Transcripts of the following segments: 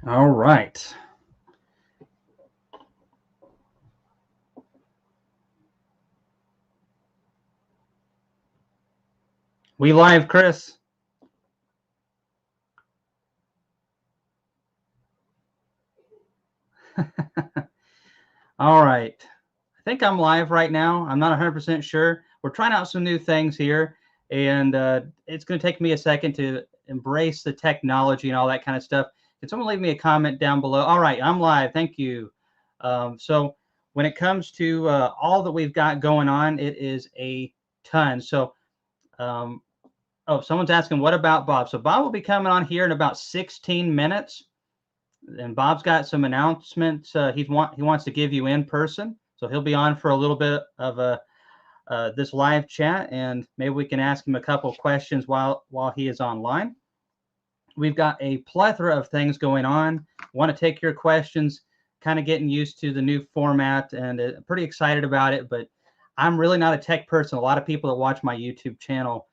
All right. We live, Chris. All right. I think I'm live right now. I'm not 100% sure. We're trying out some new things here, and it's going to take me a second to embrace the technology and all that kind of stuff. Can someone leave me a comment down below? All right, I'm live. Thank you. So, when it comes to all that we've got going on, it is a ton. So, um, oh, someone's asking, what about Bob? So, Bob will be coming on here in about 16 minutes. And Bob's got some announcements he wants to give you in person. So he'll be on for a little bit of this live chat, and maybe we can ask him a couple of questions while he is online. We've got a plethora of things going on. Want to take your questions, kind of getting used to the new format, and pretty excited about it. But I'm really not a tech person. A lot of people that watch my YouTube channel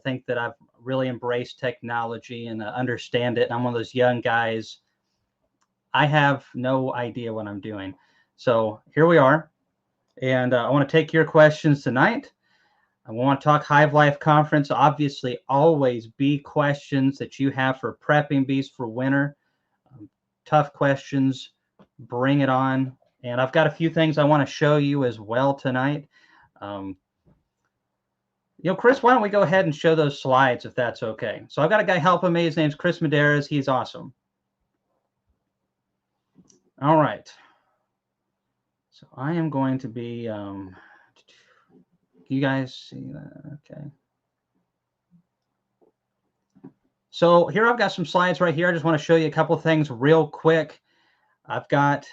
think that I've really embraced technology and understand it. And I'm one of those young guys. I have no idea what I'm doing. So here we are. And I want to take your questions tonight. I want to talk Hive Life Conference. Obviously, always bee questions that you have for prepping bees for winter. Tough questions, bring it on. And I've got a few things I want to show you as well tonight. Um, Chris, why don't we go ahead and show those slides if that's okay? So I've got a guy helping me. His name's Chris Medeiros. He's awesome. All right. So I am going to be, you guys see that? Okay. So here I've got some slides right here. I just want to show you a couple of things real quick. I've got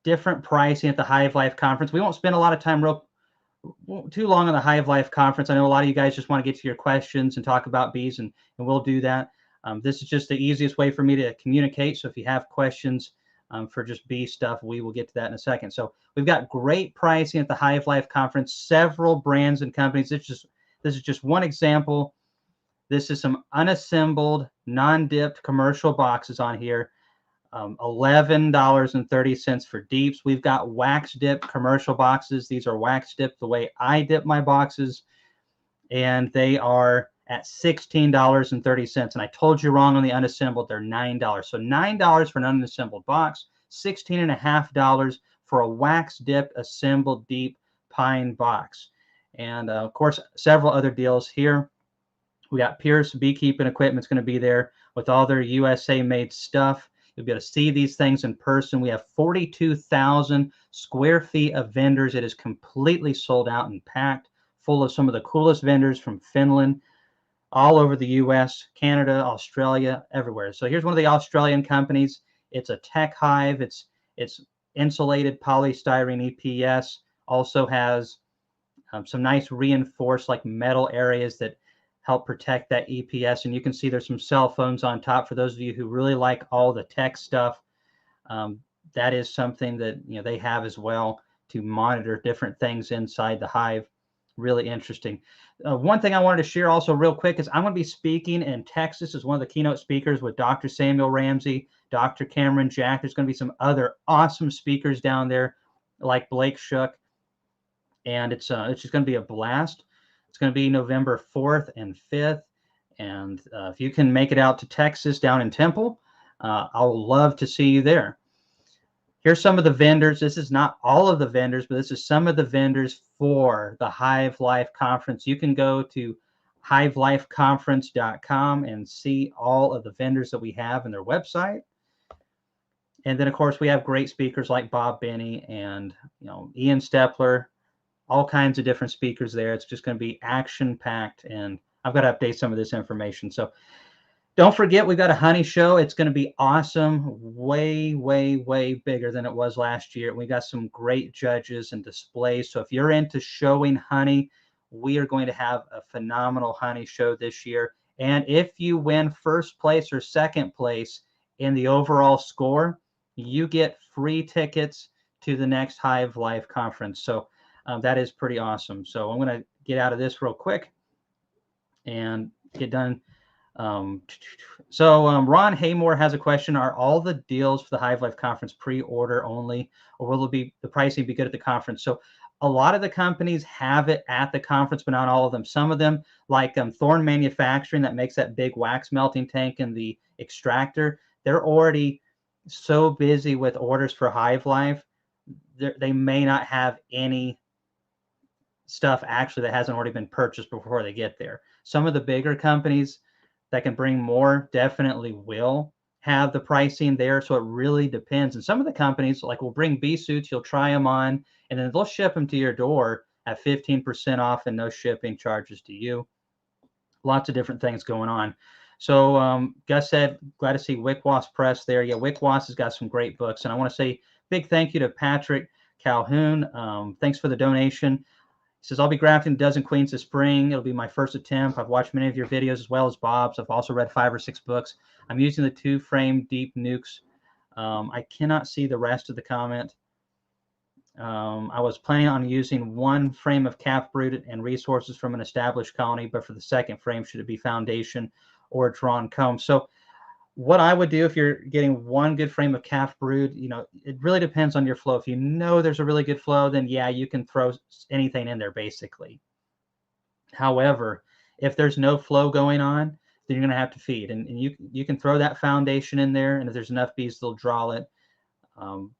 different pricing at the Hive Life Conference. We won't spend a lot of time too long on the Hive Life Conference. I know a lot of you guys just want to get to your questions and talk about bees, and we'll do that. This is just the easiest way for me to communicate. So if you have questions for just bee stuff, we will get to that in a second. So we've got great pricing at the Hive Life Conference, several brands and companies. This is just one example. This is some unassembled, non-dipped commercial boxes on here. $11.30 for deeps. We've got wax dipped commercial boxes. These are wax dipped the way I dip my boxes, and they are at $16.30. And I told you wrong on the unassembled. They're $9. So $9 for an unassembled box, $16.50 for a wax dipped assembled deep pine box. And of course, several other deals here. We got Pierce Beekeeping Equipment's going to be there with all their USA made stuff. You'll be able to see these things in person. We have 42,000 square feet of vendors. It is completely sold out and packed, full of some of the coolest vendors from Finland, all over the US, Canada, Australia, everywhere. So here's one of the Australian companies. It's a tech hive. It's insulated polystyrene EPS. Also has some nice reinforced like metal areas that help protect that EPS. And you can see there's some cell phones on top for those of you who really like all the tech stuff. That is something that they have as well to monitor different things inside the hive. Really interesting. One thing I wanted to share also real quick is I'm going to be speaking in Texas as one of the keynote speakers with Dr. Samuel Ramsey, Dr. Cameron Jack. There's going to be some other awesome speakers down there like Blake Shook, and it's just going to be a blast. It's going to be November 4th and 5th. And if you can make it out to Texas down in Temple, I'll love to see you there. Here's some of the vendors. This is not all of the vendors, but this is some of the vendors for the Hive Life Conference. You can go to hivelifeconference.com and see all of the vendors that we have in their website. And then, of course, we have great speakers like Bob Binnie and Ian Stepler, all kinds of different speakers there. It's just going to be action-packed, and I've got to update some of this information. So don't forget, we've got a honey show. It's going to be awesome, way, way, way bigger than it was last year. We got some great judges and displays. So if you're into showing honey, we are going to have a phenomenal honey show this year. And if you win first place or second place in the overall score, you get free tickets to the next Hive Life Conference. So that is pretty awesome. So I'm going to get out of this real quick and get done Ron Haymore has a question. Are all the deals for the Hive Life conference pre-order only, or will the pricing be good at the conference? So a lot of the companies have it at the conference, but not all of them. Some of them, like Thorn Manufacturing, that makes that big wax melting tank and the extractor, they're already so busy with orders for Hive Life, they may not have any stuff actually that hasn't already been purchased before they get there. Some of the bigger companies that can bring more definitely will have the pricing there. So it really depends. And some of the companies like will bring bee suits, you'll try them on, and then they'll ship them to your door at 15% off and no shipping charges to you. Lots of different things going on. So Gus said, glad to see Wickwas Press there. Yeah, Wickwas has got some great books. And I want to say big thank you to Patrick Calhoun. Thanks for the donation. He says, I'll be grafting a dozen queens this spring. It'll be my first attempt. I've watched many of your videos as well as Bob's. I've also read 5 or 6 books. I'm using the 2-frame deep nukes. I cannot see the rest of the comment. I was planning on using 1 frame of calf brood and resources from an established colony, but for the 2nd frame, should it be foundation or drawn comb? So what I would do if you're getting 1 good frame of calf brood, it really depends on your flow. If you know there's a really good flow, then yeah, you can throw anything in there basically. However, if there's no flow going on, then you're going to have to feed. And you can throw that foundation in there, and if there's enough bees, they'll draw it.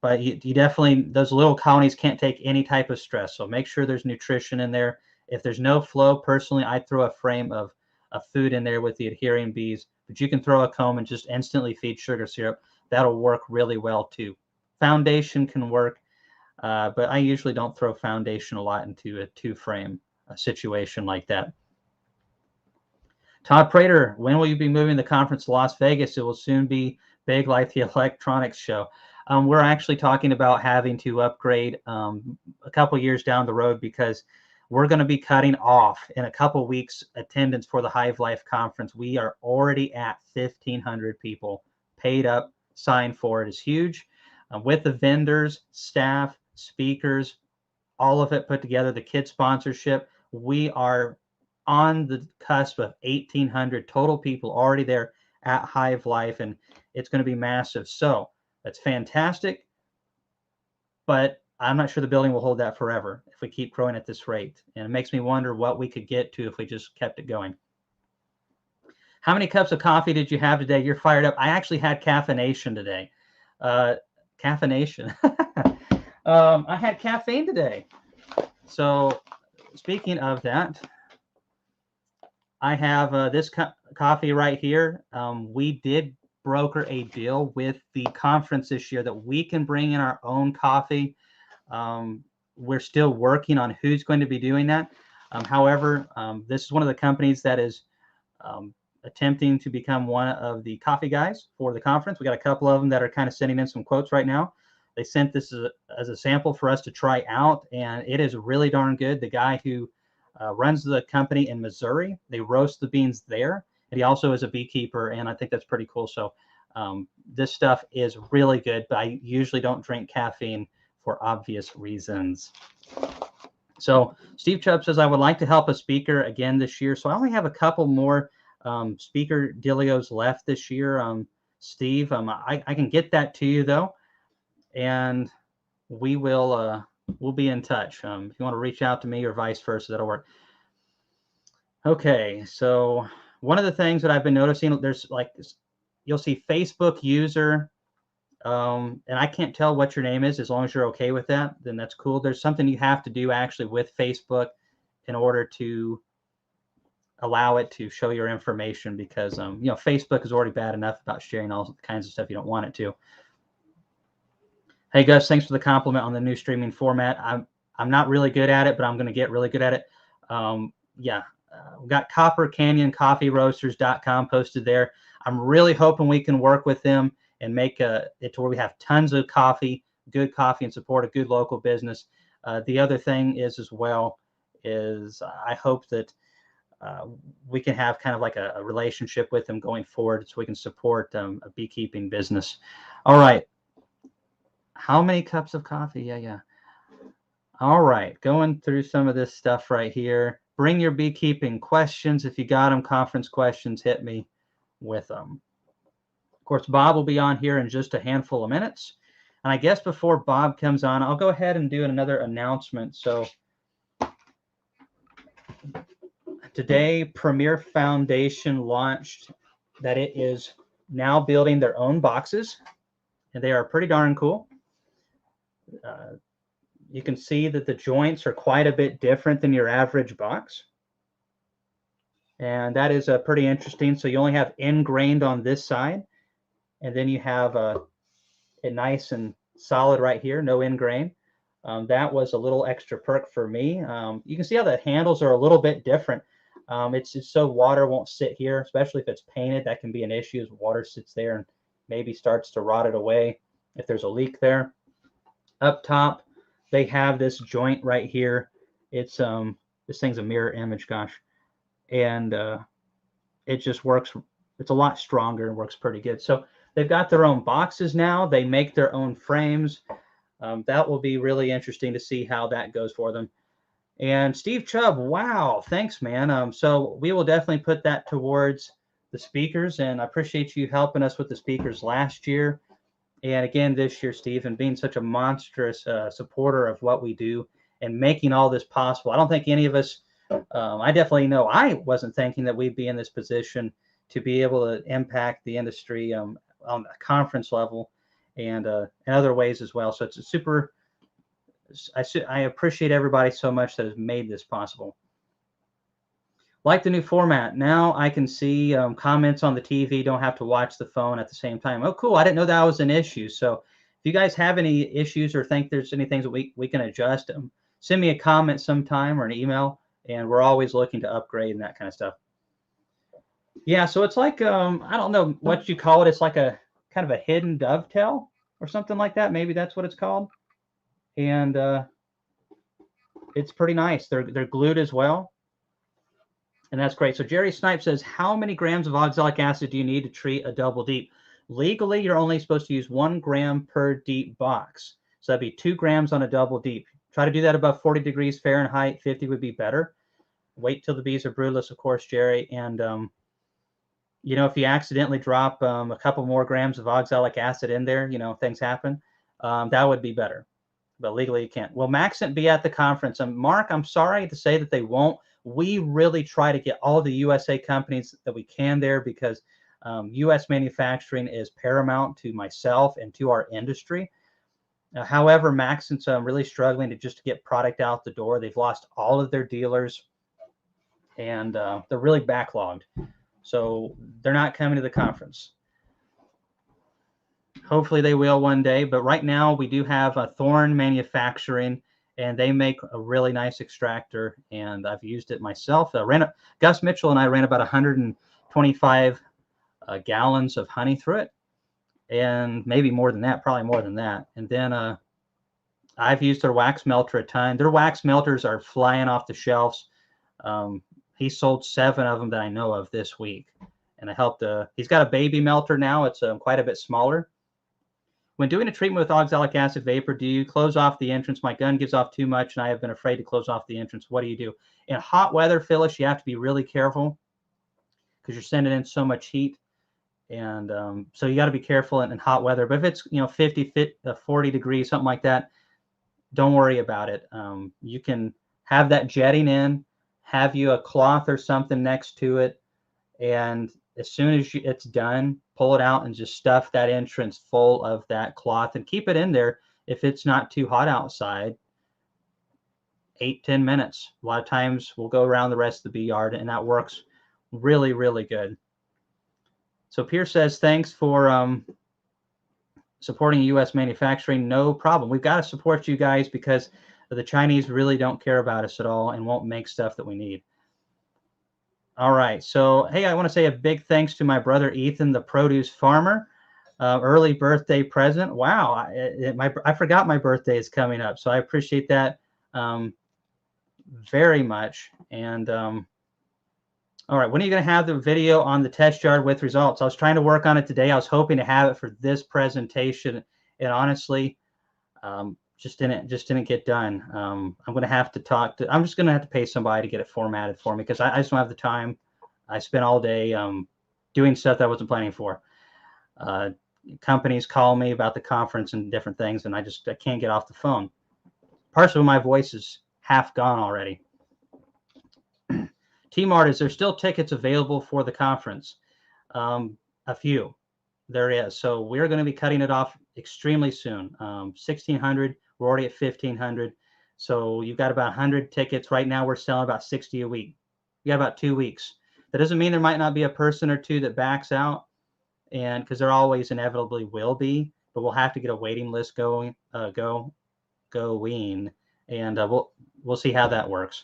But you definitely, those little colonies can't take any type of stress. So make sure there's nutrition in there. If there's no flow, personally, I'd throw a frame of food in there with the adhering bees. But you can throw a comb and just instantly feed sugar syrup. That'll work really well too. Foundation can work, but I usually don't throw foundation a lot into a 2-frame situation like that. Todd Prater, when will you be moving the conference to Las Vegas? It will soon be big like the electronics show. We're actually talking about having to upgrade a couple years down the road because we're going to be cutting off in a couple weeks attendance for the Hive Life conference. We are already at 1,500 people paid up, signed for it. Is huge. With the vendors, staff, speakers, all of it put together, the kid sponsorship, we are on the cusp of 1,800 total people already there at Hive Life, and it's going to be massive. So that's fantastic, but I'm not sure the building will hold that forever if we keep growing at this rate. And it makes me wonder what we could get to if we just kept it going. How many cups of coffee did you have today? You're fired up. I actually had caffeination today. Caffeination. I had caffeine today. So speaking of that, I have this coffee right here. We did broker a deal with the conference this year that we can bring in our own coffee. We're still working on who's going to be doing that. However, this is one of the companies that is attempting to become one of the coffee guys for the conference. We got a couple of them that are kind of sending in some quotes right now. They sent this as a sample for us to try out, and it is really darn good. The guy who runs the company in Missouri, they roast the beans there, and he also is a beekeeper, and I think that's pretty cool. So this stuff is really good, but I usually don't drink caffeine for obvious reasons. So Steve Chubb says, I would like to help a speaker again this year. So I only have a couple more speaker dealios left this year. Steve, I can get that to you though, and we will we'll be in touch. If you want to reach out to me or vice versa, that'll work. Okay, so one of the things that I've been noticing, there's like you'll see Facebook user, and I can't tell what your name is. As long as you're okay with that, then that's cool. There's something you have to do actually with Facebook in order to allow it to show your information, because Facebook is already bad enough about sharing all kinds of stuff you don't want it to. Hey Gus, thanks for the compliment on the new streaming format. I'm not really good at it, but I'm going to get really good at it. We've got coppercanyoncoffeeroasters.com posted there. I'm really hoping we can work with them and make it to where we have tons of coffee, good coffee, and support a good local business. The other thing is as well is I hope that we can have kind of like a relationship with them going forward so we can support a beekeeping business. All right. How many cups of coffee? Yeah. All right. Going through some of this stuff right here. Bring your beekeeping questions. If you got them, conference questions, hit me. with them. Of course, Bob will be on here in just a handful of minutes. And I guess before Bob comes on, I'll go ahead and do another announcement. So today, Premier Foundation launched that it is now building their own boxes, and they are pretty darn cool. You can see that the joints are quite a bit different than your average box. And that is pretty interesting. So you only have ingrained on this side, and then you have a nice and solid right here, no ingrain. That was a little extra perk for me. You can see how the handles are a little bit different. It's just so water won't sit here, especially if it's painted. That can be an issue as water sits there and maybe starts to rot it away if there's a leak there. Up top, they have this joint right here. It's this thing's a mirror image, gosh, and it just works. It's a lot stronger and works pretty good. So they've got their own boxes now. They make their own frames. That will be really interesting to see how that goes for them. And Steve Chubb, wow, thanks, man. So we will definitely put that towards the speakers, and I appreciate you helping us with the speakers last year. And again, this year, Steve, and being such a monstrous supporter of what we do and making all this possible. I don't think any of us, I definitely know I wasn't thinking that we'd be in this position to be able to impact the industry on a conference level and in other ways as well. So it's a super, I appreciate everybody so much that has made this possible. Like the new format. Now I can see comments on the TV, don't have to watch the phone at the same time. Oh, cool. I didn't know that was an issue. So if you guys have any issues or think there's any things that we can adjust, send me a comment sometime or an email, and we're always looking to upgrade and that kind of stuff. Yeah, so it's like, I don't know what you call it. It's like a kind of a hidden dovetail or something like that. Maybe that's what it's called. And it's pretty nice. They're glued as well. And that's great. So Jerry Snipe says, how many grams of oxalic acid do you need to treat a double deep? Legally, you're only supposed to use 1 gram per deep box. So that'd be 2 grams on a double deep. Try to do that above 40 degrees Fahrenheit. 50 would be better. Wait till the bees are broodless, of course, Jerry. And, you know, if you accidentally drop a couple more grams of oxalic acid in there, you know, things happen, that would be better. But legally, you can't. Will Maxent be at the conference? Mark, I'm sorry to say that they won't. We really try to get all the USA companies that we can there because U.S. manufacturing is paramount to myself and to our industry. However, Maxent's really struggling to just get product out the door. They've lost all of their dealers, and they're really backlogged. So they're not coming to the conference. Hopefully they will one day. But right now we do have a Thorn Manufacturing, and they make a really nice extractor, and I've used it myself. Gus Mitchell and I ran about 125 gallons of honey through it, and maybe more than that, probably more than that. And then I've used their wax melter a ton. Their wax melters are flying off the shelves. He sold 7 of them that I know of this week, and I helped. He's got a baby melter now. It's quite a bit smaller. When doing a treatment with oxalic acid vapor, do you close off the entrance? My gun gives off too much, and I have been afraid to close off the entrance. What do you do? In hot weather, Phyllis, you have to be really careful because you're sending in so much heat. And so you got to be careful in hot weather. But if it's 50, 40 degrees, something like that, don't worry about it. You can have that jetting in, have you a cloth or something next to it, and as soon as it's done, pull it out and just stuff that entrance full of that cloth and keep it in there if it's not too hot outside. 8-10 minutes. A lot of times we'll go around the rest of the bee yard, and that works really, really good. So Pierce says, thanks for supporting U.S. manufacturing. No problem. We've got to support you guys because the Chinese really don't care about us at all and won't make stuff that we need. All right. So, hey, I want to say a big thanks to my brother, Ethan, the produce farmer. Early birthday present. Wow. I forgot my birthday is coming up. So I appreciate that very much. And all right. When are you going to have the video on the test yard with results? I was trying to work on it today. I was hoping to have it for this presentation. And honestly, just didn't get done. I'm going to have to I'm just going to have to pay somebody to get it formatted for me because I just don't have the time. I spent all day doing stuff that I wasn't planning for. Companies call me about the conference and different things, and I can't get off the phone. Partially my voice is half gone already. T-Mart, is there still tickets available for the conference? A few. There is. So we're going to be cutting it off extremely soon. 1,600. We're already at 1,500. So you've got about 100 tickets. Right now we're selling about 60 a week. You got about 2 weeks. That doesn't mean there might not be a person or two that backs out, and because there always inevitably will be, but we'll have to get a waiting list going, and we'll see how that works.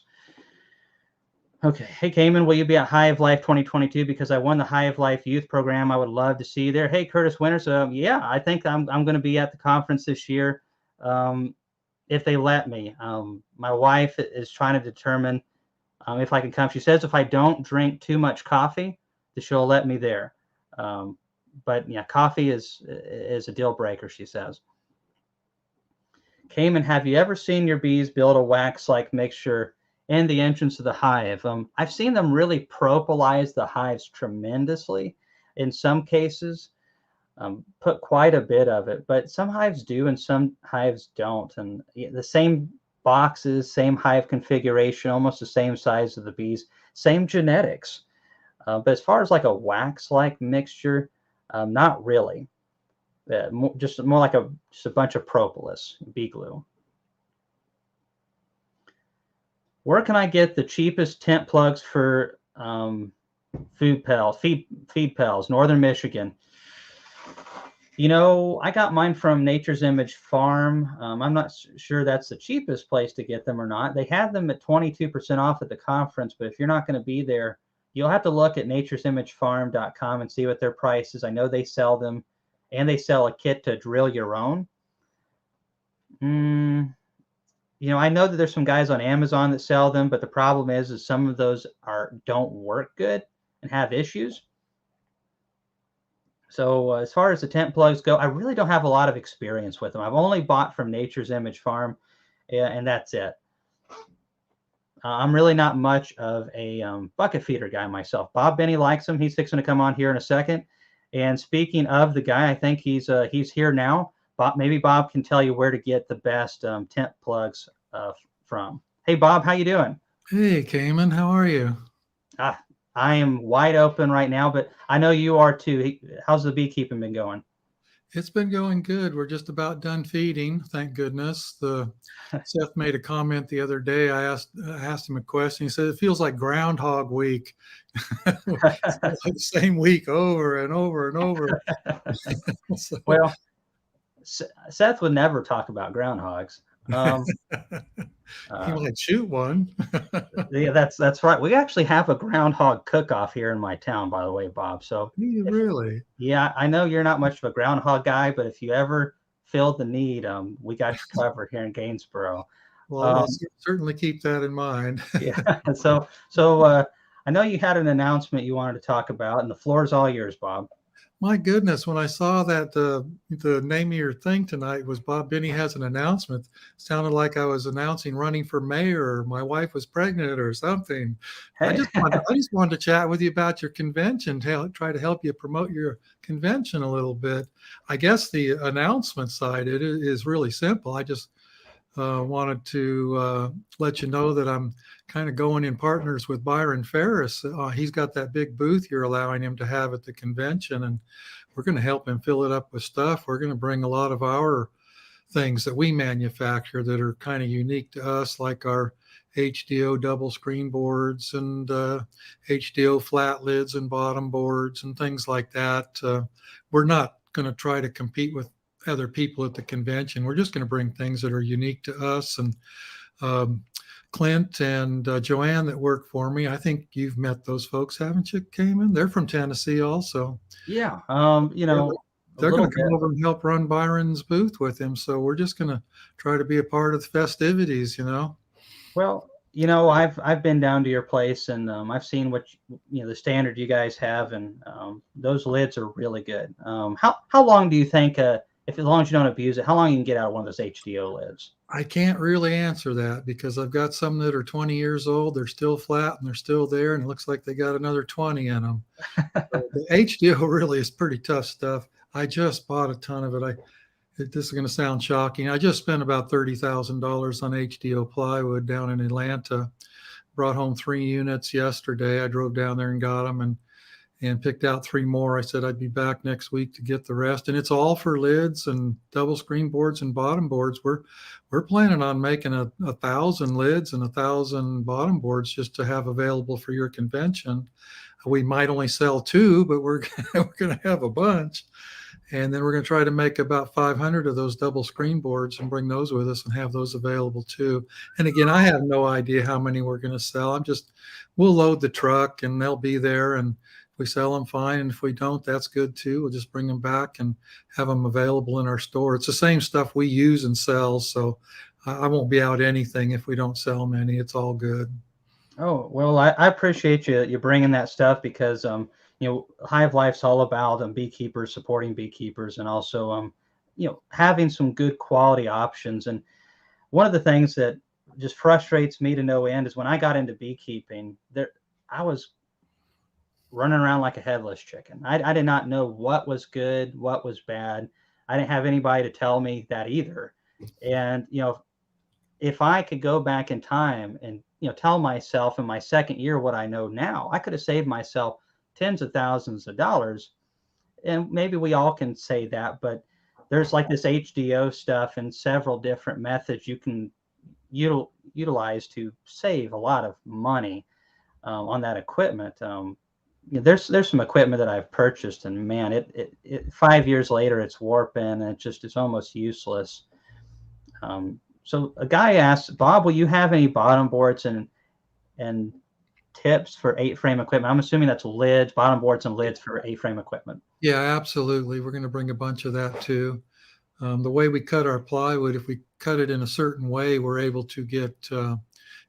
Okay. Hey, Kamon, will you be at Hive Life 2022? Because I won the Hive Life Youth Program. I would love to see you there. Hey, Curtis Winters. Yeah, I think I'm going to be at the conference this year, if they let me. My wife is trying to determine if I can come. She says if I don't drink too much coffee, that she'll let me there. But yeah, coffee is a deal breaker, she says. Kamon, have you ever seen your bees build a wax-like mixture in the entrance of the hive? I've seen them really propolize the hives tremendously. In some cases, put quite a bit of it, but some hives do and some hives don't. And the same boxes, same hive configuration, almost the same size of the bees, same genetics. But as far as like a wax-like mixture, not really. Just more like just a bunch of propolis, bee glue. Where can I get the cheapest tent plugs for feed pals, Northern Michigan? You know, I got mine from Nature's Image Farm. I'm not sure that's the cheapest place to get them or not. They had them at 22% off at the conference, but if you're not going to be there, you'll have to look at nature'simagefarm.com and see what their price is. I know they sell them, and they sell a kit to drill your own. You know, I know that there's some guys on Amazon that sell them, but the problem is some of those don't work good and have issues. So as far as the tent plugs go, I really don't have a lot of experience with them. I've only bought from Nature's Image Farm, and that's it. I'm really not much of a bucket feeder guy myself. Bob Binnie likes them. He's fixing to come on here in a second. And speaking of the guy, I think he's here now. Maybe Bob can tell you where to get the best tent plugs from. Hey, Bob, how you doing? Hey, Kamon, how are you? I am wide open right now, but I know you are too. How's the beekeeping been going? It's been going good. We're just about done feeding, thank goodness. Seth made a comment the other day. I asked him a question. He said it feels like Groundhog Week. It's like the same week over and over and over. So, well, Seth would never talk about groundhogs. He might shoot one. Yeah, that's right. We actually have a groundhog cook-off here in my town, by the way, Bob. So really? Yeah, I know you're not much of a groundhog guy, but if you ever feel the need, we got you covered here in Gainesboro. Well, I'll certainly keep that in mind. Yeah. So I know you had an announcement you wanted to talk about, and the floor is all yours, Bob. My goodness, when I saw that the name of your thing tonight was Bob Binnie has an announcement, it sounded like I was announcing running for mayor or my wife was pregnant or something. Hey. I just wanted to chat with you about your convention, try to help you promote your convention a little bit. I guess the announcement side, it is really simple. I just wanted to let you know that I'm kind of going in partners with Byron Ferris. He's got that big booth you're allowing him to have at the convention, and we're going to help him fill it up with stuff. We're going to bring a lot of our things that we manufacture that are kind of unique to us, like our HDO double screen boards and HDO flat lids and bottom boards and things like that. We're not going to try to compete with other people at the convention. We're just going to bring things that are unique to us. And Clint and Joanne that work for me, I think you've met those folks, haven't you, Kamon? They're from Tennessee also. Yeah. You know, they're going to come over and help run Byron's booth with him. So we're just going to try to be a part of the festivities, you know. Well, you know, I've been down to your place, and I've seen what the standard you guys have, and those lids are really good. How long do you think if as long as you don't abuse it, how long you can get out of one of those HDO lids? I can't really answer that because I've got some that are 20 years old. They're still flat and they're still there, and it looks like they got another 20 in them. So the HDO really is pretty tough stuff. I just bought a ton of it. This is going to sound shocking. I just spent about $30,000 on HDO plywood down in Atlanta. Brought home 3 units yesterday. I drove down there and got them and picked out 3 more. I said I'd be back next week to get the rest. And it's all for lids and double screen boards and bottom boards. We're planning on making 1,000 lids and 1,000 bottom boards just to have available for your convention. We might only sell 2, but we're going to have a bunch. And then we're going to try to make about 500 of those double screen boards and bring those with us and have those available too. And again, I have no idea how many we're going to sell. We'll load the truck and they'll be there. And if we sell them, fine. And if we don't, that's good too. We'll just bring them back and have them available in our store. It's the same stuff we use and sell. So I won't be out anything if we don't sell many. It's all good. Oh, well, I appreciate you bringing that stuff because, Hive Life's all about beekeepers, supporting beekeepers, and also, having some good quality options. And one of the things that just frustrates me to no end is when I got into beekeeping, I was running around like a headless chicken. I did not know what was good, what was bad. I didn't have anybody to tell me that either. And, if I could go back in time and, tell myself in my second year what I know now, I could have saved myself tens of thousands of dollars. And maybe we all can say that, but there's like this HDO stuff and several different methods you can utilize to save a lot of money on that equipment. There's some equipment that I've purchased, and man, it 5 years later it's warping and it's almost useless. So a guy asked, Bob, will you have any bottom boards and tips for 8-frame equipment? I'm assuming that's lids, bottom boards and lids for 8-frame equipment. Yeah, absolutely. We're going to bring a bunch of that too. The way we cut our plywood, if we cut it in a certain way, we're able to get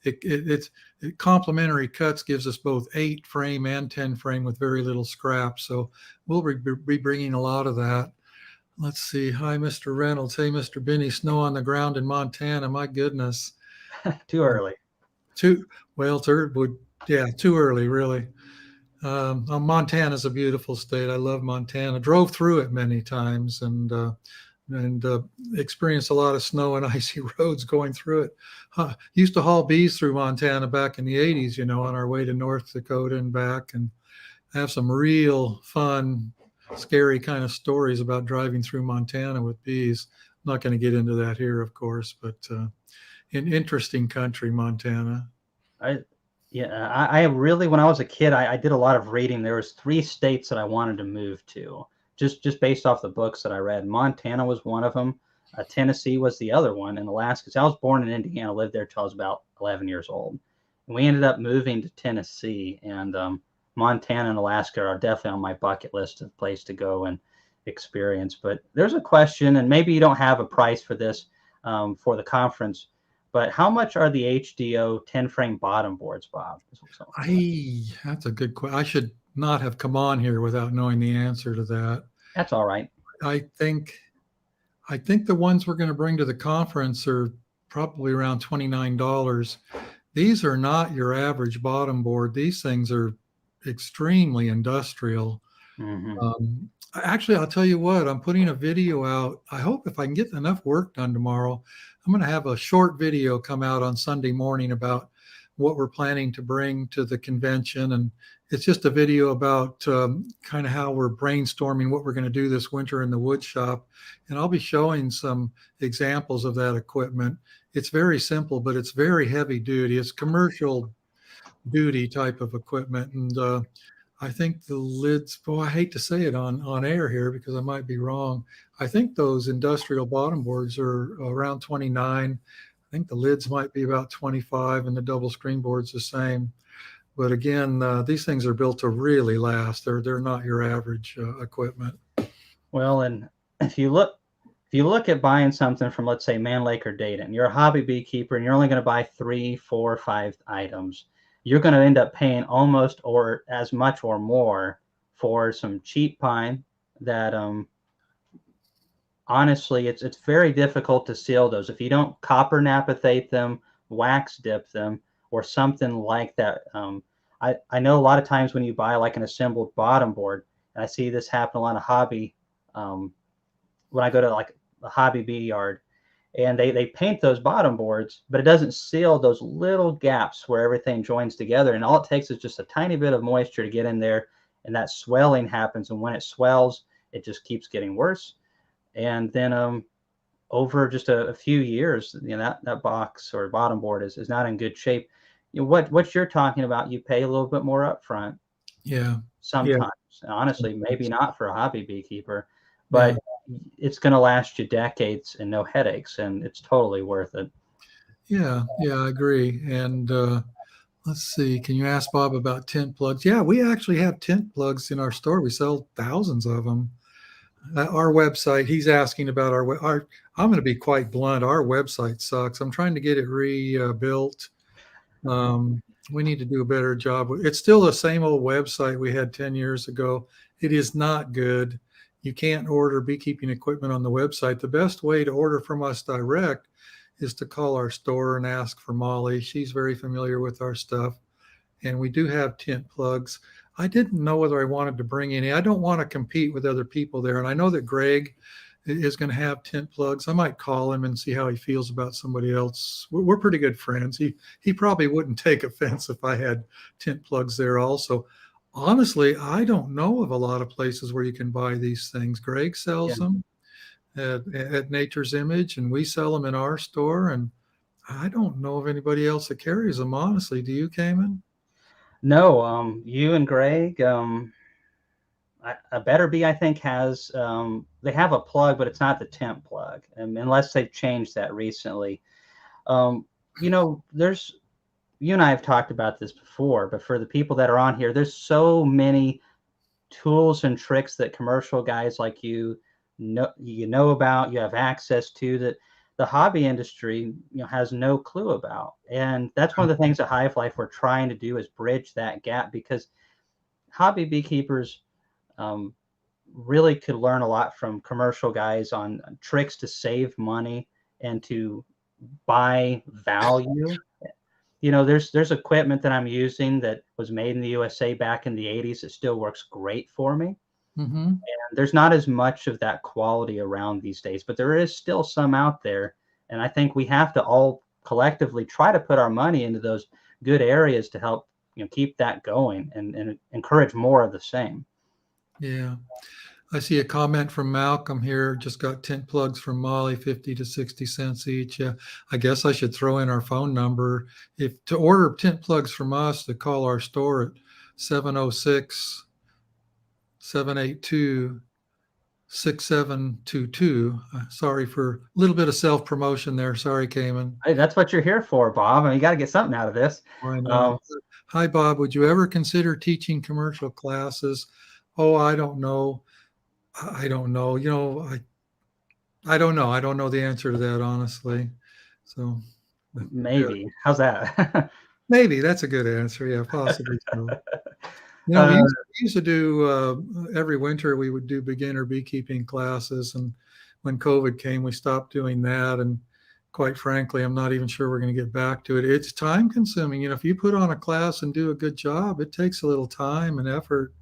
it's complementary cuts gives us both 8-frame and 10-frame with very little scrap. So we'll be bringing a lot of that. Let's see. Hi, Mr. Reynolds. Hey, Mr. Binnie. Snow on the ground in Montana. My goodness. Too early. Too early, really. Montana's a beautiful state. I love Montana. Drove through it many times and experienced a lot of snow and icy roads going through it. Used to haul bees through Montana back in the 80s, on our way to North Dakota and back, and have some real fun, scary kind of stories about driving through Montana with bees. I'm not going to get into that here, of course, but an interesting country, Montana. I really, when I was a kid, I did a lot of reading. There was 3 states that I wanted to move to, just based off the books that I read. Montana was one of them. Tennessee was the other one, and Alaska. So I was born in Indiana, lived there till I was about 11 years old. And we ended up moving to Tennessee, and Montana and Alaska are definitely on my bucket list of place to go and experience. But there's a question, and maybe you don't have a price for this for the conference, but how much are the HDO 10-frame bottom boards, Bob? That's a good question. I should not have come on here without knowing the answer to that. That's all right. I think the ones we're going to bring to the conference are probably around $29. These are not your average bottom board. These things are extremely industrial. Mm-hmm. Actually, I'll tell you what, I'm putting a video out. I hope if I can get enough work done tomorrow, I'm going to have a short video come out on Sunday morning about what we're planning to bring to the convention. And it's just a video about kind of how we're brainstorming what we're going to do this winter in the wood shop. And I'll be showing some examples of that equipment. It's very simple, but it's very heavy duty. It's commercial duty type of equipment. And I think the lids, I hate to say it on air here because I might be wrong. I think those industrial bottom boards are around 29. I think the lids might be about 25 and the double screen boards the same. But again, these things are built to really last. They're not your average equipment. Well, and if you look at buying something from, let's say, Man Lake or Dayton, you're a hobby beekeeper and you're only going to buy 3, 4, 5 items. You're going to end up paying almost or as much or more for some cheap pine that honestly, it's very difficult to seal those. If you don't copper napathate them, wax dip them, or something like that. I know a lot of times when you buy like an assembled bottom board, and I see this happen a lot of hobby, when I go to like a hobby bee yard, and they paint those bottom boards, but it doesn't seal those little gaps where everything joins together. And all it takes is just a tiny bit of moisture to get in there, and that swelling happens. And when it swells, it just keeps getting worse. And then over just a few years, that box or bottom board is not in good shape. What you're talking about, you pay a little bit more upfront Yeah. Yeah. sometimes. Honestly, maybe not for a hobby beekeeper, Yeah. but it's going to last you decades and no headaches, and it's totally worth it. Yeah. Yeah. I agree. And let's see. Can you ask Bob about tent plugs? Yeah, we actually have tent plugs in our store. We sell thousands of them. Our website, he's asking about our I'm going to be quite blunt. Our website sucks. I'm trying to get it rebuilt. We need to do a better job. It's still the same old website we had 10 years ago. It is not good. You can't order beekeeping equipment on the website. The best way to order from us direct is to call our store and ask for Molly. She's very familiar with our stuff. And we do have tent plugs. I didn't know whether I wanted to bring any. I don't want to compete with other people there. And I know that Greg is going to have tent plugs. I might call him and see how he feels about somebody else. We're pretty good friends. He probably wouldn't take offense if I had tent plugs there also. Honestly, I don't know of a lot of places where you can buy these things. Greg sells them at Nature's Image, and we sell them in our store. And I don't know of anybody else that carries them, honestly. Do you, Kamon? No, you and Greg, a Better Bee, I think, has they have a plug, but it's not the tent plug, unless they've changed that recently. There's you and I have talked about this before, but for the people that are on here, there's so many tools and tricks that commercial guys like you know about, you have access to, that the hobby industry has no clue about. And that's one of the things at Hive Life we're trying to do, is bridge that gap, because hobby beekeepers really could learn a lot from commercial guys on tricks to save money and to buy value. There's equipment that I'm using that was made in the USA back in the 80s. It still works great for me. Mm-hmm. And there's not as much of that quality around these days, but there is still some out there. And I think we have to all collectively try to put our money into those good areas to help keep that going and encourage more of the same. Yeah. I see a comment from Malcolm here. Just got tent plugs from Molly, 50 to 60 cents each. Yeah, I guess I should throw in our phone number. If to order tent plugs from us, to call our store at 706-782-6722. Sorry for a little bit of self-promotion there. Sorry, Kamon. Hey, that's what you're here for, Bob. You got to get something out of this. I know. Hi, Bob. Would you ever consider teaching commercial classes? Oh, I don't know. I don't know. I don't know. I don't know the answer to that, honestly. So maybe. Yeah. How's that? Maybe that's a good answer. Yeah, possibly so. We used to do every winter. We would do beginner beekeeping classes, and when COVID came, we stopped doing that. And quite frankly, I'm not even sure we're going to get back to it. It's time consuming. If you put on a class and do a good job, it takes a little time and effort.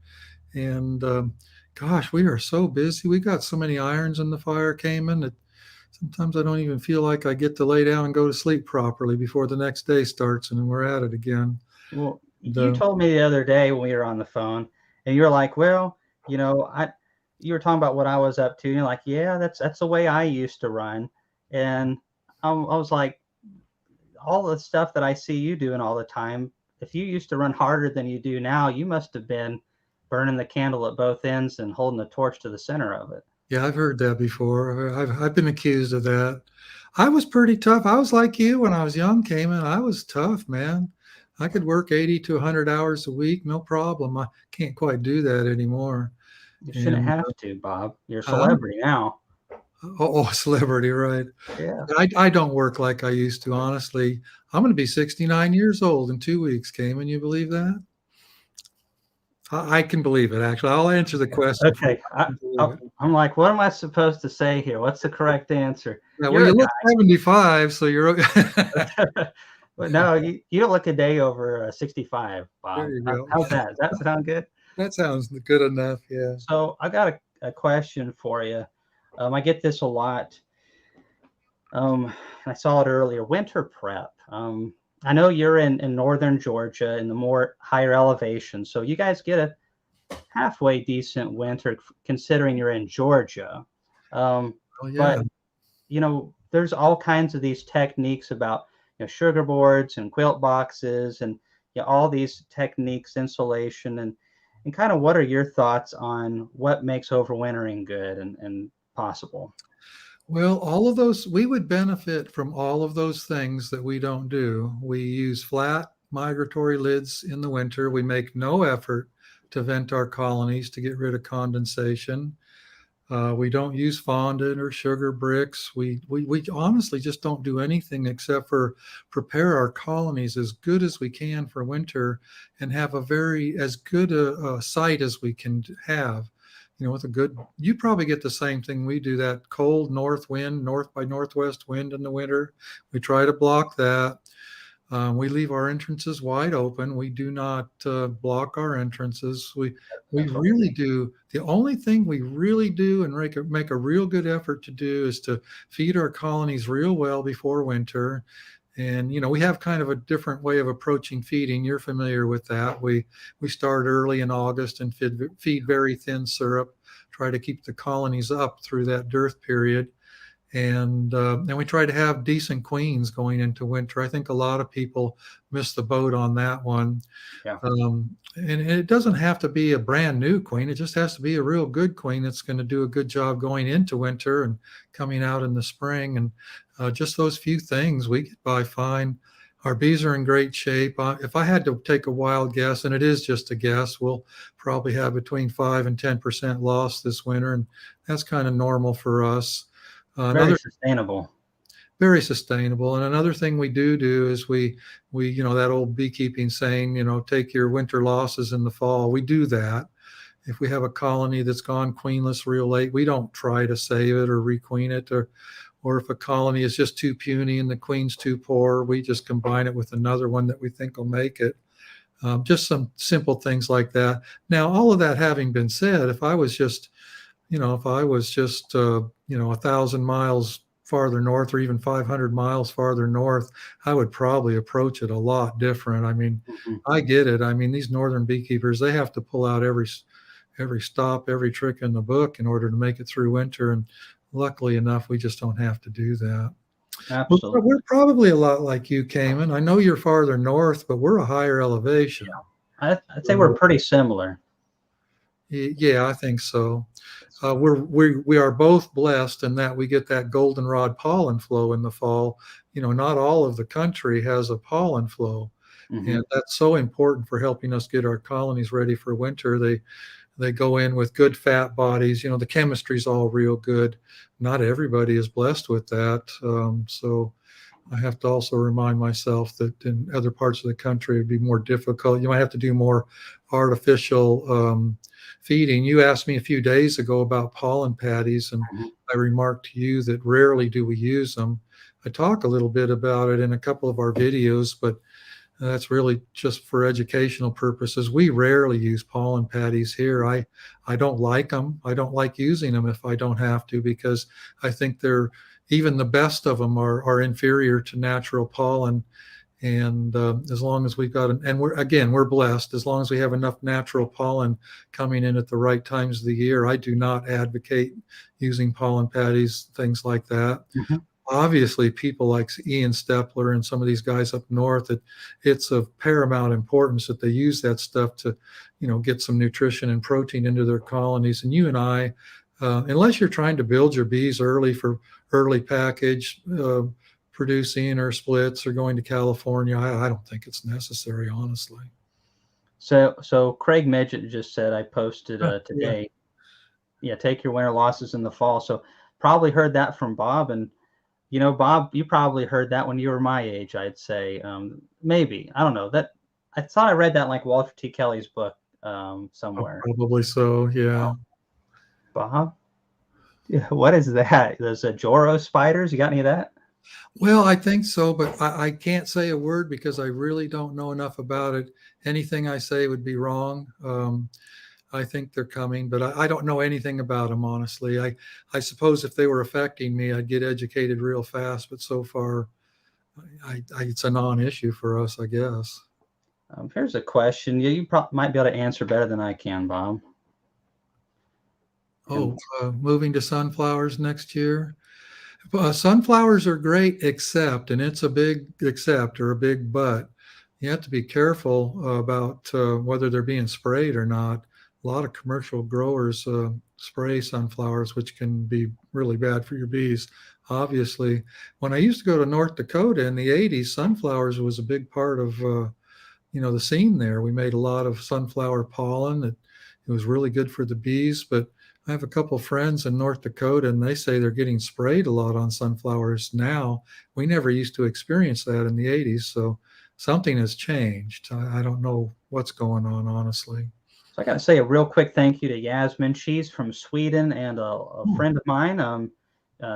And gosh, we are so busy. We got so many irons in the fire, Kamon, that sometimes I don't even feel like I get to lay down and go to sleep properly before the next day starts and we're at it again. Well, you told me the other day when we were on the phone, and you were like, well, you were talking about what I was up to. And you're like, yeah, that's the way I used to run. And I was like, all the stuff that I see you doing all the time, if you used to run harder than you do now, you must have been burning the candle at both ends and holding the torch to the center of it. Yeah, I've heard that before. I've been accused of that. I was pretty tough. I was like you when I was young, Kamon. I was tough, man. I could work 80 to 100 hours a week, no problem. I can't quite do that anymore. You shouldn't have to, Bob. You're a celebrity now. Oh, celebrity, right? Yeah. I don't work like I used to, honestly. I'm going to be 69 years old in 2 weeks, Kamon. You believe that? I can believe it, actually. I'll answer the question. Okay. I'm like, what am I supposed to say here? What's the correct answer? Yeah, well, You're you a look 75, so you're guy. But no, you don't look a day over 65, there Bob. you go. How's that? Does that sound good? That sounds good enough. Yeah. So I got a question for you. I get this a lot. I saw it earlier. Winter prep. I know you're in northern Georgia in the more higher elevation, so you guys get a halfway decent winter considering you're in Georgia. Um, Oh yeah. but there's all kinds of these techniques about sugar boards and quilt boxes and all these techniques, insulation, and kind of what are your thoughts on what makes overwintering good and possible? Well, all of those, we would benefit from all of those things that we don't do. We use flat migratory lids in the winter. We make no effort to vent our colonies to get rid of condensation. We don't use fondant or sugar bricks. We honestly just don't do anything except for prepare our colonies as good as we can for winter and have as good a site as we can have. With a good, you probably get the same thing we do, that cold north wind, north by northwest wind in the winter. We try to block that. We leave our entrances wide open. We do not block our entrances. We That's what I really do. The only thing we really do and make a real good effort to do is to feed our colonies real well before winter. And we have kind of a different way of approaching feeding. You're familiar with that. We start early in August and feed very thin syrup. Try to keep the colonies up through that dearth period. And we try to have decent queens going into winter. I think a lot of people miss the boat on that one. Yeah. And it doesn't have to be a brand new queen. It just has to be a real good queen that's going to do a good job going into winter and coming out in the spring. And just those few things, we get by fine. Our bees are in great shape. If I had to take a wild guess, and it is just a guess, we'll probably have between 5 and 10% loss this winter. And that's kind of normal for us. Very sustainable. Very sustainable. And another thing we do is we that old beekeeping saying, take your winter losses in the fall. We do that. If we have a colony that's gone queenless real late, we don't try to save it or requeen it, or if a colony is just too puny and the queen's too poor, we just combine it with another one that we think will make it. Just some simple things like that. Now, all of that having been said, if I was just 1,000 miles farther north or even 500 miles farther north, I would probably approach it a lot different. I mean, I get it. I mean, these northern beekeepers, they have to pull out every stop, every trick in the book in order to make it through winter. And luckily enough, we just don't have to do that. Absolutely. We're probably a lot like you, Kamon. I know you're farther north, but we're a higher elevation. Yeah. I'd say we're pretty similar. Yeah, I think so. We are both blessed in that we get that goldenrod pollen flow in the fall. Not all of the country has a pollen flow, and that's so important for helping us get our colonies ready for winter. They go in with good fat bodies. The chemistry's all real good. Not everybody is blessed with that, so I have to also remind myself that in other parts of the country it'd be more difficult. You might have to do more artificial feeding. You asked me a few days ago about pollen patties, and I remarked to you that rarely do we use them. I talk a little bit about it in a couple of our videos, but that's really just for educational purposes. We rarely use pollen patties here. I don't like them. I don't like using them if I don't have to, because I think even the best of them are inferior to natural pollen. And as long as we've got, and we're blessed, as long as we have enough natural pollen coming in at the right times of the year, I do not advocate using pollen patties, things like that. Obviously, people like Ian Stepler and some of these guys up north, it's of paramount importance that they use that stuff to, get some nutrition and protein into their colonies. And you and I, unless you're trying to build your bees early for early package, producing or splits or going to California, I don't think it's necessary, honestly. So Craig Midget just said, I posted today. Yeah, take your winter losses in the fall. So probably heard that from Bob. And Bob, you probably heard that when you were my age, I'd say. Maybe. I don't know. I thought I read that in like Walter T. Kelly's book somewhere. Probably so, yeah. Bob? What is that? Those Joro spiders? You got any of that? Well, I think so, but I can't say a word because I really don't know enough about it. Anything I say would be wrong. I think they're coming, but I don't know anything about them, honestly. I suppose if they were affecting me, I'd get educated real fast, but so far, it's a non-issue for us, I guess. Here's a question. You might be able to answer better than I can, Bob. Oh, moving to sunflowers next year. Sunflowers are great, except, and it's a big except or a big but, you have to be careful about whether they're being sprayed or not. A lot of commercial growers spray sunflowers, which can be really bad for your bees. Obviously, when I used to go to North Dakota in the 80s, sunflowers was a big part of the scene there. We made a lot of sunflower pollen. It was really good for the bees, but I have a couple of friends in North Dakota, and they say they're getting sprayed a lot on sunflowers now. We never used to experience that in the 80s, so something has changed. I don't know what's going on, honestly. So I got to say a real quick thank you to Yasmin. She's from Sweden and a friend of mine.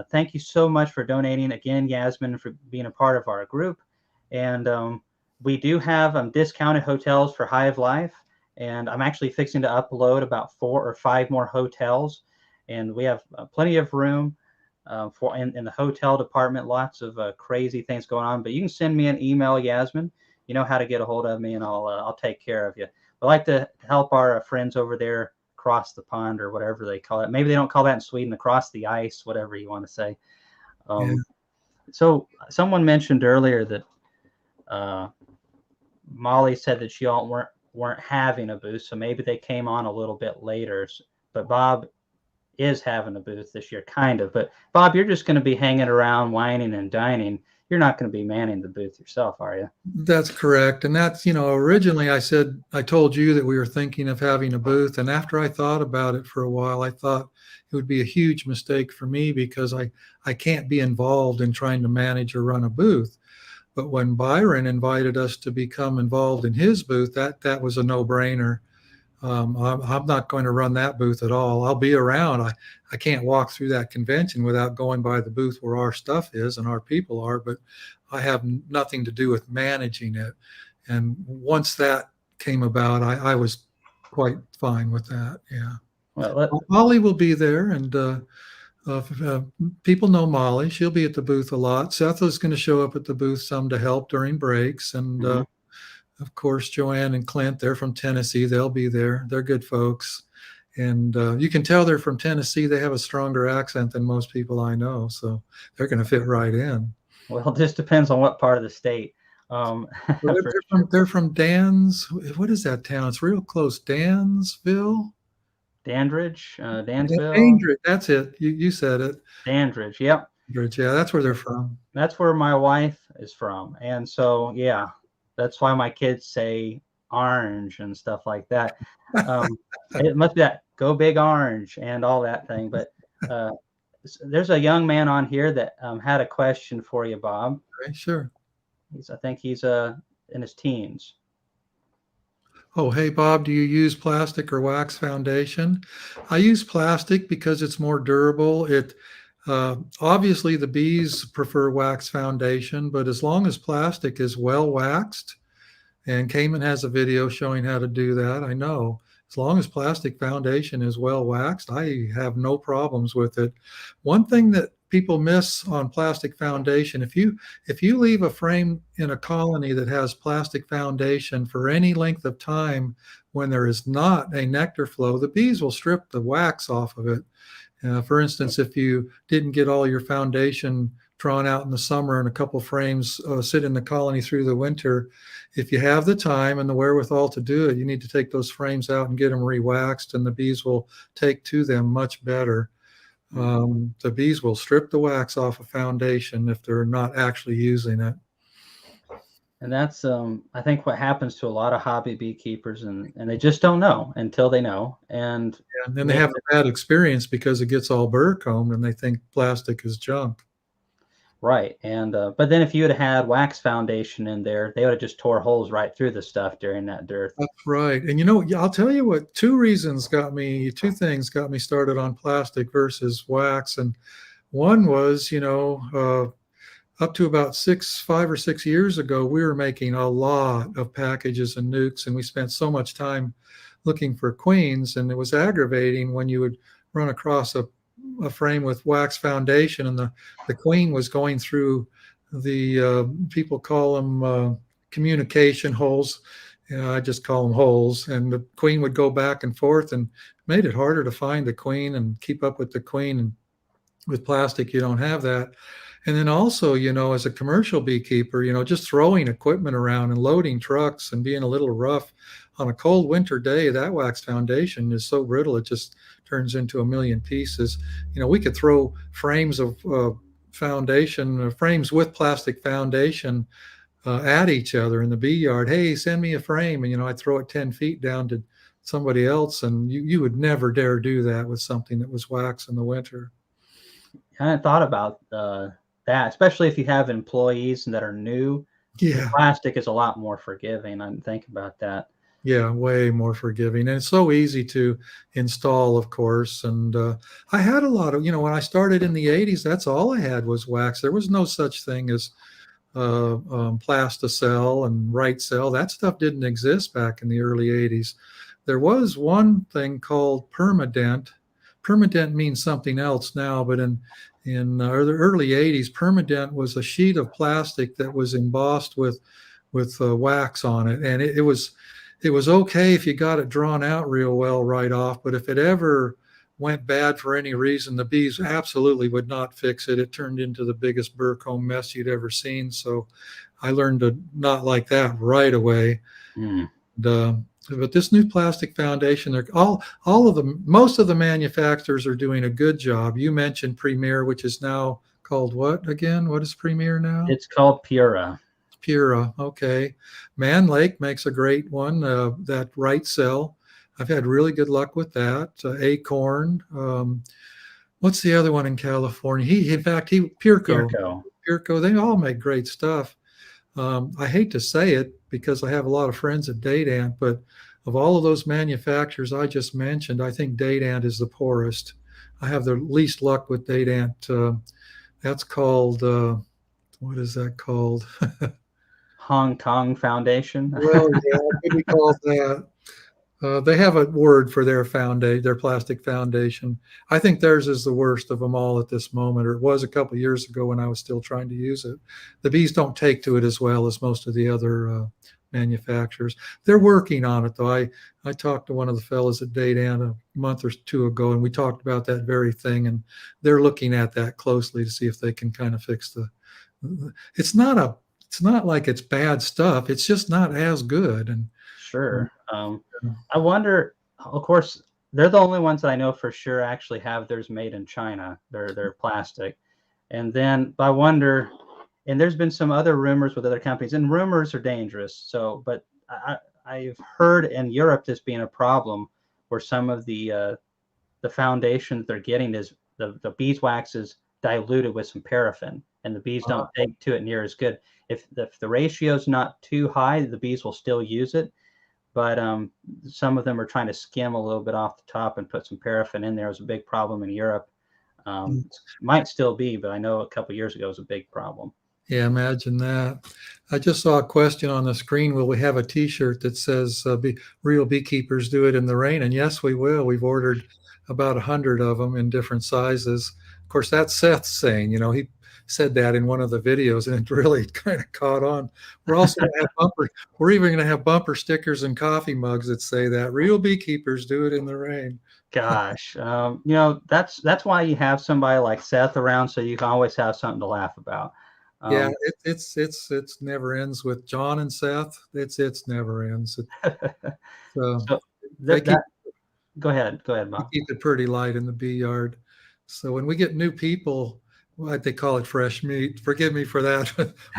Thank you so much for donating again, Yasmin, for being a part of our group. And we do have discounted hotels for Hive Life. And I'm actually fixing to upload about 4 or 5 more hotels. And we have plenty of room for in the hotel department, lots of crazy things going on. But you can send me an email, Yasmin. You know how to get a hold of me, and I'll take care of you. I like to help our friends over there across the pond or whatever they call it. Maybe they don't call that in Sweden, across the ice, whatever you want to say. Yeah. So someone mentioned earlier that Molly said that you all weren't having a booth, so maybe they came on a little bit later. But Bob is having a booth this year, kind of. But Bob, you're just going to be hanging around, whining and dining. You're not going to be manning the booth yourself, are you? That's correct. And that's, originally I told you that we were thinking of having a booth. And after I thought about it for a while, I thought it would be a huge mistake for me because I can't be involved in trying to manage or run a booth. But when Byron invited us to become involved in his booth, that was a no-brainer. I'm not going to run that booth at all. I'll be around. I can't walk through that convention without going by the booth where our stuff is and our people are, but I have nothing to do with managing it. And once that came about, I was quite fine with that. Yeah. Well, Molly will be there, and people know Molly. She'll be at the booth a lot. Seth is going to show up at the booth some to help during breaks. And of course, Joanne and Clint, they're from Tennessee. They'll be there. They're good folks. And you can tell they're from Tennessee. They have a stronger accent than most people I know. So they're going to fit right in. Well, it just depends on what part of the state. They're from Dan's. What is that town? It's real close. Dansville? Dandridge, Dansville. Dandridge. That's it. You said it. Dandridge. Yep. Dandridge. Yeah, that's where they're from. That's where my wife is from. And so, yeah, that's why my kids say orange and stuff like that. It must be that go big orange and all that thing. But there's a young man on here that had a question for you, Bob. Okay, sure. I think he's in his teens. Oh, hey, Bob, do you use plastic or wax foundation? I use plastic because it's more durable. Obviously, the bees prefer wax foundation, but as long as plastic is well waxed, and Kamon has a video showing how to do that, I know. As long as plastic foundation is well waxed, I have no problems with it. One thing that people miss on plastic foundation, if you leave a frame in a colony that has plastic foundation for any length of time when there is not a nectar flow, the bees will strip the wax off of it. For instance, if you didn't get all your foundation drawn out in the summer and a couple frames sit in the colony through the winter, if you have the time and the wherewithal to do it, you need to take those frames out and get them re-waxed, and the bees will take to them much better. The bees will strip the wax off a foundation if they're not actually using it. And that's, I think, what happens to a lot of hobby beekeepers, and they just don't know until they know. And then they have a bad experience because it gets all burr combed and they think plastic is junk. Right. And but then if you had had wax foundation in there, they would have just tore holes right through the stuff during that dearth. That's right. And yeah, I'll tell you what, two things got me started on plastic versus wax. And one was, up to about 5 or 6 years ago, we were making a lot of packages and nukes, and we spent so much time looking for queens, and it was aggravating when you would run across a frame with wax foundation, and the queen was going through the people call them communication holes. I just call them holes, and the queen would go back and forth, and made it harder to find the queen and keep up with the queen. And with plastic, you don't have that. And then also, as a commercial beekeeper, just throwing equipment around and loading trucks and being a little rough on a cold winter day, that wax foundation is so brittle, it just turns into a million pieces. We could throw frames of foundation, frames with plastic foundation at each other in the bee yard. Hey, send me a frame. And, I'd throw it 10 feet down to somebody else. And you would never dare do that with something that was wax in the winter. I hadn't thought about that, especially if you have employees that are new. Yeah. Plastic is a lot more forgiving. I didn't think about that. Yeah, way more forgiving. And it's so easy to install, of course. And I had a lot of, when I started in the 80s, that's all I had was wax. There was no such thing as Plasticell and Right Cell. That stuff didn't exist back in the early 80s. There was one thing called Permadent. Permadent means something else now, but in the early 80s, Permadent was a sheet of plastic that was embossed with wax on it, and it was okay if you got it drawn out real well right off, but if it ever went bad for any reason, the bees absolutely would not fix it. It turned into the biggest burr comb mess you'd ever seen. So I learned to not like that right away. But this new plastic foundation, most of the manufacturers are doing a good job. You mentioned Premier, which is now called what again? What is Premier now? It's called Pura. Pura, okay. Man Lake makes a great one. That Right Cell, I've had really good luck with that. Acorn. What's the other one in California? Pureco. Pureco. They all make great stuff. I hate to say it because I have a lot of friends at Dadant, but of all of those manufacturers I just mentioned, I think Dadant is the poorest. I have the least luck with Dadant. That's called, what is that called? Hong Kong Foundation. Well, yeah, what do we call that? They have a word for their plastic foundation. I think theirs is the worst of them all at this moment, or it was a couple of years ago when I was still trying to use it. The bees don't take to it as well as most of the other manufacturers. They're working on it, though. I talked to one of the fellows at Dadant a month or two ago, and we talked about that very thing, and they're looking at that closely to see if they can kind of fix it's not like it's bad stuff. It's just not as good. And sure. I wonder, of course, they're the only ones that I know for sure actually have theirs made in China. They're plastic. And then I wonder, and there's been some other rumors with other companies, and rumors are dangerous. So, but I've heard in Europe this being a problem where some of the foundation that they're getting is the beeswax is diluted with some paraffin, and the bees don't take to it near as good. If the ratio is not too high, the bees will still use it. But some of them are trying to skim a little bit off the top and put some paraffin in there. It was a big problem in Europe. Might still be, but I know a couple of years ago it was a big problem. Yeah, imagine that. I just saw a question on the screen. Will we have a T-shirt that says real beekeepers do it in the rain? And yes, we will. We've ordered about 100 of them in different sizes. Of course, that's Seth's saying, he said that in one of the videos, and it really kind of caught on. We're also going to have we're even going to have bumper stickers and coffee mugs that say that real beekeepers do it in the rain. Gosh, that's why you have somebody like Seth around, so you can always have something to laugh about. Yeah, it's never ends with John and Seth. It's never ends. Go ahead, Bob. Keep it pretty light in the bee yard. So when we get new people, what they call it, fresh meat. Forgive me for that.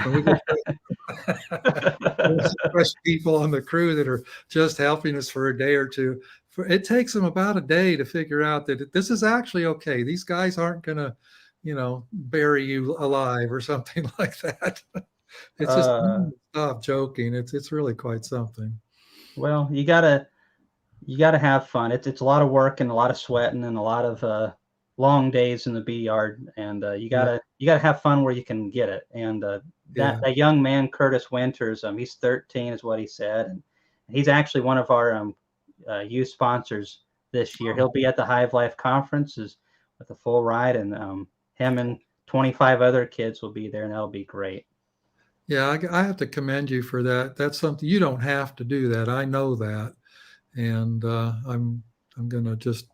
When we get fresh people on the crew that are just helping us for a day or two, it takes them about a day to figure out that this is actually okay. These guys aren't going to, bury you alive or something like that. It's just Uh, stop joking. It's really quite something. well, you gotta have fun. It's a lot of work and a lot of sweating and a lot of long days in the bee yard, and you Yeah, gotta have fun where you can get it. And that yeah. that young man, Curtis Winters, he's 13, is what he said, and he's actually one of our youth sponsors this year. He'll be at the Hive Life conferences with a full ride, and him and 25 other kids will be there, and that'll be great. Yeah, I have to commend you for that. That's something you don't have to do that. I know that, and I'm gonna just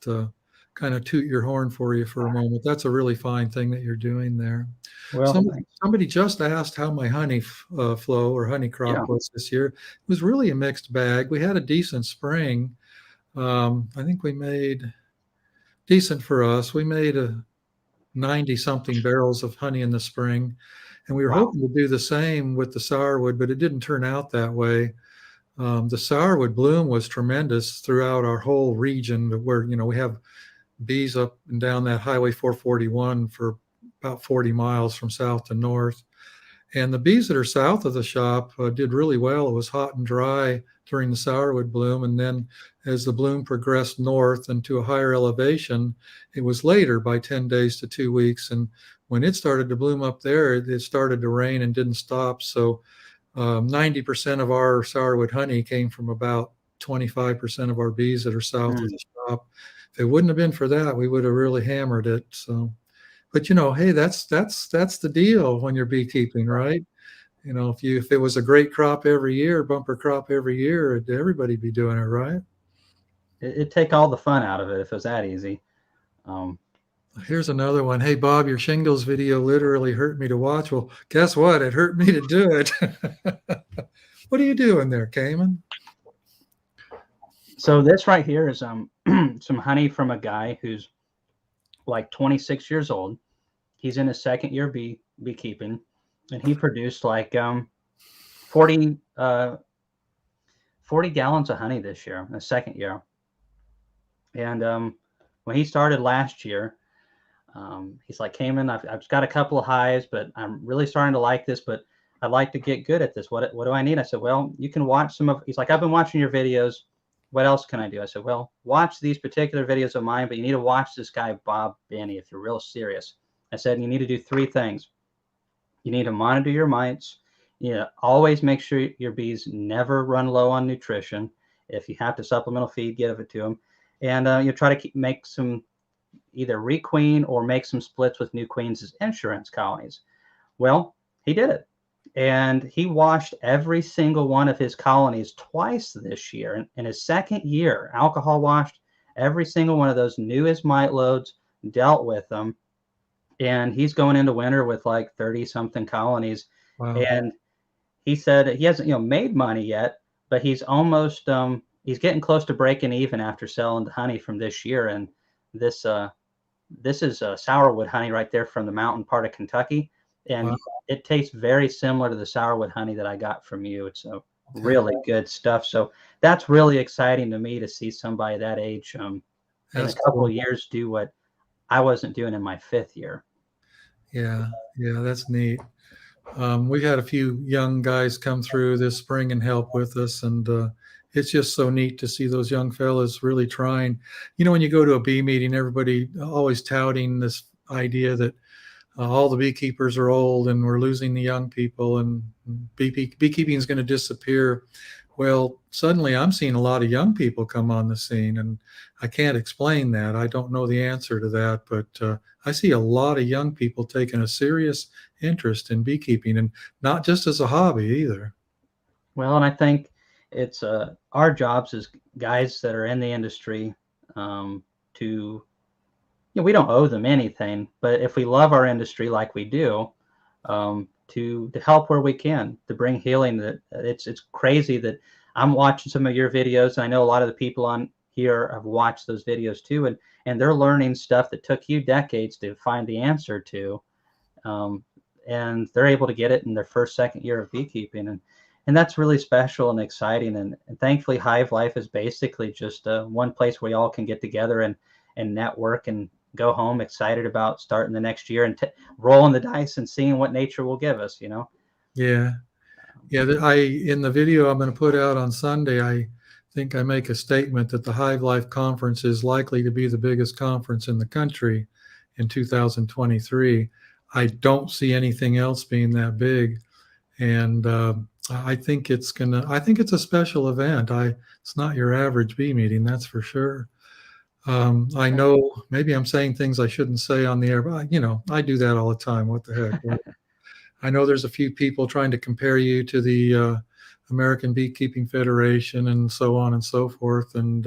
kind of toot your horn for you for a moment. That's a really fine thing that you're doing there. Well, Somebody, thanks. somebody just asked how my honey flow or honey Yeah. crop was this year. It was really a mixed bag. We had a decent spring. I think we made decent for us. We made a 90 something barrels of honey in the spring. And we were Wow. hoping to do the same with the sourwood, but it didn't turn out that way. The sourwood bloom was tremendous throughout our whole region where, we have bees up and down that Highway 441 for about 40 miles from south to north. And the bees that are south of the shop did really well. It was hot and dry during the sourwood bloom. And then as the bloom progressed north and to a higher elevation, it was later by 10 days to 2 weeks. And when it started to bloom up there, it started to rain and didn't stop. So 90% of our sourwood honey came from about 25% of our bees that are south of Mm. the shop. If it wouldn't have been for that, we would have really hammered it. So, but hey, that's the deal when you're beekeeping, right? If it was a great crop every year, bumper crop every year, everybody'd be doing it, right? It'd take all the fun out of it if it was that easy. Um, Here's another one. Hey, Bob, your shingles video literally hurt me to watch. Well, guess what? It hurt me to do it. What are you doing there, Kamon? so this right here is some honey from a guy who's like 26 years old. He's in his second year beekeeping, and he produced like 40 40 gallons of honey this year, in the second year. And when he started last year, he's like, Kamon, I've got a couple of hives, but I'm really starting to like this, but I'd like to get good at this. What do I need? I said, well, you can watch some of, he's like, I've been watching your videos. What else can I do? I said, well, watch these particular videos of mine, but you need to watch this guy, Bob Binnie, if you're real serious. I said, you need to do three things. You need to monitor your mites. Always make sure your bees never run low on nutrition. If you have to supplemental feed, give it to them. And you try to make some either requeen or make some splits with new queens as insurance colonies. Well, he did it. And he washed every single one of his colonies twice this year. In his second year, alcohol washed every single one of those, knew his mite loads, dealt with them. And he's going into winter with like 30 something colonies. Wow. And he said he hasn't, made money yet, but he's almost, he's getting close to breaking even after selling the honey from this year. And this, this is sourwood honey right there from the mountain part of Kentucky. And Wow. it tastes very similar to the sourwood honey that I got from you. It's Okay. really good stuff. So that's really exciting to me to see somebody that age in That's a couple cool. of years do what I wasn't doing in my fifth year. Yeah. Yeah. That's neat. We've had a few young guys come through this spring and help with us, and it's just so neat to see those young fellas really trying. When you go to a bee meeting, everybody always touting this idea that all the beekeepers are old and we're losing the young people and beekeeping is going to disappear. Well, suddenly I'm seeing a lot of young people come on the scene, and I can't explain that. I don't know the answer to that, but I see a lot of young people taking a serious interest in beekeeping, and not just as a hobby either. Well, and I think it's our jobs as guys that are in the industry to, we don't owe them anything, but if we love our industry like we do, to help where we can, to bring healing. That it's crazy that I'm watching some of your videos, and I know a lot of the people on here have watched those videos too, and they're learning stuff that took you decades to find the answer to, and they're able to get it in their first, second year of beekeeping, and that's really special and exciting. And thankfully, Hive Life is basically just one place where you all can get together and network and go home excited about starting the next year and rolling the dice and seeing what nature will give us, you know? Yeah. Yeah. In the video I'm going to put out on Sunday, I think I make a statement that the Hive Life Conference is likely to be the biggest conference in the country in 2023. I don't see anything else being that big. And I think I think it's a special event. It's not your average bee meeting, that's for sure. I know maybe I'm saying things I shouldn't say on the air, but I do that all the time. What the heck? Right? I know there's a few people trying to compare you to the American Beekeeping Federation and so on and so forth. And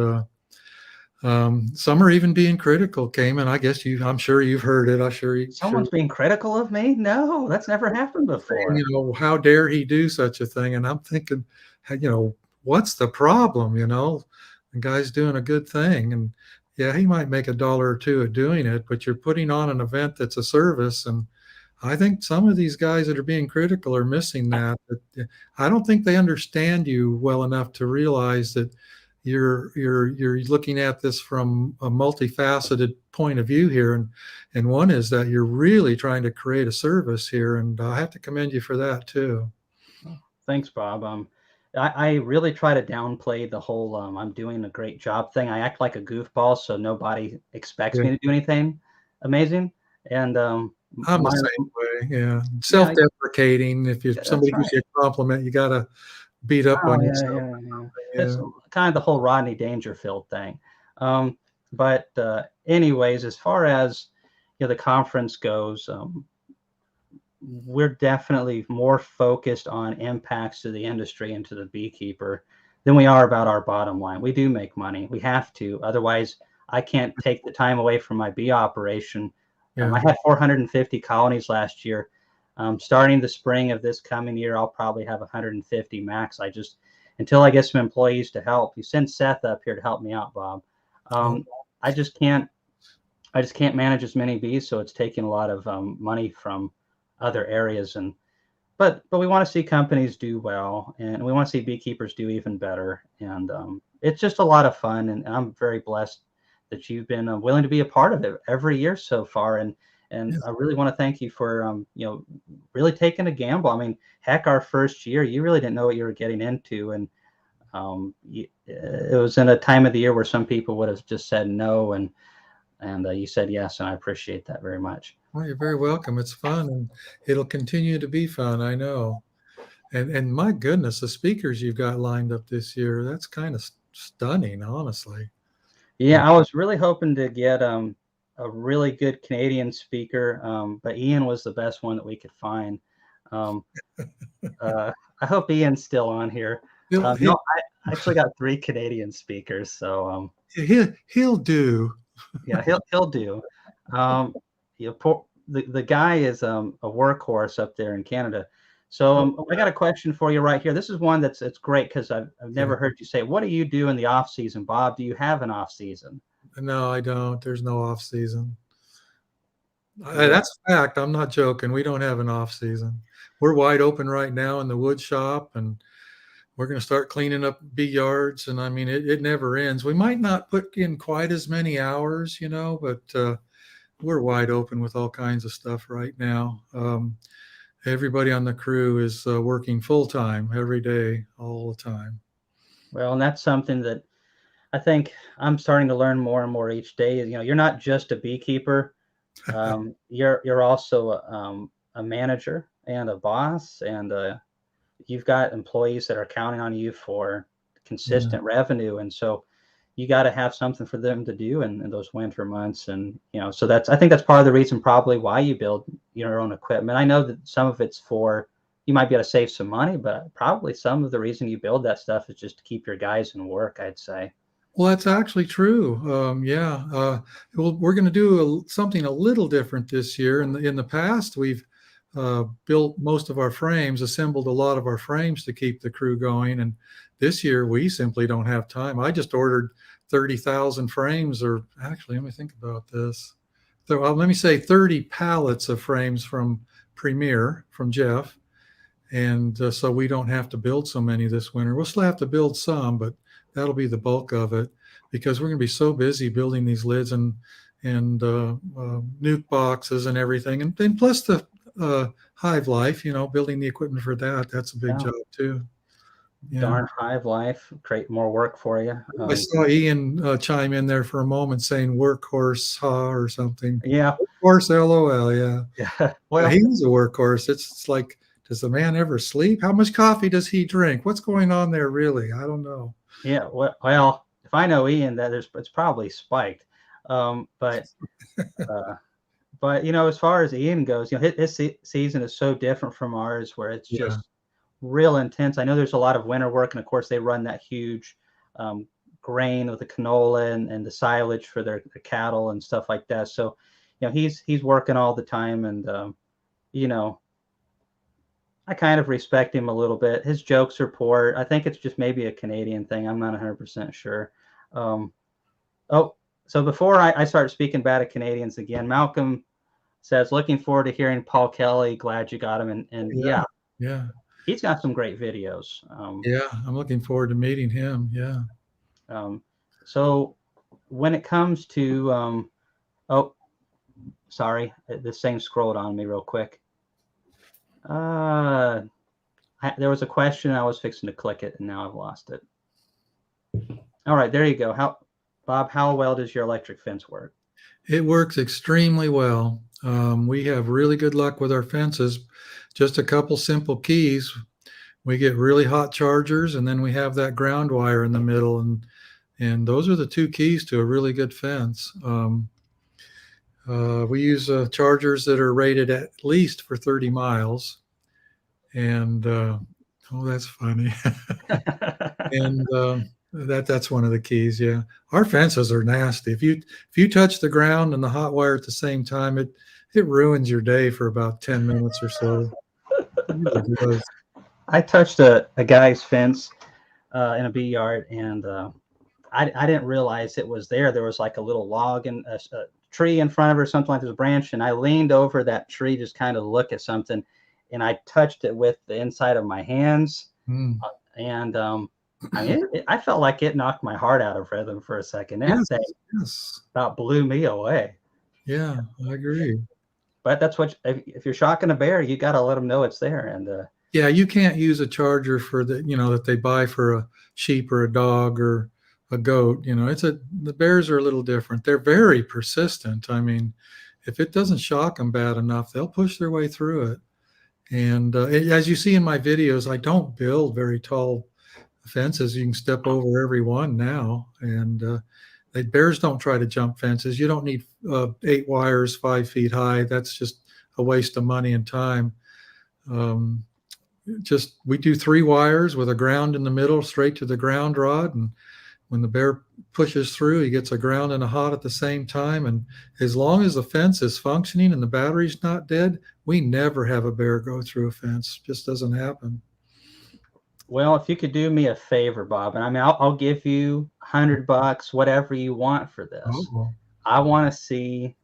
some are even being critical, Kamon. I guess I'm sure you've heard it. Someone's being critical of me? No, that's never happened before. How dare he do such a thing? And I'm thinking, what's the problem? The guy's doing a good thing. And yeah, he might make $1 or $2 at doing it, but you're putting on an event that's a service. And I think some of these guys that are being critical are missing that. I don't think they understand you well enough to realize that you're looking at this from a multifaceted point of view here, and one is that you're really trying to create a service here, and I have to commend you for that too. Thanks, Bob. I really try to downplay the whole I'm doing a great job thing. I act like a goofball, so nobody expects me to do anything amazing. And I'm the same way. Yeah, self-deprecating. If somebody gives you a compliment, you got to beat up on yourself. It's kind of the whole Rodney Dangerfield thing. But anyways, as far as the conference goes, we're definitely more focused on impacts to the industry and to the beekeeper than we are about our bottom line. We do make money. We have to. Otherwise, I can't take the time away from my bee operation. I had 450 colonies last year. Starting the spring of this coming year, I'll probably have 150 max. Until I get some employees to help. You send Seth up here to help me out, Bob. I just can't manage as many bees, so it's taking a lot of money from other areas. But we want to see companies do well, and we want to see beekeepers do even better. And it's just a lot of fun, and I'm very blessed that you've been willing to be a part of it every year so far. And I really want to thank you for really taking a gamble. I mean, heck, our first year, you really didn't know what you were getting into, and it was in a time of the year where some people would have just said no, and you said yes, and I appreciate that very much. Well, you're very welcome. It's fun, and it'll continue to be fun, I know. And my goodness, the speakers you've got lined up this year, that's kind of stunning, honestly. Yeah, I was really hoping to get a really good Canadian speaker, but Ian was the best one that we could find. I hope Ian's still on here. No, I actually got 3 Canadian speakers, so he'll do. Yeah, he'll do. The guy is a workhorse up there in Canada. So I got a question for you right here. This is one it's great because I've never heard you say, what do you do in the off season, Bob? Do you have an off season? No, I don't. There's no off season. That's a fact. I'm not joking. We don't have an off season. We're wide open right now in the wood shop, and we're going to start cleaning up bee yards. And I mean, it never ends. We might not put in quite as many hours, but we're wide open with all kinds of stuff right now. Everybody on the crew is working full time every day, all the time. Well, and that's something that I think I'm starting to learn more and more each day. You're not just a beekeeper. You're also a manager and a boss, and you've got employees that are counting on you for consistent revenue. And so you got to have something for them to do in those winter months. And, so I think that's part of the reason probably why you build your own equipment. I know that some of it's you might be able to save some money, but probably some of the reason you build that stuff is just to keep your guys in work, I'd say. Well, that's actually true. We're going to do something a little different this year. In the past, we've built most of our frames, assembled a lot of our frames to keep the crew going. And this year, we simply don't have time. I just ordered 30,000 frames, or actually, let me think about this. Let me say 30 pallets of frames from Premier, from Jeff. And so we don't have to build so many this winter. We'll still have to build some, but that'll be the bulk of it, because we're going to be so busy building these lids. And nuke boxes and everything. And then plus the Hive life, building the equipment for that. That's a big job too. Yeah. Darn Hive life, create more work for you. I saw Ian chime in there for a moment saying workhorse or something. Yeah. Workhorse, LOL. Yeah. Yeah. Well, he's a workhorse. It's like, does the man ever sleep? How much coffee does he drink? What's going on there, really? I don't know. Yeah. Well, if I know Ian, it's probably spiked. But as far as Ian goes, his season is so different from ours, where it's just real intense. I know there's a lot of winter work, and of course they run that huge grain with the canola and the silage for their cattle and stuff like that. So, he's working all the time, and I kind of respect him a little bit. His jokes are poor. I think it's just maybe a Canadian thing. I'm not 100% sure. So before I start speaking bad at Canadians again, Malcolm says, looking forward to hearing Paul Kelly. Glad you got him. And yeah. He's got some great videos. I'm looking forward to meeting him. Yeah. So when it comes to, sorry, this thing scrolled on me real quick. There was a question. I was fixing to click it, and now I've lost it. All right, there you go. Bob, how well does your electric fence work? It works extremely well. We have really good luck with our fences. Just a couple simple keys. We get really hot chargers, and then we have that ground wire in the middle, and those are the two keys to a really good fence. We use chargers that are rated at least for 30 miles. And that's funny. And that's one of the keys. Yeah, our fences are nasty. If you touch the ground and the hot wire at the same time, it ruins your day for about 10 minutes or so. It really does. I touched a guy's fence in a bee yard, and I didn't realize it was there. There was like a little log and a tree in front of her, something like this branch, and I leaned over that tree just kind of look at something, and I touched it with the inside of my hands, and I felt like it knocked my heart out of rhythm for a second. That thing about blew me away. Yeah, I agree. But that's what, if you're shocking a bear, you got to let them know it's there. And yeah, you can't use a charger for that they buy for a sheep or a dog or a goat. The bears are a little different. They're very persistent. I mean, if it doesn't shock them bad enough, they'll push their way through it. And as you see in my videos, I don't build very tall fences. You can step over every one now. And bears don't try to jump fences. You don't need 8 wires 5 feet high. That's just a waste of money and time. We do 3 wires with a ground in the middle straight to the ground rod. And when the bear pushes through, he gets a ground and a hot at the same time. And as long as the fence is functioning and the battery's not dead, we never have a bear go through a fence. It just doesn't happen. Well, if you could do me a favor, Bob, and I mean, I'll give you $100, whatever you want for this. Oh. I want to see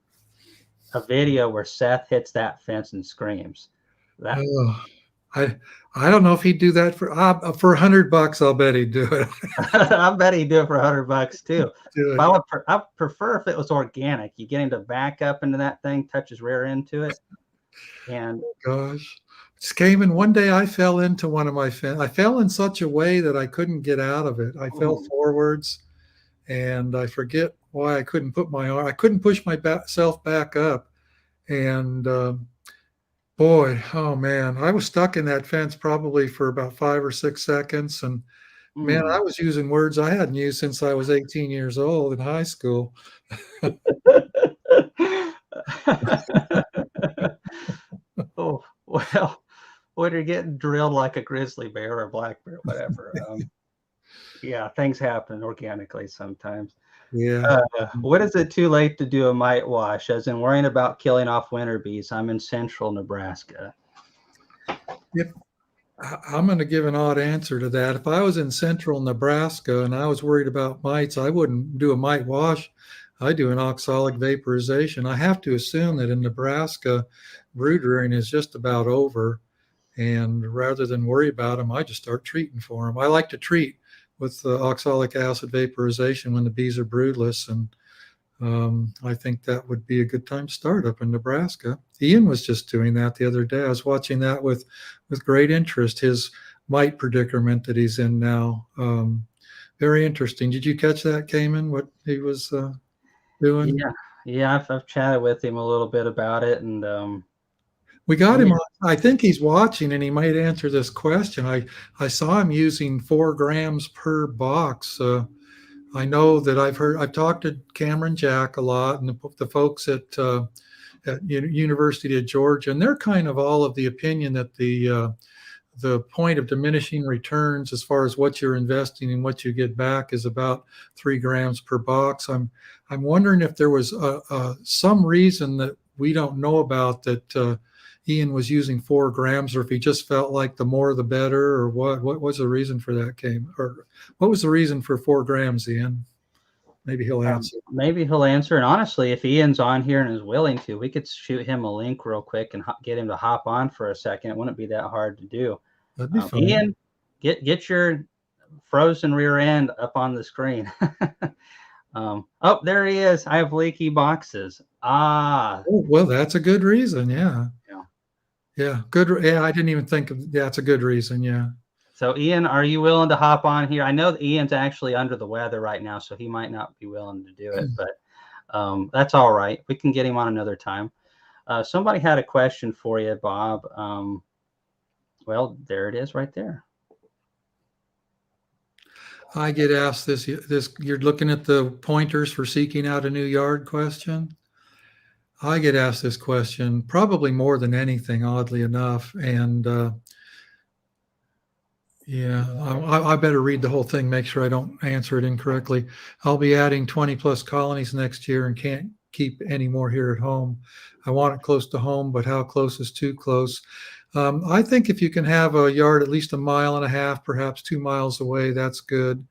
a video where Seth hits that fence and screams. I don't know if he'd do that for $100. I'll bet he'd do it. I bet he'd do it for $100 too. I prefer if it was organic. You get him to back up into that thing, touch his rear end to it, and gosh, just came in one day. I fell into one of my fence. I fell in such a way that I couldn't get out of it. I fell forwards, and I forget why I couldn't put my arm. I couldn't push myself back up, and boy, oh man, I was stuck in that fence probably for about 5 or 6 seconds. And man, I was using words I hadn't used since I was 18 years old in high school. Oh, well, when you're getting drilled like a grizzly bear or a black bear, whatever. Yeah, things happen organically sometimes. Yeah. What is it too late to do a mite wash? As in worrying about killing off winter bees. I'm in central Nebraska. I'm going to give an odd answer to that. If I was in central Nebraska and I was worried about mites, I wouldn't do a mite wash. I do an oxalic vaporization. I have to assume that in Nebraska, brood rearing is just about over. And rather than worry about them, I just start treating for them. I like to treat with oxalic acid vaporization when the bees are broodless. And I think that would be a good time to start up in Nebraska. Ian was just doing that the other day. I was watching that with great interest. His mite predicament that he's in now. Very interesting. Did you catch that, Kamon? What he was doing? Yeah, I've chatted with him a little bit about it, and we got yeah. him on. I think he's watching, and he might answer this question. I saw him using 4 grams per box. I know that I've talked to Cameron Jack a lot, and the folks at University of Georgia, and they're kind of all of the opinion that the point of diminishing returns as far as what you're investing and what you get back is about 3 grams per box. I'm wondering if there was some reason that we don't know about that Ian was using 4 grams, or if he just felt like the more the better, or what was the reason for that or what was the reason for 4 grams, Ian? Maybe he'll answer. Maybe he'll answer. And honestly, if Ian's on here and is willing to, we could shoot him a link real quick and get him to hop on for a second. It wouldn't be that hard to do. That'd be fun. Ian, get your frozen rear end up on the screen. Oh, there he is. I have leaky boxes. Oh, well, that's a good reason. Yeah. Good. Yeah, I didn't even think of. Yeah, it's a good reason. Yeah. So, Ian, are you willing to hop on here? I know that Ian's actually under the weather right now, so he might not be willing to do it, but that's all right. We can get him on another time. Somebody had a question for you, Bob. Well, there it is right there. I get asked this. You're looking at the pointers for seeking out a new yard question. I get asked this question probably more than anything, oddly enough. And I better read the whole thing, make sure I don't answer it incorrectly. I'll be adding 20 plus colonies next year and can't keep any more here at home. I want it close to home, but how close is too close? I think if you can have a yard at least 1.5 miles, perhaps 2 miles away, that's good.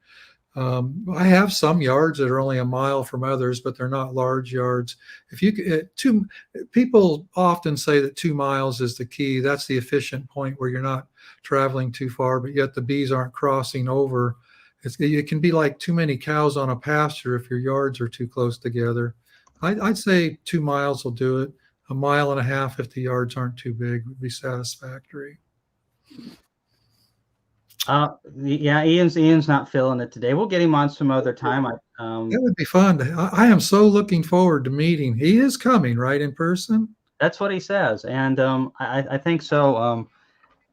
I have some yards that are only 1 mile from others, but they're not large yards. If you people often say that 2 miles is the key. That's the efficient point where you're not traveling too far, but yet the bees aren't crossing over. It can be like too many cows on a pasture if your yards are too close together. I'd say 2 miles will do it. 1.5 miles if the yards aren't too big would be satisfactory. Yeah, Ian's not feeling it today. We'll get him on some other time. That would be fun. I am so looking forward to meeting. He is coming, right, in person? That's what he says, and I think so.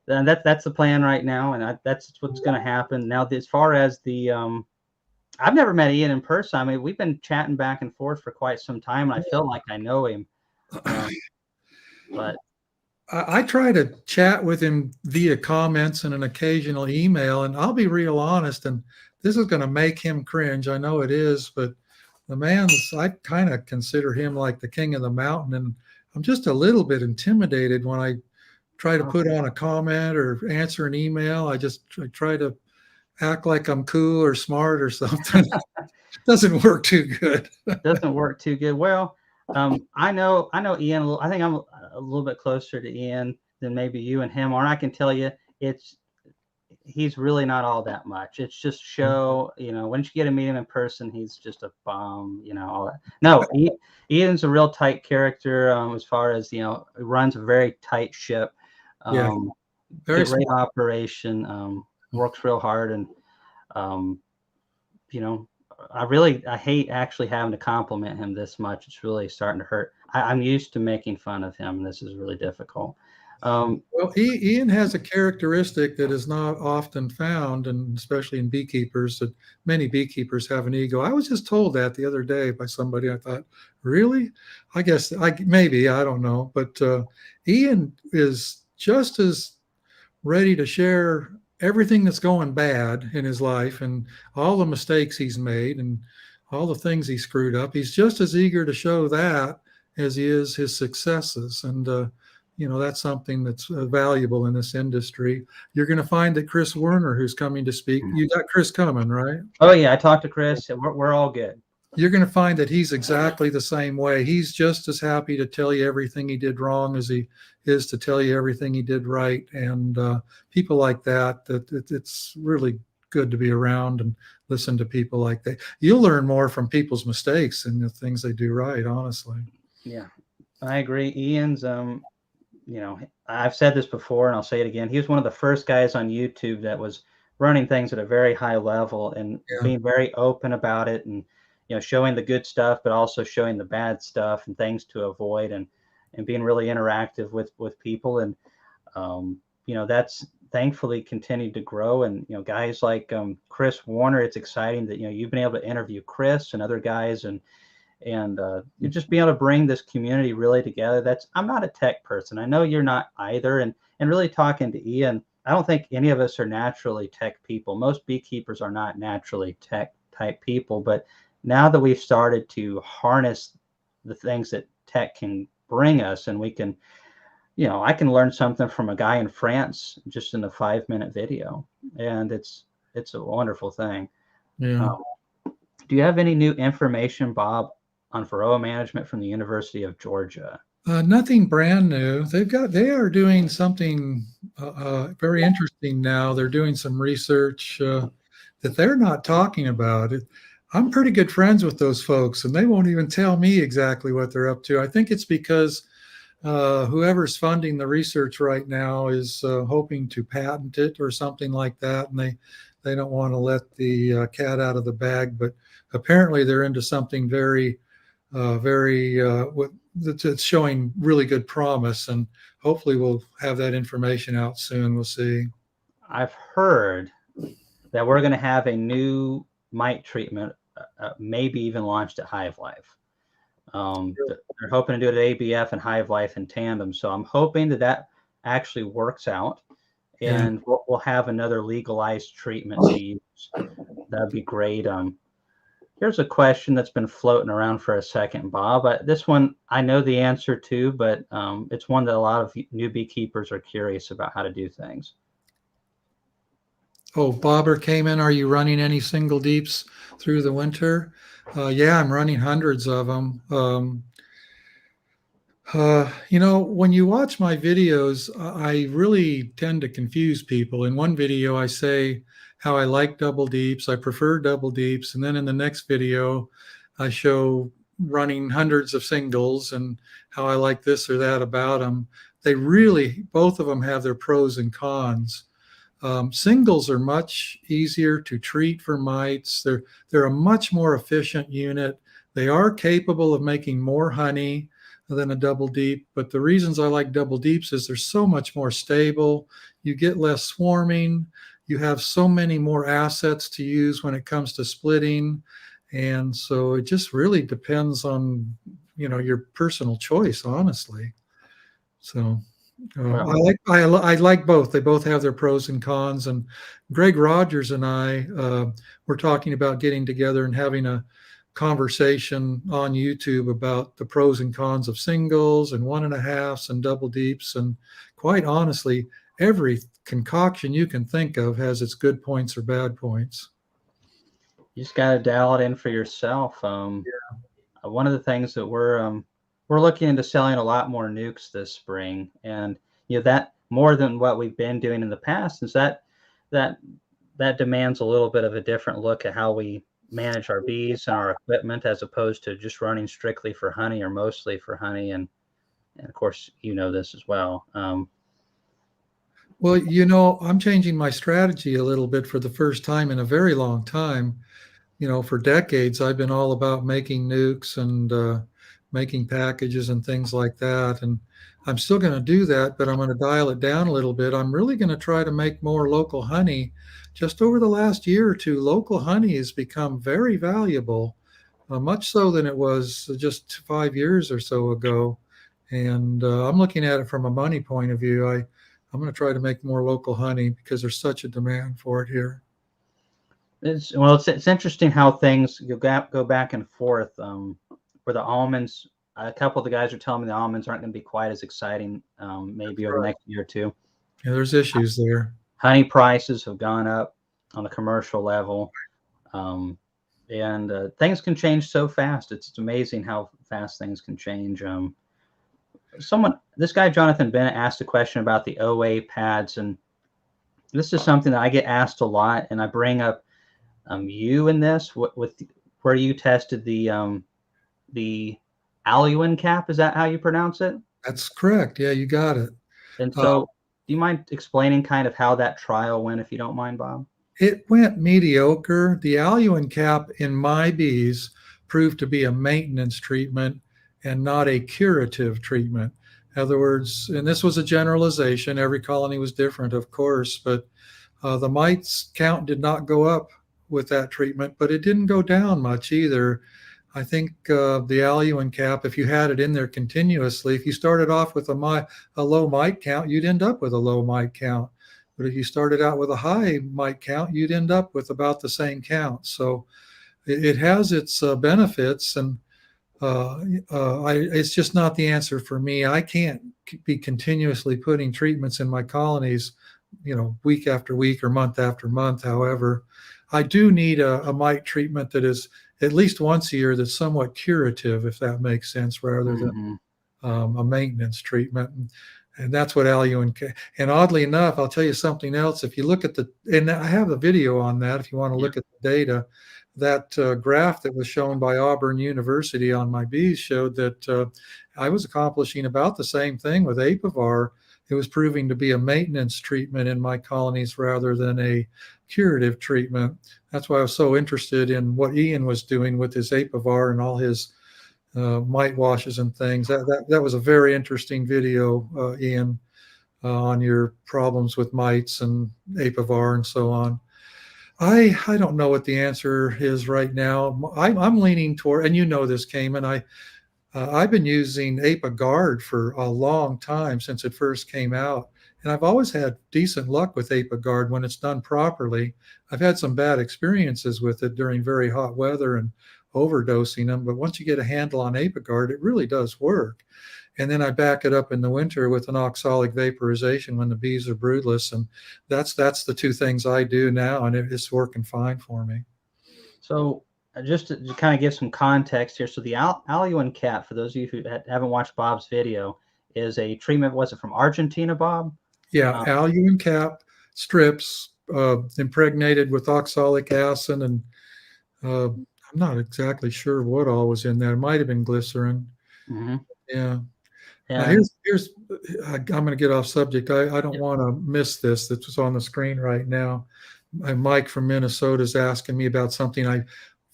And that's the plan right now, and that's what's going to happen. Now, as far as the, I've never met Ian in person. I mean, we've been chatting back and forth for quite some time, and I feel like I know him. But I try to chat with him via comments and an occasional email, and I'll be real honest, and this is going to make him cringe. I know it is, but I kind of consider him like the king of the mountain, and I'm just a little bit intimidated when I try to put on a comment or answer an email. I try to act like I'm cool or smart or something. Doesn't work too good. Doesn't work too good. Well, I know Ian. I think I'm a little bit closer to Ian than maybe you and him are. And I can tell you, he's really not all that much. It's just show. Once you get to meet him in person, he's just a bomb. All that. No, Ian's a real tight character. As far as runs a very tight ship. Very great operation. Works real hard, and I hate actually having to compliment him this much. It's really starting to hurt. I'm used to making fun of him. This is really difficult. Well, Ian has a characteristic that is not often found, and especially in beekeepers, that many beekeepers have an ego. I was just told that the other day by somebody. I thought, really? I guess maybe, I don't know. But Ian is just as ready to share everything that's going bad in his life and all the mistakes he's made and all the things he screwed up. He's just as eager to show that as he is his successes. And, that's something that's valuable in this industry. You're going to find that Chris Werner, who's coming to speak, you got Chris coming, right? Oh, yeah. I talked to Chris. We're all good. You're going to find that he's exactly the same way. He's just as happy to tell you everything he did wrong as he is to tell you everything he did right. And people like that, it's really good to be around and listen to people like that. You'll learn more from people's mistakes than the things they do right, honestly. Yeah, I agree. Ian's, you know, I've said this before and I'll say it again. He was one of the first guys on YouTube that was running things at a very high level and Yeah. being very open about it, and, you know, showing the good stuff, but also showing the bad stuff and things to avoid, and being really interactive with people. And, you know, that's thankfully continued to grow. And, you know, guys like Chris Warner, it's exciting that, you know, you've been able to interview Chris and other guys, and you just be able to bring this community really together. I'm not a tech person. I know you're not either. And really talking to Ian, I don't think any of us are naturally tech people. Most beekeepers are not naturally tech type people, but now that we've started to harness the things that tech can bring us, and we can, you know, I can learn something from a guy in France just in a 5-minute video, and it's a wonderful thing. Yeah. Do you have any new information, Bob, on Varroa management from the University of Georgia? Nothing brand new. They are doing something very interesting now. They're doing some research that they're not talking about. I'm pretty good friends with those folks, and they won't even tell me exactly what they're up to. I think it's because whoever's funding the research right now is hoping to patent it or something like that, and they don't want to let the cat out of the bag. But apparently, they're into something very that's showing really good promise, and hopefully we'll have that information out soon. We'll see. I've heard that we're going to have a new mite treatment, maybe even launched at Hive Life. They're hoping to do it at ABF and Hive Life in tandem. So I'm hoping that actually works out, and we'll have another legalized treatment to use. That'd be great. Here's a question that's been floating around for a second, Bob. This one I know the answer to, but it's one that a lot of new beekeepers are curious about how to do things. Oh, Bobber came in. Are you running any single deeps through the winter? Yeah, I'm running hundreds of them. You know, when you watch my videos, I really tend to confuse people. In one video, I say how I like double deeps, I prefer double deeps, and then in the next video, I show running hundreds of singles and how I like this or that about them. They really, both of them have their pros and cons. Singles are much easier to treat for mites. They're a much more efficient unit. They are capable of making more honey than a double deep, but the reasons I like double deeps is they're so much more stable. You get less swarming. You have so many more assets to use when it comes to splitting, and so it just really depends on, you know, your personal choice, honestly. So Well, I like both. They both have their pros and cons. And Greg Rogers and I were talking about getting together and having a conversation on YouTube about the pros and cons of singles and 1.5s and double deeps. And quite honestly, every concoction you can think of has its good points or bad points. you just got to dial it in for yourself. One of the things that we're looking into selling a lot more nukes this spring, and you know that more than what we've been doing in the past, is that demands a little bit of a different look at how we manage our bees and our equipment, as opposed to just running strictly for honey or mostly for honey. And of course, you know this as well. Well, you know, I'm changing my strategy a little bit for the first time in a very long time. You know, for decades, I've been all about making nukes and making packages and things like that. And I'm still going to do that, but I'm going to dial it down a little bit. I'm really going to try to make more local honey. Just over the last year or two, local honey has become very valuable, much so than it was just 5 years or so ago. And I'm looking at it from a money point of view. I'm going to try to make more local honey because there's such a demand for it here. It's interesting how things go back and forth. For the almonds, a couple of the guys are telling me the almonds aren't going to be quite as exciting, maybe over the next year or two. Yeah, there's issues there. Honey prices have gone up on the commercial level, and things can change so fast. It's amazing how fast things can change. This guy Jonathan Bennett asked a question about the OA pads, and This is something that I get asked a lot, and I bring up you in this with where you tested the Aluin cap. Is that how you pronounce it? That's correct. Yeah, you got it. And Uh, so, do you mind explaining kind of how that trial went, if you don't mind, Bob? it went mediocre. The Aluin cap in my bees proved to be a maintenance treatment and not a curative treatment. In other words, and this was a generalization, every colony was different, of course, but the mites count did not go up with that treatment, but it didn't go down much either. I think the Aluin cap, if you had it in there continuously, if you started off with a low mite count, you'd end up with a low mite count. But if you started out with a high mite count, you'd end up with about the same count. So it has its benefits, and it's just not the answer for me. I can't be continuously putting treatments in my colonies, week after week or month after month. However, I do need a mite treatment that is at least once a year that's somewhat curative, if that makes sense, rather than Mm-hmm. a maintenance treatment. And that's what Aluin. And oddly enough, I'll tell you something else. If you look at and I have a video on that, if you want to look at the data, that graph that was shown by Auburn University on my bees showed that I was accomplishing about the same thing with Apivar. It was proving to be a maintenance treatment in my colonies rather than a curative treatment. That's why I was so interested in what Ian was doing with his Apivar and all his mite washes and things. That was a very interesting video, Ian, on your problems with mites and Apivar and so on. I don't know what the answer is right now. I'm leaning toward, and you know this, Kamon. I've been using ApiGuard for a long time since it first came out, and I've always had decent luck with ApiGuard when it's done properly. I've had some bad experiences with it during very hot weather and overdosing them, but once you get a handle on ApiGuard, it really does work. And then I back it up in the winter with an oxalic vaporization when the bees are broodless, and that's the two things I do now, and it's working fine for me. So, just to kind of give some context here, so the Aluin cap, for those of you who haven't watched Bob's video, is a treatment. Was it from Argentina, Bob? Yeah, Aluin cap strips impregnated with oxalic acid, and I'm not exactly sure what all was in there. It might have been glycerin. Mm-hmm. Yeah. Now And here's I'm going to get off subject. I don't want to miss this. That's on the screen right now. Mike from Minnesota is asking me about something I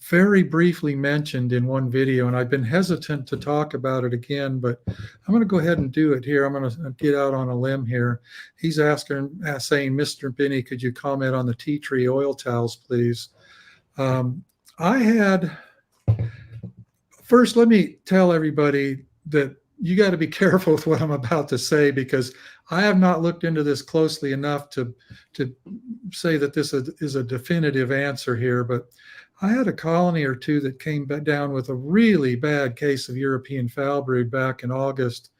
very briefly mentioned in one video, and I've been hesitant to talk about it again, but I'm going to go ahead and do it here. I'm going to get out on a limb here. He's saying, Mr. Binnie, could you comment on the tea tree oil towels, please? First, let me tell everybody that you got to be careful with what I'm about to say, because I have not looked into this closely enough to say that this is a definitive answer here. But I had a colony or two that came down with a really bad case of European Foulbrood back in August,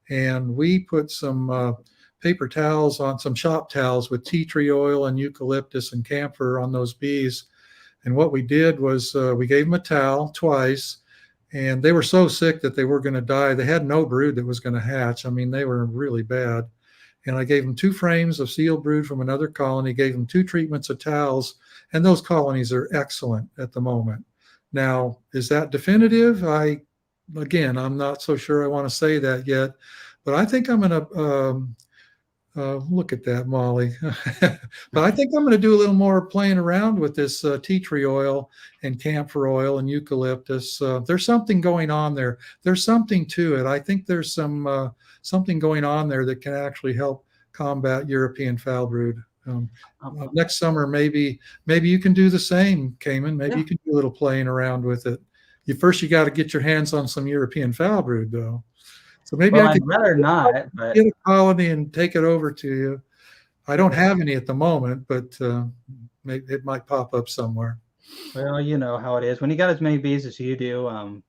and we put some paper towels on, some shop towels with tea tree oil and eucalyptus and camphor on those bees. And what we did was we gave them a towel twice. And they were so sick that they were going to die. They had no brood that was going to hatch. I mean, they were really bad. And I gave them 2 frames of sealed brood from another colony, gave them 2 treatments of towels, and those colonies are excellent at the moment. Now, is that definitive? Again, I'm not so sure I want to say that yet, but I think I'm going to look at that, Molly. But I think I'm going to do a little more playing around with this tea tree oil and camphor oil and eucalyptus. There's something going on there. There's something to it. I think there's something going on there that can actually help combat European Foulbrood. Next summer, maybe you can do the same, Kamon. Maybe you can do a little playing around with it. You got to get your hands on some European Foulbrood, though. So maybe I could rather not, but get a colony and take it over to you. I don't have any at the moment, but maybe it might pop up somewhere. well, you know how it is. When you got as many bees as you do,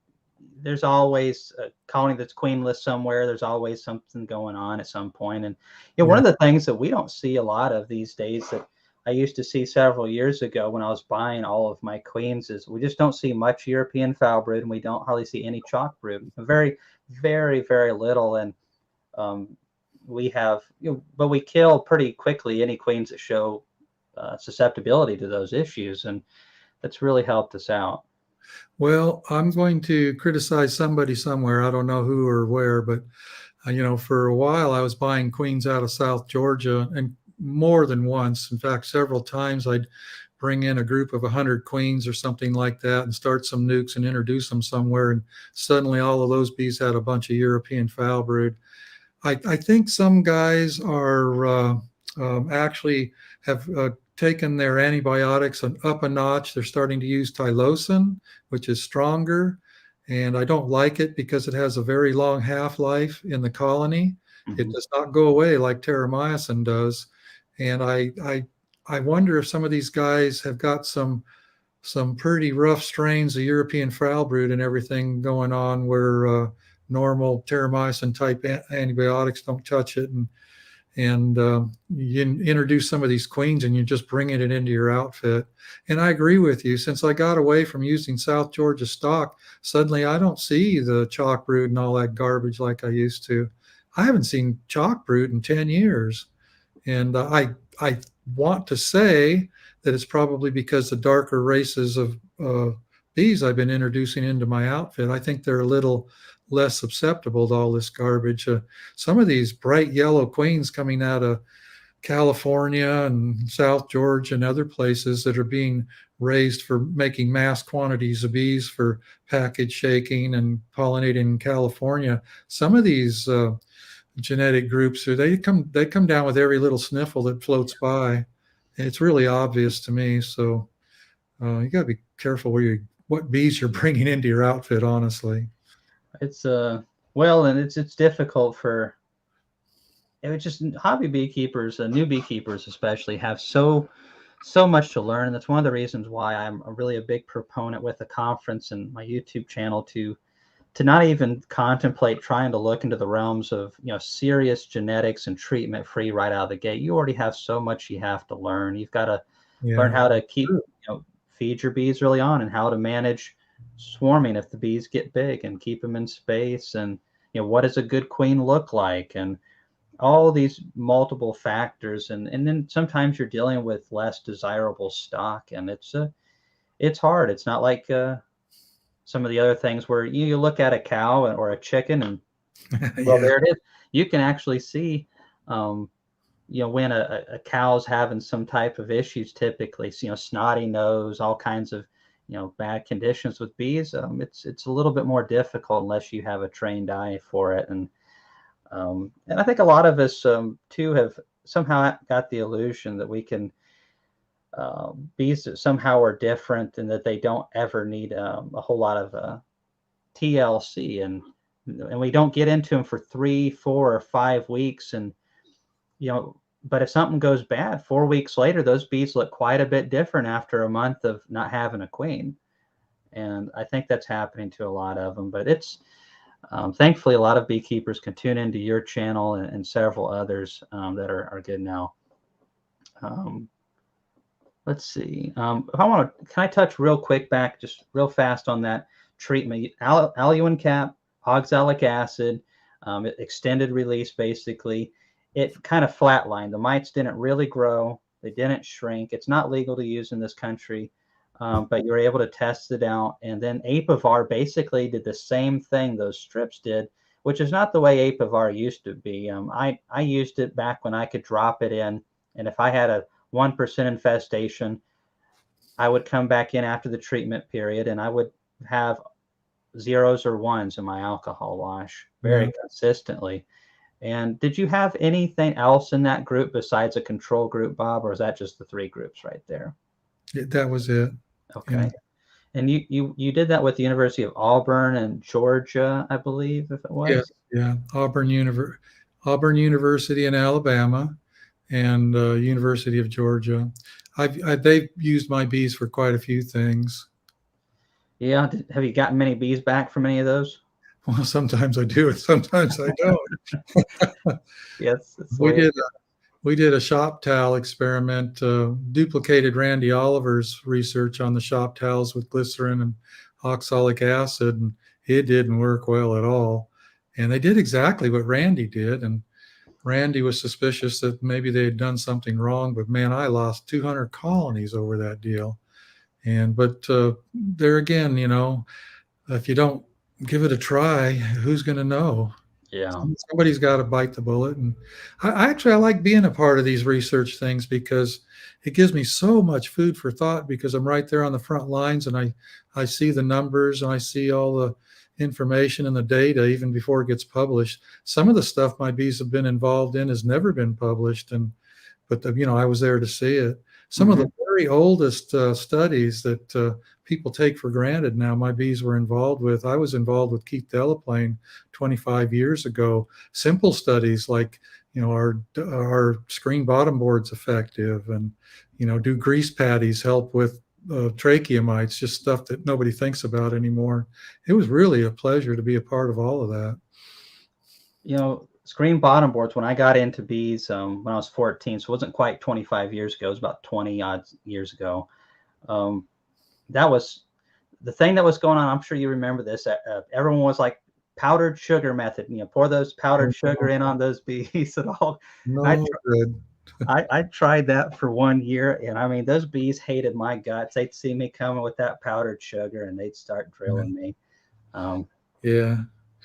there's always a colony that's queenless somewhere. There's always something going on at some point. And one of the things that we don't see a lot of these days that I used to see several years ago when I was buying all of my queens is we just don't see much European Foulbrood, and we don't hardly see any chalk brood. Very, very, very little. And we have, but we kill pretty quickly any queens that show susceptibility to those issues, and that's really helped us out. Well, I'm going to criticize somebody somewhere. I don't know who or where, but for a while I was buying queens out of South Georgia, and more than once, in fact, several times, I'd bring in a group of 100 queens or something like that and start some nukes and introduce them somewhere. And suddenly all of those bees had a bunch of European Foulbrood. I think some guys are actually have taken their antibiotics up a notch. They're starting to use Tylosin, which is stronger. And I don't like it because it has a very long half-life in the colony. Mm-hmm. It does not go away like terramycin does. And I wonder if some of these guys have got some pretty rough strains of European Foulbrood and everything going on where normal terramycin type antibiotics don't touch it. And you introduce some of these queens and you're just bringing it into your outfit. And I agree with you. Since I got away from using South Georgia stock, suddenly I don't see the chalk brood and all that garbage like I used to. I haven't seen chalk brood in 10 years. And I want to say that it's probably because the darker races of bees I've been introducing into my outfit, I think they're a little less susceptible to all this garbage. Some of these bright yellow queens coming out of California and South Georgia and other places that are being raised for making mass quantities of bees for package shaking and pollinating in California. Some of these genetic groups, they come down with every little sniffle that floats by. It's really obvious to me. So you got to be careful what bees you're bringing into your outfit, honestly. It's well, and it's difficult for just hobby beekeepers, new beekeepers especially, have so much to learn, and that's one of the reasons why I'm really a big proponent with the conference and my YouTube channel to not even contemplate trying to look into the realms of serious genetics and treatment free right out of the gate. You already have so much you have to learn. You've got to learn how to keep feed your bees early on, and how to manage swarming if the bees get big, and keep them in space, and what does a good queen look like, and all these multiple factors, and then sometimes you're dealing with less desirable stock, and it's hard. It's not like some of the other things where you look at a cow or a chicken and well, there it is. You can actually see when a cow's having some type of issues, typically snotty nose, all kinds of bad conditions with bees. It's a little bit more difficult unless you have a trained eye for it. And I think a lot of us too have somehow got the illusion that we can bees that somehow are different, and that they don't ever need a whole lot of TLC, and we don't get into them for 3, 4, or 5 weeks, and but if something goes bad 4 weeks later, those bees look quite a bit different after a month of not having a queen. And I think that's happening to a lot of them. But it's thankfully a lot of beekeepers can tune into your channel and several others that are good now. Let's see. Can I touch real quick back, just real fast on that treatment? Aluin cap, oxalic acid, extended release, basically. It kind of flatlined. The mites didn't really grow. They didn't shrink. It's not legal to use in this country, but you're able to test it out. And then Apivar basically did the same thing those strips did, which is not the way Apivar used to be. I used it back when I could drop it in, and if I had a 1% infestation, I would come back in after the treatment period, and I would have 0s or 1s in my alcohol wash very consistently. And did you have anything else in that group besides a control group, Bob, or is that just the 3 groups right there? That was it. Okay. Yeah. And you did that with the University of Auburn and Georgia, I believe, if it was. Yeah. Auburn University in Alabama, and University of Georgia. They've used my bees for quite a few things. Yeah. Have you gotten many bees back from any of those? Well, sometimes I do, and sometimes I don't. Yes. We did a shop towel experiment, duplicated Randy Oliver's research on the shop towels with glycerin and oxalic acid, and it didn't work well at all. And they did exactly what Randy did, and Randy was suspicious that maybe they had done something wrong, but man, I lost 200 colonies over that deal. But there again, if you don't give it a try, who's going to know? Yeah. Somebody's got to bite the bullet. And I like being a part of these research things because it gives me so much food for thought because I'm right there on the front lines and I see the numbers and I see all the information and the data even before it gets published. Some of the stuff my bees have been involved in has never been published, but I was there to see it. Some of the very oldest studies that people take for granted now, my bees were involved with. I was involved with Keith Delaplane 25 years ago. Simple studies like, our screen bottom boards effective, and do grease patties help with trachea mites, just stuff that nobody thinks about anymore. It was really a pleasure to be a part of all of that. Screen bottom boards, when I got into bees when I was 14, so it wasn't quite 25 years ago, it was about 20 odd years ago. That was the thing that was going on. I'm sure you remember this. Everyone was like, powdered sugar method, pour those powdered sugar in on those bees at all. No good. I tried that for 1 year, and I mean, those bees hated my guts. They'd see me coming with that powdered sugar, and they'd start drilling me. Yeah.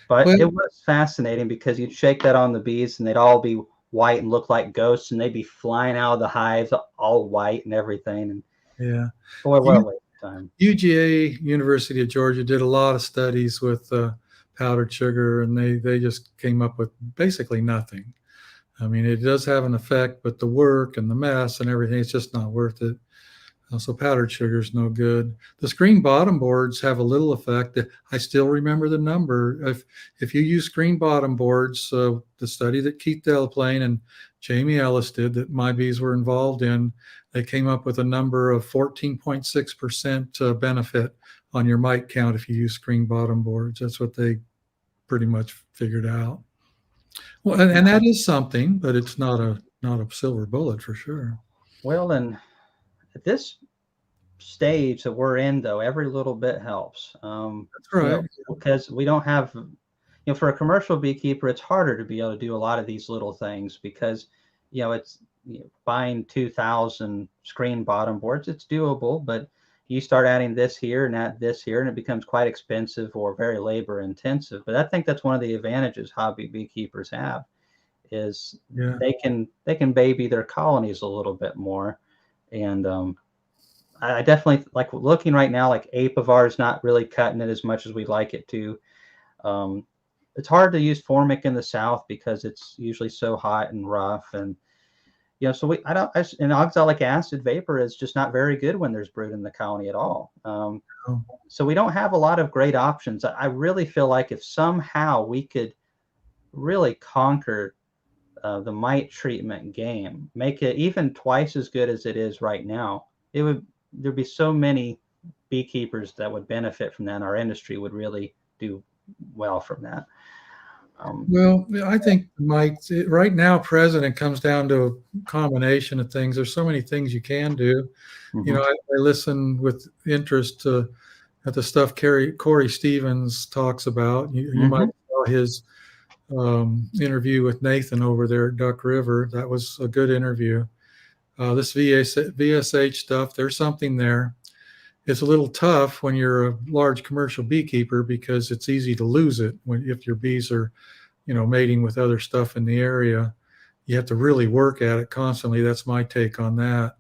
But it was fascinating because you'd shake that on the bees, and they'd all be white and look like ghosts, and they'd be flying out of the hives all white and everything. And yeah, boy, what a waste of time. UGA, University of Georgia, did a lot of studies with powdered sugar, and they just came up with basically nothing. I mean, it does have an effect, but the work and the mess and everything, it's just not worth it. So powdered sugar is no good. The screen bottom boards have a little effect. I still remember the number. If you use screen bottom boards, the study that Keith Delaplane and Jamie Ellis did that my bees were involved in, they came up with a number of 14.6% benefit on your mite count if you use screen bottom boards. That's what they pretty much figured out. Well, and that is something, but it's not a silver bullet for sure. Well, and at this stage that we're in, though, every little bit helps. That's right. Because we don't have, for a commercial beekeeper, it's harder to be able to do a lot of these little things because, it's buying 2,000 screen bottom boards. It's doable, but you start adding this here and that this here, and it becomes quite expensive or very labor intensive. But I think that's one of the advantages hobby beekeepers have is they can baby their colonies a little bit more. And I definitely like looking right now, like Apivar is not really cutting it as much as we'd like it to. It's hard to use formic in the South because it's usually so hot and rough. And, so and oxalic acid vapor is just not very good when there's brood in the colony at all. So we don't have a lot of great options. I really feel like if somehow we could really conquer the mite treatment game, make it even twice as good as it is right now, there'd be so many beekeepers that would benefit from that, and our industry would really do well from that. Well, I think mites right now present, it comes down to a combination of things. There's so many things you can do. I listen with interest at the stuff Corey Stevens talks about. You might know his interview with Nathan over there at Duck River. That was a good interview. This VSH stuff, there's something there. It's a little tough when you're a large commercial beekeeper because it's easy to lose it if your bees are, mating with other stuff in the area. You have to really work at it constantly. That's my take on that.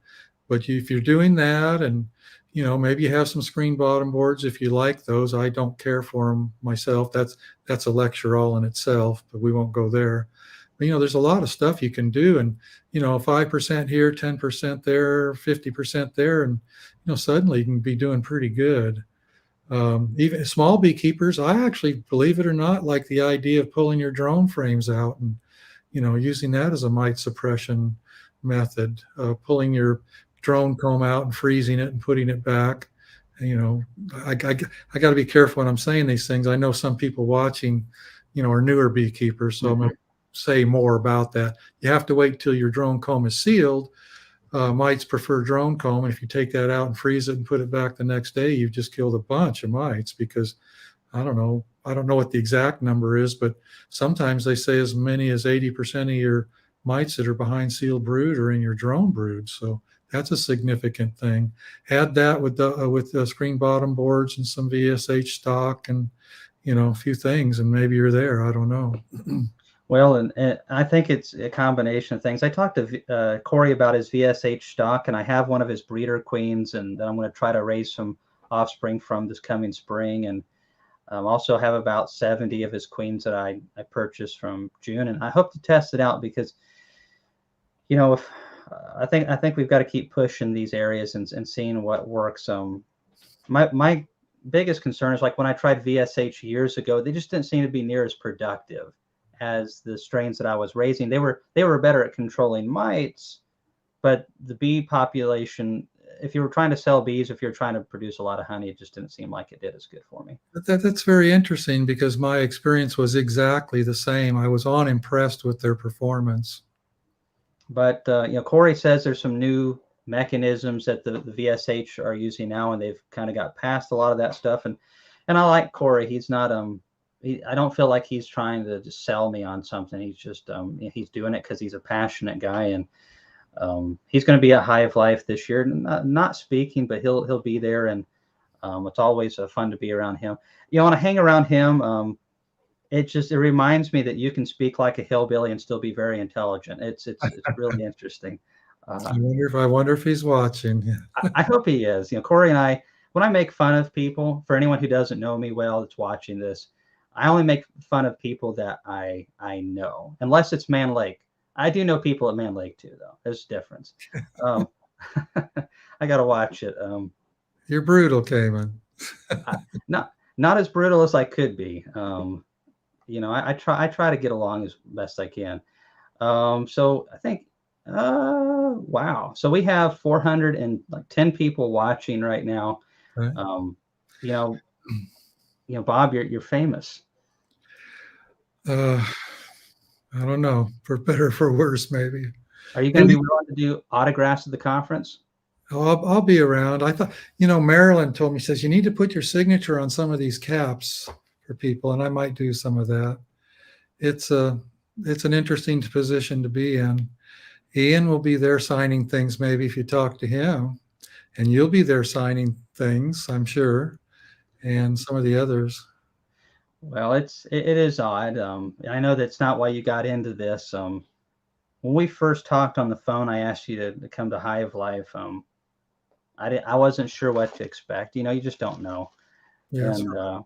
But if you're doing that and, maybe you have some screen bottom boards if you like those. I don't care for them myself. That's a lecture all in itself, but we won't go there. But, there's a lot of stuff you can do, and 5% here, 10% there, 50% there, and suddenly you can be doing pretty good. Even small beekeepers, I actually, believe it or not, like the idea of pulling your drone frames out and using that as a mite suppression method, pulling your drone comb out and freezing it and putting it back. I got to be careful when I'm saying these things. I know some people watching, are newer beekeepers, so I'm going to say more about that. You have to wait till your drone comb is sealed. Mites prefer drone comb, and if you take that out and freeze it and put it back the next day, you've just killed a bunch of mites because, I don't know, I don't know what the exact number is, but sometimes they say as many as 80% of your mites that are behind sealed brood are in your drone brood. So that's a significant thing. Add that with the screen bottom boards and some VSH stock and, a few things, and maybe you're there. I don't know. Well, and I think it's a combination of things. I talked to Corey about his VSH stock, and I have one of his breeder queens, and I'm going to try to raise some offspring from this coming spring. And also have about 70 of his queens that I purchased from June, and I hope to test it out because, if I think we've got to keep pushing these areas and seeing what works. My biggest concern is like when I tried VSH years ago, they just didn't seem to be near as productive as the strains that I was raising. They were better at controlling mites, but the bee population, if you were trying to sell bees, if you're trying to produce a lot of honey, it just didn't seem like it did as good for me. That's very interesting because my experience was exactly the same. I was unimpressed with their performance. But Corey says there's some new mechanisms that the VSH are using now, and they've kind of got past a lot of that stuff. And I like Corey. He's not I don't feel like he's trying to just sell me on something. He's just he's doing it because he's a passionate guy, and he's going to be at Hive Life this year. Not speaking, but he'll be there, and it's always fun to be around him. When I hang around him, it reminds me that you can speak like a hillbilly and still be very intelligent. It's really interesting. I wonder if he's watching. I hope he is. Corey and I, when I make fun of people, for anyone who doesn't know me well that's watching this, I only make fun of people that I know, unless it's Man Lake. I do know people at Man Lake too, though. There's a difference. I got to watch it. You're brutal, Kamon. Not as brutal as I could be. I try to get along as best I can. So I think, wow. So we have 410 people watching right now. Right. Bob, you're famous. I don't know, for better or for worse, maybe. Are you going to be willing to do autographs at the conference? Oh, I'll be around. I thought, Marilyn told me, says you need to put your signature on some of these caps for people, and I might do some of that. It's an interesting position to be in. Ian will be there signing things, maybe if you talk to him, and you'll be there signing things, I'm sure, and some of the others. Well, it is odd. I know that's not why you got into this. When we first talked on the phone, I asked you to come to Hive Life. I wasn't sure what to expect. You just don't know. Yes. And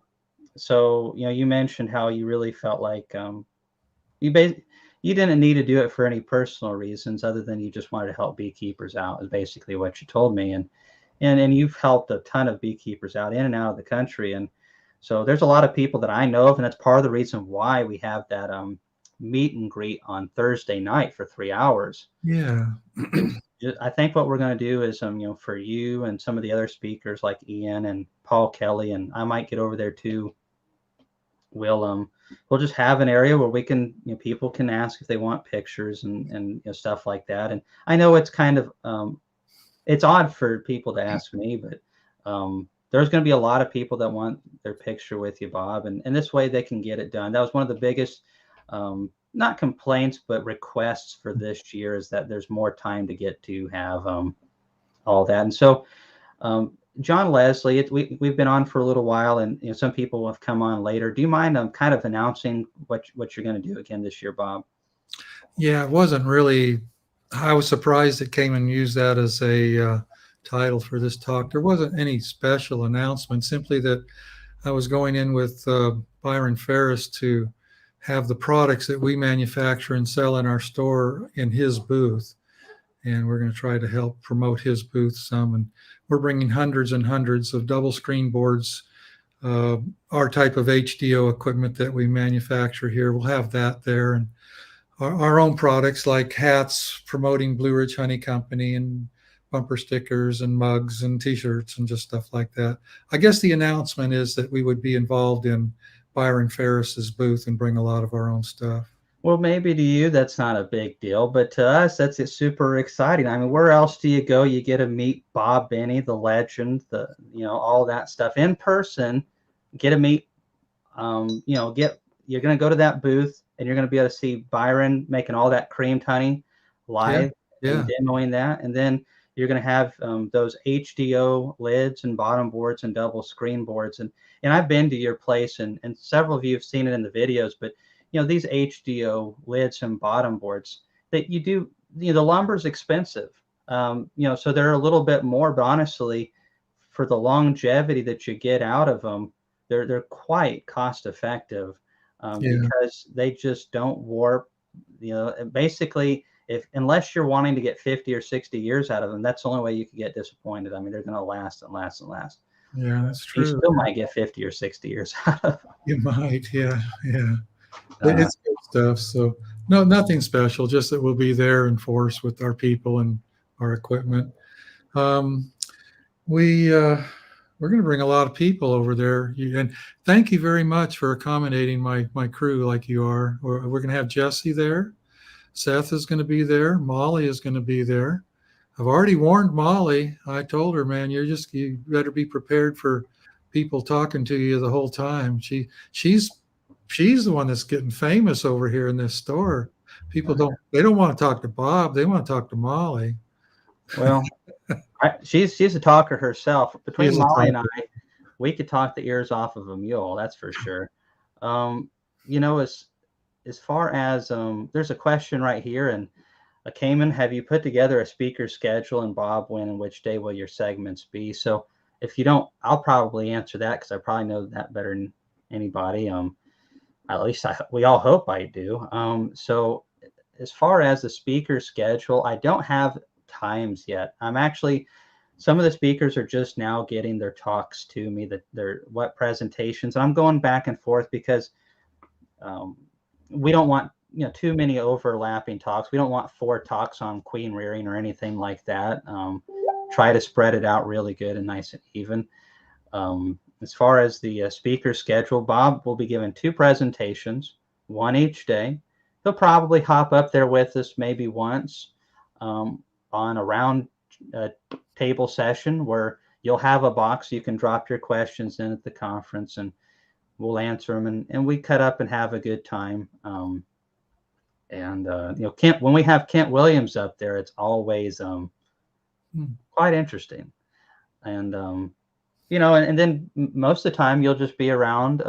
so you mentioned how you really felt like you didn't need to do it for any personal reasons other than you just wanted to help beekeepers out, is basically what you told me. And you've helped a ton of beekeepers out in and out of the country. And so there's a lot of people that I know of, and that's part of the reason why we have that meet and greet on Thursday night for 3 hours. Yeah. I think what we're going to do is, for you and some of the other speakers like Ian and Paul Kelly, and I might get over there too. We'll just have an area where we can, people can ask if they want pictures and stuff like that. And I know it's kind of, it's odd for people to ask me, but there's going to be a lot of people that want their picture with you, Bob, and this way they can get it done. That was one of the biggest, not complaints, but requests for this year, is that there's more time to get to have all that. And so, John Leslie, we've been on for a little while, and some people have come on later. Do you mind kind of announcing what you're going to do again this year, Bob? Yeah, it wasn't really. I was surprised it came and used that as a title for this talk. There wasn't any special announcement, simply that I was going in with Byron Ferris to have the products that we manufacture and sell in our store in his booth. And we're going to try to help promote his booth some. And we're bringing hundreds and hundreds of double screen boards, our type of HDO equipment that we manufacture here. We'll have that there. And our own products like hats promoting Blue Ridge Honey Company, and bumper stickers and mugs and t-shirts and just stuff like that. I guess the announcement is that we would be involved in Byron Ferris's booth and bring a lot of our own stuff. Well, maybe to you that's not a big deal, but to us that's super exciting. I mean, where else do you go? You get to meet Bob Binnie, the legend, all that stuff in person. Get to meet you're going to go to that booth and you're going to be able to see Byron making all that creamed honey Yeah. live Yeah. and demoing that. And then you're going to have those HDO lids and bottom boards and double screen boards. And I've been to your place and several of you have seen it in the videos, but these HDO lids and bottom boards that you do, the lumber's expensive. So they're a little bit more, but honestly, for the longevity that you get out of them, they're quite cost effective because they just don't warp. Basically, unless you're wanting to get 50 or 60 years out of them, that's the only way you could get disappointed. I mean, they're going to last and last and last. Yeah, that's true. You still might get 50 or 60 years out of them. You might, yeah. It's good stuff. So no, nothing special. Just that we'll be there in force with our people and our equipment. We're going to bring a lot of people over there. And thank you very much for accommodating my crew like you are. We're going to have Jesse there. Seth is going to be there. Molly is going to be there. I've already warned Molly. I told her, man, you better be prepared for people talking to you the whole time. She's the one that's getting famous over here in this store. People don't want to talk to Bob. They want to talk to Molly. Well, she's a talker herself. Between Molly and I, we could talk the ears off of a mule. That's for sure. As far as there's a question right here, and Kamon, have you put together a speaker schedule? And Bob, when and which day will your segments be? So if you don't, I'll probably answer that because I probably know that better than anybody. At least we all hope I do. So as far as the speaker schedule, I don't have times yet. Some of the speakers are just now getting their talks to me, what presentations. And I'm going back and forth because we don't want too many overlapping talks. We don't want 4 talks on queen rearing or anything like that. Try to spread it out really good and nice and even. As far as the speaker schedule, Bob will be giving 2 presentations, 1 each day. He'll probably hop up there with us maybe once on a round table session where you'll have a box you can drop your questions in at the conference and we'll answer them and we cut up and have a good time. Kent, when we have Kent Williams up there, it's always quite interesting. And and then most of the time you'll just be around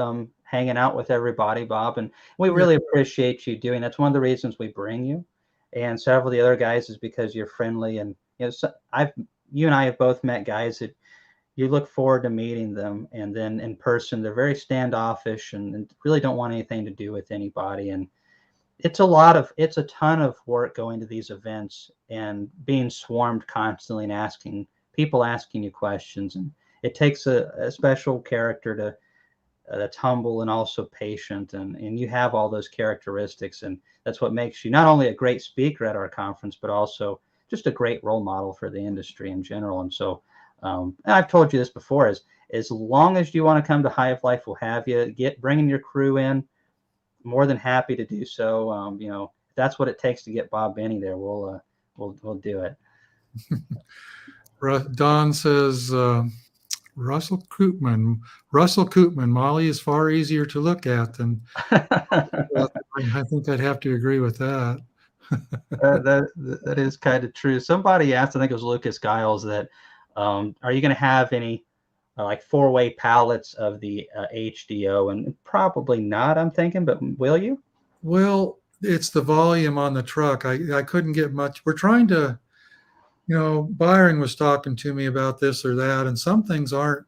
hanging out with everybody, Bob, and we really appreciate you doing. That's one of the reasons we bring you, and several of the other guys is because you're friendly, and you and I have both met guys that you look forward to meeting them, and then in person they're very standoffish and really don't want anything to do with anybody. And it's a ton of work going to these events and being swarmed constantly and people asking you questions, and it takes a special character that's humble and also patient, and you have all those characteristics, and that's what makes you not only a great speaker at our conference but also just a great role model for the industry in general. And so I've told you this before, as long as you want to come to Hive Life, we'll have you. Bringing your crew in, more than happy to do so. If that's what it takes to get Bob Binnie there, we'll do it. Don says Russell Koopman, Molly is far easier to look at than I think I'd have to agree with that. That is kind of true. Somebody asked, I think it was Lucas Giles, that are you going to have any like 4-way pallets of the HDO? And probably not, I'm thinking, but will you? Well, it's the volume on the truck. I couldn't get much. We're trying to, Byron was talking to me about this or that, and some things aren't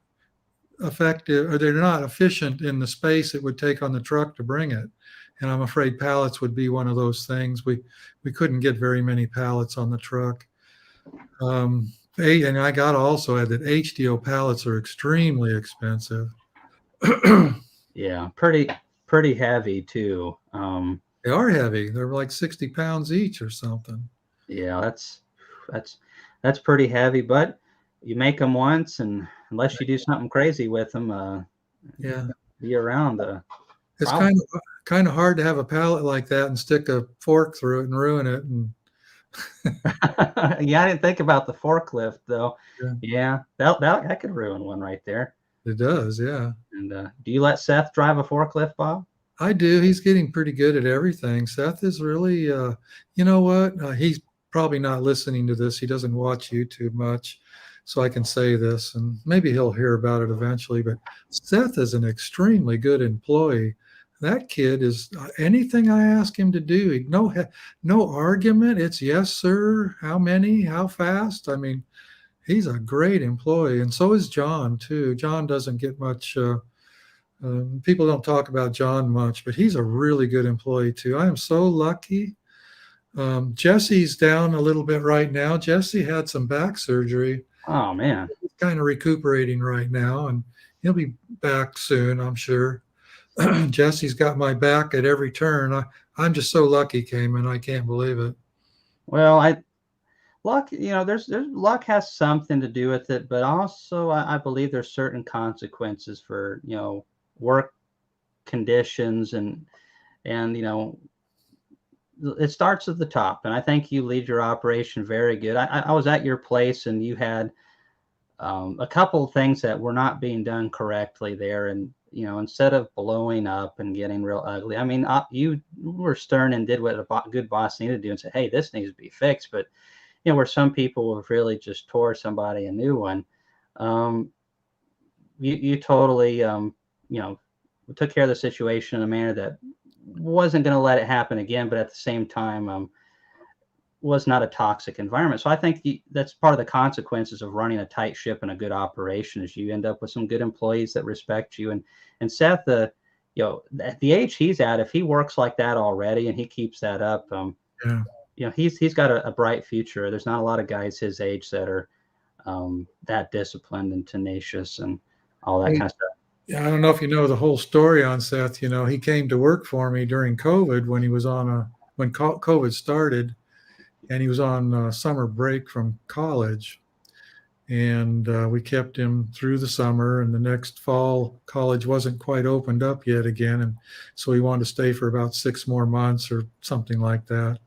effective or they're not efficient in the space it would take on the truck to bring it. And I'm afraid pallets would be one of those things. We couldn't get very many pallets on the truck. And I got to also add that HDO pallets are extremely expensive. Yeah, pretty heavy too. They are heavy. They're like 60 pounds each or something. Yeah, that's pretty heavy, but you make them once, and unless you do something crazy with them, be around. It's kind of hard to have a pallet like that and stick a fork through it and ruin it. And yeah, I didn't think about the forklift though. Yeah, that could ruin one right there. It does, yeah. And do you let Seth drive a forklift, Bob? I do. He's getting pretty good at everything. Seth is really, you know what? He's probably not listening to this. He doesn't watch YouTube much, so I can say this, and maybe he'll hear about it eventually. But Seth is an extremely good employee. That kid is anything I ask him to do. No argument. It's yes, sir. How many? How fast? I mean, he's a great employee, and so is John too. John doesn't get much. People don't talk about John much, but he's a really good employee too. I am so lucky. Jesse's down a little bit right now. Jesse had some back surgery. Oh man, He's kind of recuperating right now, and he'll be back soon, I'm sure. Jesse's got my back at every turn. I'm just so lucky, Kamon. I can't believe it. well, luck, there's luck has something to do with it, but also I believe there's certain consequences for work conditions, and it starts at the top. And I think you lead your operation very good. I was at your place, and you had a couple of things that were not being done correctly there, and instead of blowing up and getting real ugly, I mean, you were stern and did what a good boss needed to do and said, hey, this needs to be fixed. But where some people have really just tore somebody a new one, you totally took care of the situation in a manner that wasn't going to let it happen again, but at the same time was not a toxic environment. So I think that's part of the consequences of running a tight ship and a good operation, is you end up with some good employees that respect you. And Seth, at the age he's at, if he works like that already and he keeps that up, he's got a bright future. There's not a lot of guys his age that are that disciplined and tenacious and all that kind of stuff. Yeah, I don't know if you know the whole story on Seth. He came to work for me during COVID when he was when COVID started, and he was on summer break from college. And we kept him through the summer, and the next fall, college wasn't quite opened up yet again. And so he wanted to stay for about 6 more months or something like that.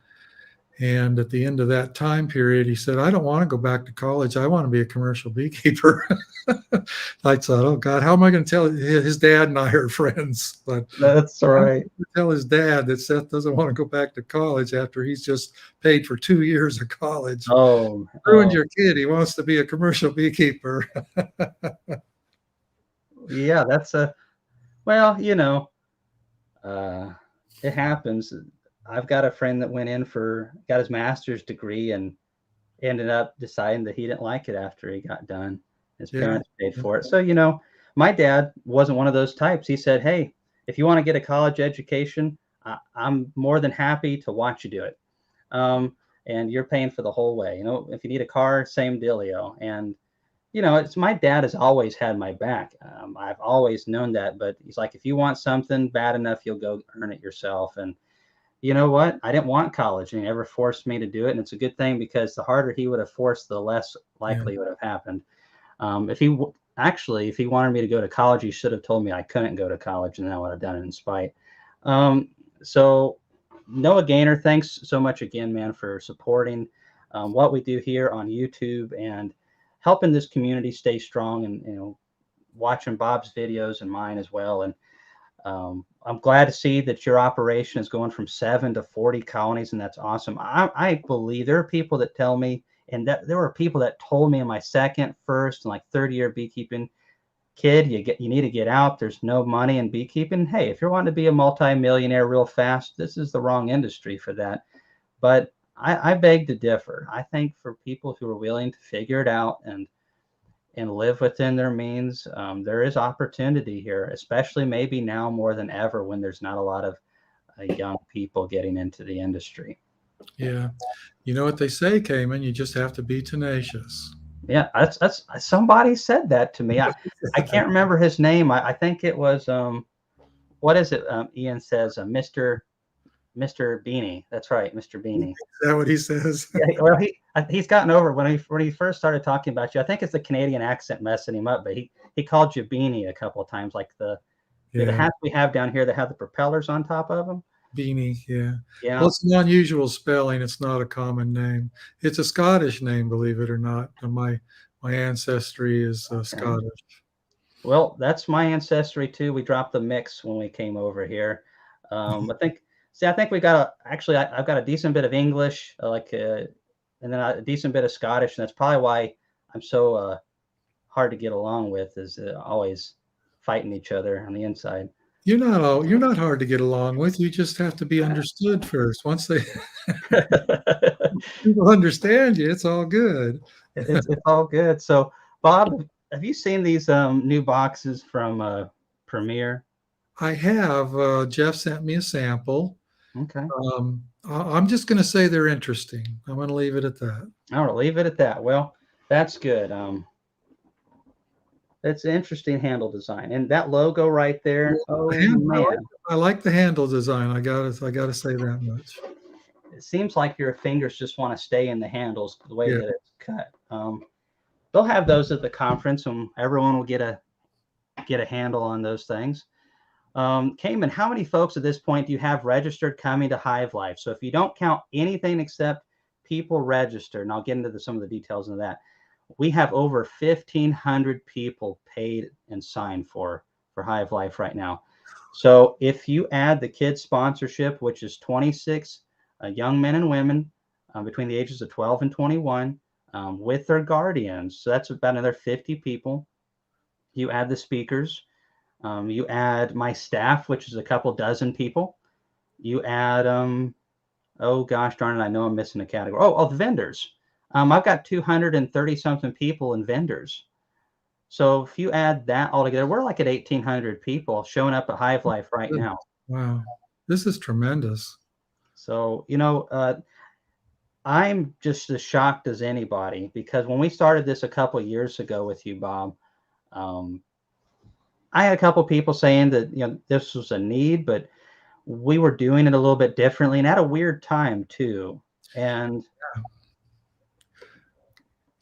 And at the end of that time period, he said, I don't want to go back to college. I want to be a commercial beekeeper. I thought, oh God, how am I going to tell his dad and I are friends? But that's all right. Tell his dad that Seth doesn't want to go back to college after he's just paid for 2 years of college. Ruined your kid. He wants to be a commercial beekeeper. Yeah, that's it happens. I've got a friend that went in got his master's degree and ended up deciding that he didn't like it after he got done. His parents paid for it. So, my dad wasn't one of those types. He said, hey, if you want to get a college education, I'm more than happy to watch you do it. And you're paying for the whole way. If you need a car, same dealio. And, it's my dad has always had my back. I've always known that. But he's like, if you want something bad enough, you'll go earn it yourself. And you know what? I didn't want college, and he never forced me to do it. And it's a good thing, because the harder he would have forced, the less likely it would have happened. If he wanted me to go to college, he should have told me I couldn't go to college, and then I would have done it in spite. So Noah Gaynor, thanks so much again, man, for supporting what we do here on YouTube and helping this community stay strong, and watching Bob's videos and mine as well. And I'm glad to see that your operation is going from 7 to 40 colonies, and that's awesome. I believe there are people that tell me, and that there were people that told me in my second, first, and like third year beekeeping, kid, you need to get out. There's no money in beekeeping. Hey, if you're wanting to be a multimillionaire real fast, this is the wrong industry for that. But I beg to differ. I think for people who are willing to figure it out and live within their means, there is opportunity here, especially maybe now more than ever, when there's not a lot of young people getting into the industry. Yeah. You know what they say, Kamon, you just have to be tenacious. Yeah, that's somebody said that to me. I can't remember his name. I think it was what is it? Ian says Mr. Binnie. That's right, Mr. Binnie. Is that what he says? Yeah, well, he's gotten over when he first started talking about you. I think it's the Canadian accent messing him up, but he called you Beanie a couple of times, like the hats we have down here that have the propellers on top of them. Beanie, yeah. Yeah. Well, it's an unusual spelling. It's not a common name. It's a Scottish name, believe it or not. My ancestry is Scottish. Well, that's my ancestry too. We dropped the mix when we came over here. I think we got I've got a decent bit of English, and then a decent bit of Scottish, and that's probably why I'm so hard to get along with. Is always fighting each other on the inside. You're not hard to get along with. You just have to be understood first. Once they people understand you, it's all good. It's all good. So, Bob, have you seen these new boxes from Premier? I have. Jeff sent me a sample. Okay. I'm just going to say they're interesting. I'm going to leave it at that. All right, leave it at that. Well, that's good. It's an interesting handle design, and that logo right there. Oh man, I like the handle design. I gotta say that much. it seems like your fingers just want to stay in the handles the way Yeah. that it's cut. They'll have those at the conference, and everyone will get a handle on those things. Kamon, how many folks at this point do you have registered coming to Hive Life? So if you don't count anything except people registered, and I'll get into some of the details of that, we have over 1,500 people paid and signed for Hive Life right now. So if you add the kids sponsorship, which is 26 young men and women between the ages of 12 and 21 with their guardians, so that's about another 50 people. You add the speakers, you add my staff, which is a couple dozen people. You add, oh gosh darn it, I know I'm missing a category. The vendors. I've got 230 something people and vendors. So if you add that all together, we're like at 1,800 people showing up at Hive Life right now. Wow, this is tremendous. So, I'm just as shocked as anybody, because when we started this a couple of years ago with you, Bob, I had a couple of people saying that, this was a need, but we were doing it a little bit differently and at a weird time too. And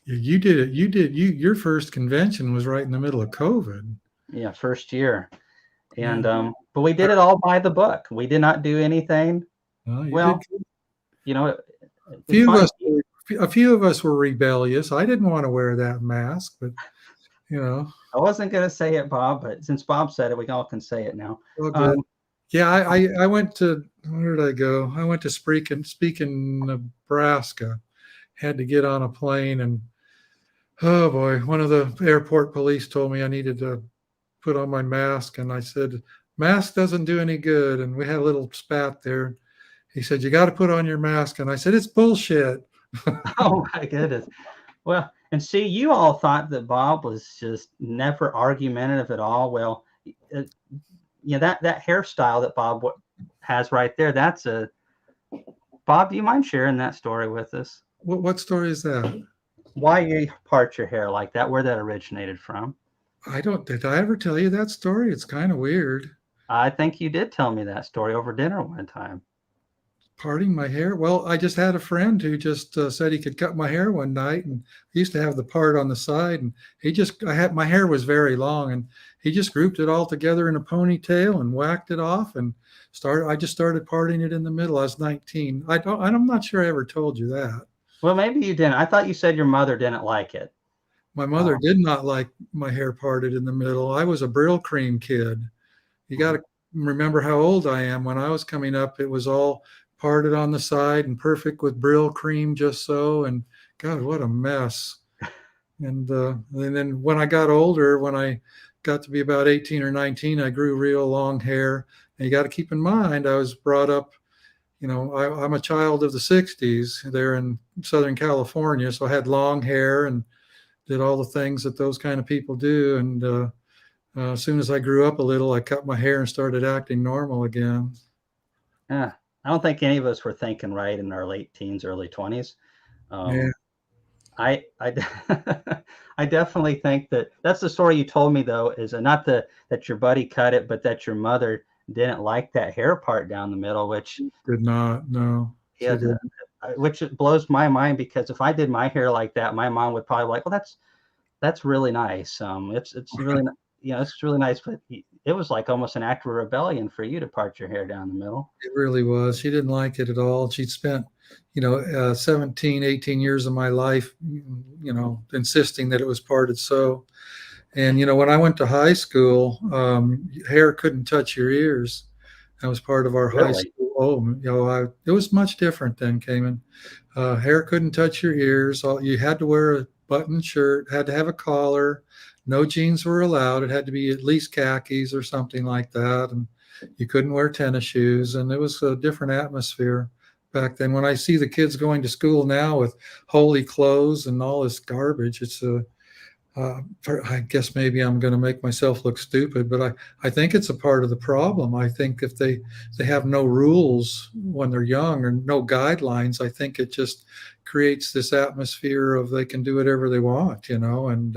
you did it. Your first convention was right in the middle of COVID. Yeah, first year. And but we did it all by the book. We did not do anything. Well, a few of us were rebellious. I didn't want to wear that mask, but I wasn't going to say it, Bob, but since Bob said it, we all can say it now. Yeah, I went to, where did I go? I went to Speakin, Nebraska. Had to get on a plane, and oh boy, one of the airport police told me I needed to put on my mask, and I said, mask doesn't do any good. And we had a little spat there. He said, you got to put on your mask. And I said, it's bullshit. Oh my goodness. Well, and see, you all thought that Bob was just never argumentative at all. Well, that hairstyle that Bob has right there, Bob, do you mind sharing that story with us? What story is that? Why you part your hair like that, where that originated from? Did I ever tell you that story? It's kind of weird. I think you did tell me that story over dinner one time. Parting my hair? Well, I just had a friend who just said he could cut my hair one night, and he used to have the part on the side, and my hair was very long, and he just grouped it all together in a ponytail and whacked it off, and I just started parting it in the middle. I was 19. I'm not sure I ever told you that. Well, maybe you didn't. I thought you said your mother didn't like it. My mother did not like my hair parted in the middle. I was a Brill Cream kid. You got to remember how old I am. When I was coming up, it was all parted on the side and perfect with Brill Cream, just so. And God, what a mess. And then when I got older, when I got to be about 18 or 19, I grew real long hair. And you got to keep in mind, I was brought up, I'm a child of the 60s there in Southern California. So I had long hair and did all the things that those kind of people do. And as soon as I grew up a little, I cut my hair and started acting normal again. Yeah. I don't think any of us were thinking right in our late teens, early 20s. Yeah. I definitely think that's the story you told me, though, is not that your buddy cut it, but that your mother didn't like that hair part down the middle, which did not. No. Yeah, which blows my mind, because if I did my hair like that, my mom would probably be like, well, that's really nice. It's really it's really nice, but it was like almost an act of rebellion for you to part your hair down the middle. It really was. She didn't like it at all. She'd spent 17, 18 years of my life, insisting that it was parted so. And when I went to high school, hair couldn't touch your ears. That was part of our high Really? school. Oh, it was much different then, Kamon. Hair couldn't touch your ears. You had to wear a button shirt, had to have a collar. No jeans were allowed. It had to be at least khakis or something like that. And you couldn't wear tennis shoes. And it was a different atmosphere back then. When I see the kids going to school now with holy clothes and all this garbage, I guess maybe I'm going to make myself look stupid, but I think it's a part of the problem. I think if they have no rules when they're young or no guidelines, I think it just creates this atmosphere of they can do whatever they want, and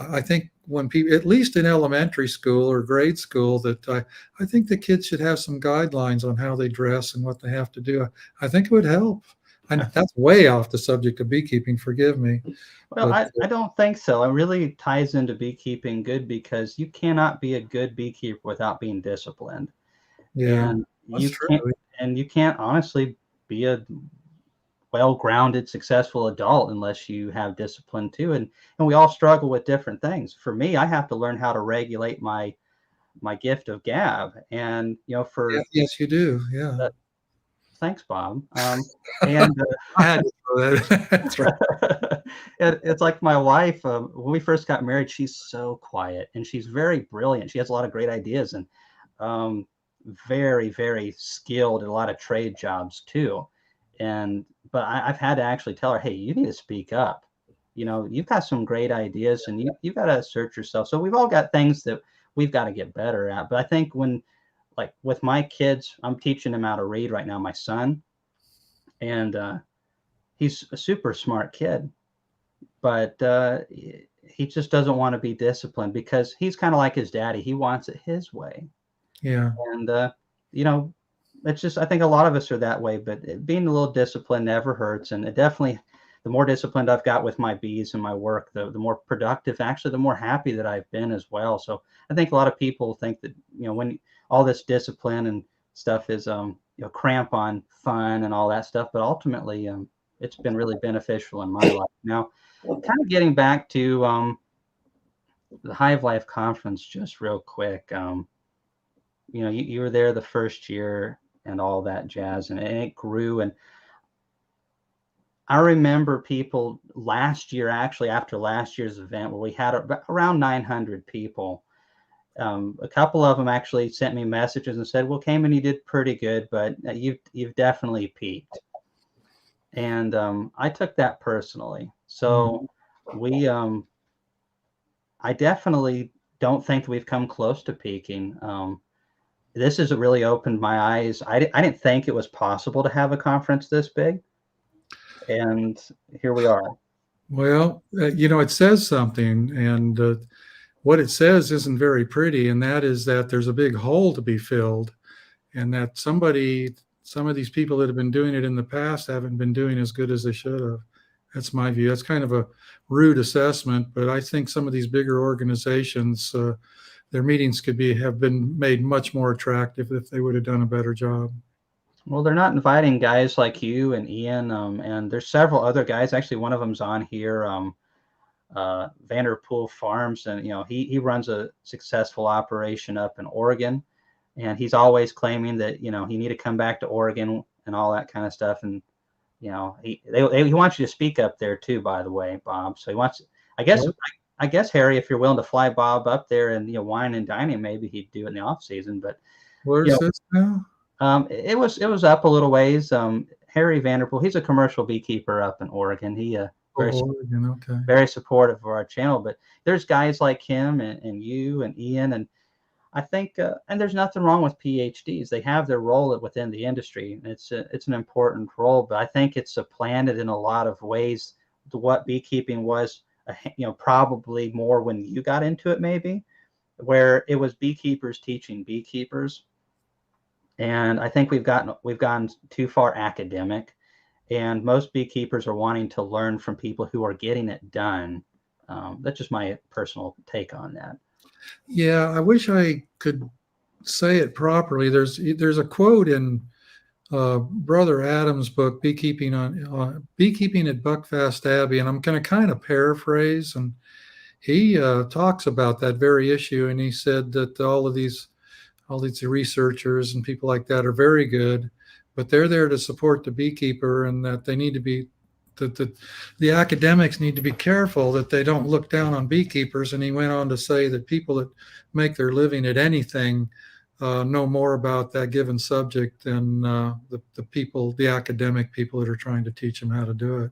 I think when people, at least in elementary school or grade school, that I think the kids should have some guidelines on how they dress and what they have to do. I think it would help. And that's way off the subject of beekeeping, forgive me. Well, But I don't think so. It really ties into beekeeping good because you cannot be a good beekeeper without being disciplined. yeah, And that's you true. can't honestly be a well-grounded, successful adult unless you have discipline too. And we all struggle with different things. For me, I have to learn how to regulate my gift of gab. And Yeah, for yes, you do. Yeah. the, thanks, Bob. And I had to throw that. That's right. it's like my wife, when we first got married, she's so quiet and she's very brilliant. She has a lot of great ideas and um, very, very skilled in a lot of trade jobs too. But I've had to actually tell her, hey, you need to speak up. You've got some great ideas and you've got to assert yourself. So we've all got things that we've got to get better at. But I think like with my kids, I'm teaching them how to read right now, my son, and he's a super smart kid, but he just doesn't want to be disciplined because he's kind of like his daddy. He wants it his way. Yeah. And, it's just, I think a lot of us are that way, but being a little disciplined never hurts. And it definitely, the more disciplined I've got with my bees and my work, the more productive, actually, the more happy that I've been as well. So I think a lot of people think that, when all this discipline and stuff is, cramp on fun and all that stuff, but ultimately, it's been really beneficial in my life. Now, kind of getting back to the Hive Life Conference, just real quick. You were there the first year and all that jazz, and it grew. And I remember people last year, actually after last year's event, where we had around 900 people. A couple of them actually sent me messages and said, "Well, Kamon, you did pretty good, but you've definitely peaked." And I took that personally. So we, I definitely don't think we've come close to peaking. This has really opened my eyes. I didn't think it was possible to have a conference this big, and here we are. Well, it says something, and what it says isn't very pretty, and that is that there's a big hole to be filled, and that some of these people that have been doing it in the past haven't been doing as good as they should have. That's my view. That's kind of a rude assessment, but I think some of these bigger organizations, their meetings have been made much more attractive if they would have done a better job. Well, they're not inviting guys like you and Ian, and there's several other guys. Actually, one of them's on here, Vanderpool Farms, and he runs a successful operation up in Oregon, and he's always claiming that he need to come back to Oregon and all that kind of stuff. And he wants you to speak up there too, by the way, Bob. So he wants, I guess, Well, I guess Harry, if you're willing to fly Bob up there and wine and dining, maybe he'd do it in the off season. But you where's know, this now? it was up a little ways. Harry Vanderpool, he's a commercial beekeeper up in Oregon. He very Oh, Oregon, okay. very supportive of our channel. But there's guys like him and you and Ian, and I think and there's nothing wrong with PhDs. They have their role within the industry. It's an important role, but I think it's supplanted in a lot of ways to what beekeeping was. Probably more when you got into it, maybe, where it was beekeepers teaching beekeepers. And I think we've gone too far academic, and most beekeepers are wanting to learn from people who are getting it done. That's just my personal take on that. Yeah, I wish I could say it properly. There's a quote in Brother Adams' book, Beekeeping at Buckfast Abbey, and I'm going to kind of paraphrase. And he talks about that very issue, and he said that all these researchers and people like that are very good, but they're there to support the beekeeper, and that they need to be that the academics need to be careful that they don't look down on beekeepers. And he went on to say that people that make their living at anything know more about that given subject than the people, the academic people that are trying to teach them how to do it.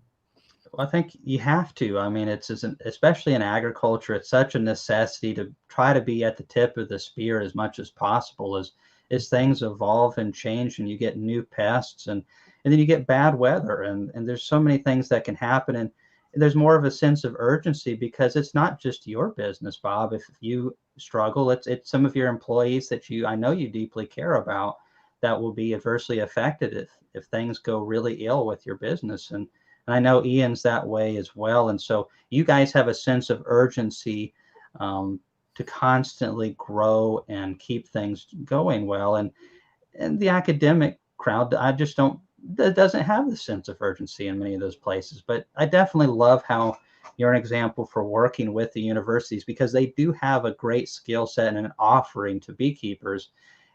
Well, I think you have to. I mean, especially in agriculture, it's such a necessity to try to be at the tip of the spear as much as possible as things evolve and change and you get new pests and then you get bad weather and there's so many things that can happen and there's more of a sense of urgency because it's not just your business, Bob. If you struggle, it's some of your employees that I know you deeply care about that will be adversely affected if things go really ill with your business. And I know Ian's that way as well. And so you guys have a sense of urgency to constantly grow and keep things going well. And the academic crowd, I just don't, that doesn't have the sense of urgency in many of those places. But I definitely love how you're an example for working with the universities because they do have a great skill set and an offering to beekeepers.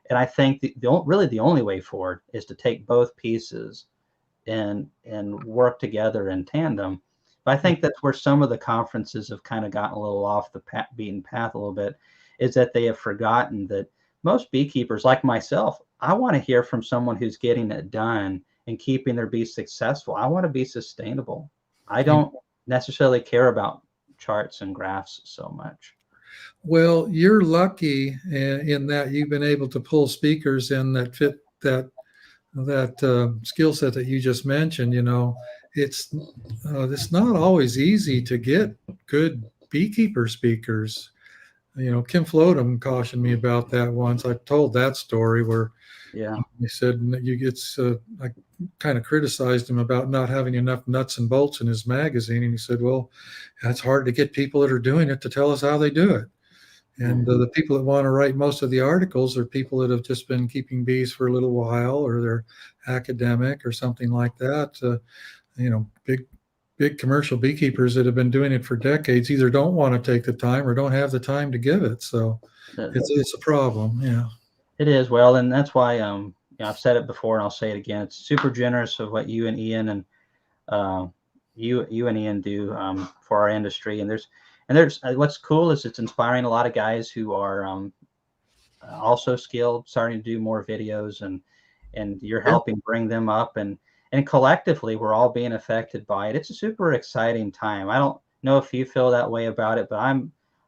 And I think really the only way forward is to take both pieces and work together in tandem. But I think that's where some of the conferences have kind of gotten a little off the beaten path a little bit, is that they have forgotten that most beekeepers, like myself, I want to hear from someone who's getting it done and keeping their bees successful. I want to be sustainable. I don't necessarily care about charts and graphs so much. Well, you're lucky in that you've been able to pull speakers in that fit that skill set that you just mentioned. You know, it's not always easy to get good beekeeper speakers. You know, Kim Floatham cautioned me about that once. I told that story where Yeah. he said I kind of criticized him about not having enough nuts and bolts in his magazine, and he said, "Well, it's hard to get people that are doing it to tell us how they do it." And the people that want to write most of the articles are people that have just been keeping bees for a little while, or they're academic or something like that. You know, big commercial beekeepers that have been doing it for decades either don't want to take the time or don't have the time to give it. So it's a problem. Yeah. It is. Well, and that's why I've said it before and I'll say it again. It's super generous of what you and Ian and you and Ian do for our industry. And there's what's cool is it's inspiring a lot of guys who are also skilled, starting to do more videos, and you're helping bring them up, and collectively we're all being affected by it. It's a super exciting time. I don't know if you feel that way about it, but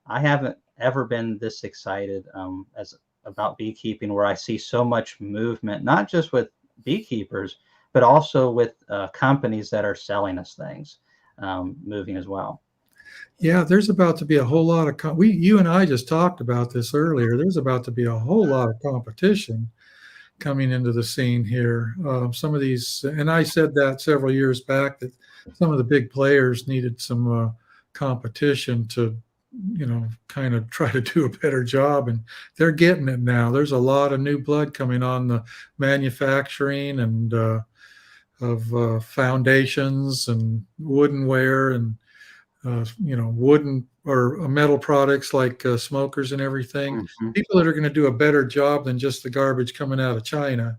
I haven't ever been this excited as about beekeeping, where I see so much movement, not just with beekeepers, but also with companies that are selling us things moving as well. Yeah, there's about to be a whole lot of you and I just talked about this earlier. There's about to be a whole lot of competition coming into the scene here. Some of these, and I said that several years back, that some of the big players needed some competition to, you know, kind of try to do a better job, and they're getting it now. There's a lot of new blood coming on the manufacturing and of foundations and woodenware and you know, wooden or metal products like smokers and everything. Mm-hmm. People that are going to do a better job than just the garbage coming out of China,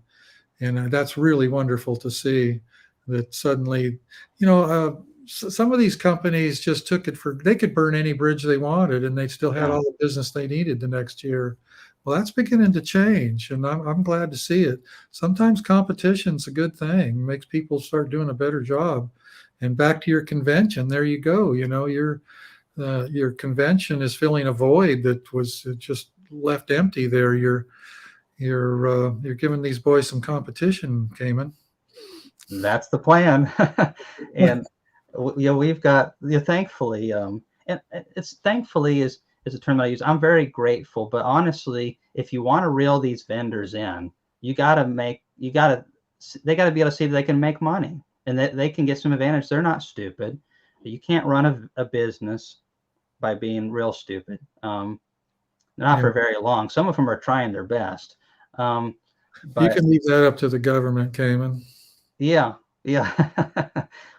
and that's really wonderful to see. That suddenly, you know, some of these companies just took it for they could burn any bridge they wanted, and they still had all the business they needed the next year. Well, that's beginning to change, and I'm glad to see it. Sometimes competition's a good thing; it makes people start doing a better job. And back to your convention, there you go. You know, your convention is filling a void that was just left empty there. You're giving these boys some competition, Kamon. That's the plan. And we've got thankfully, and it's thankfully is a term I use. I'm very grateful, but honestly, if you want to reel these vendors in, they got to be able to see that they can make money and that they can get some advantage. They're not stupid. You can't run a business by being real stupid. Not for very long. Some of them are trying their best. But you can leave that up to the government, Kamon. Yeah.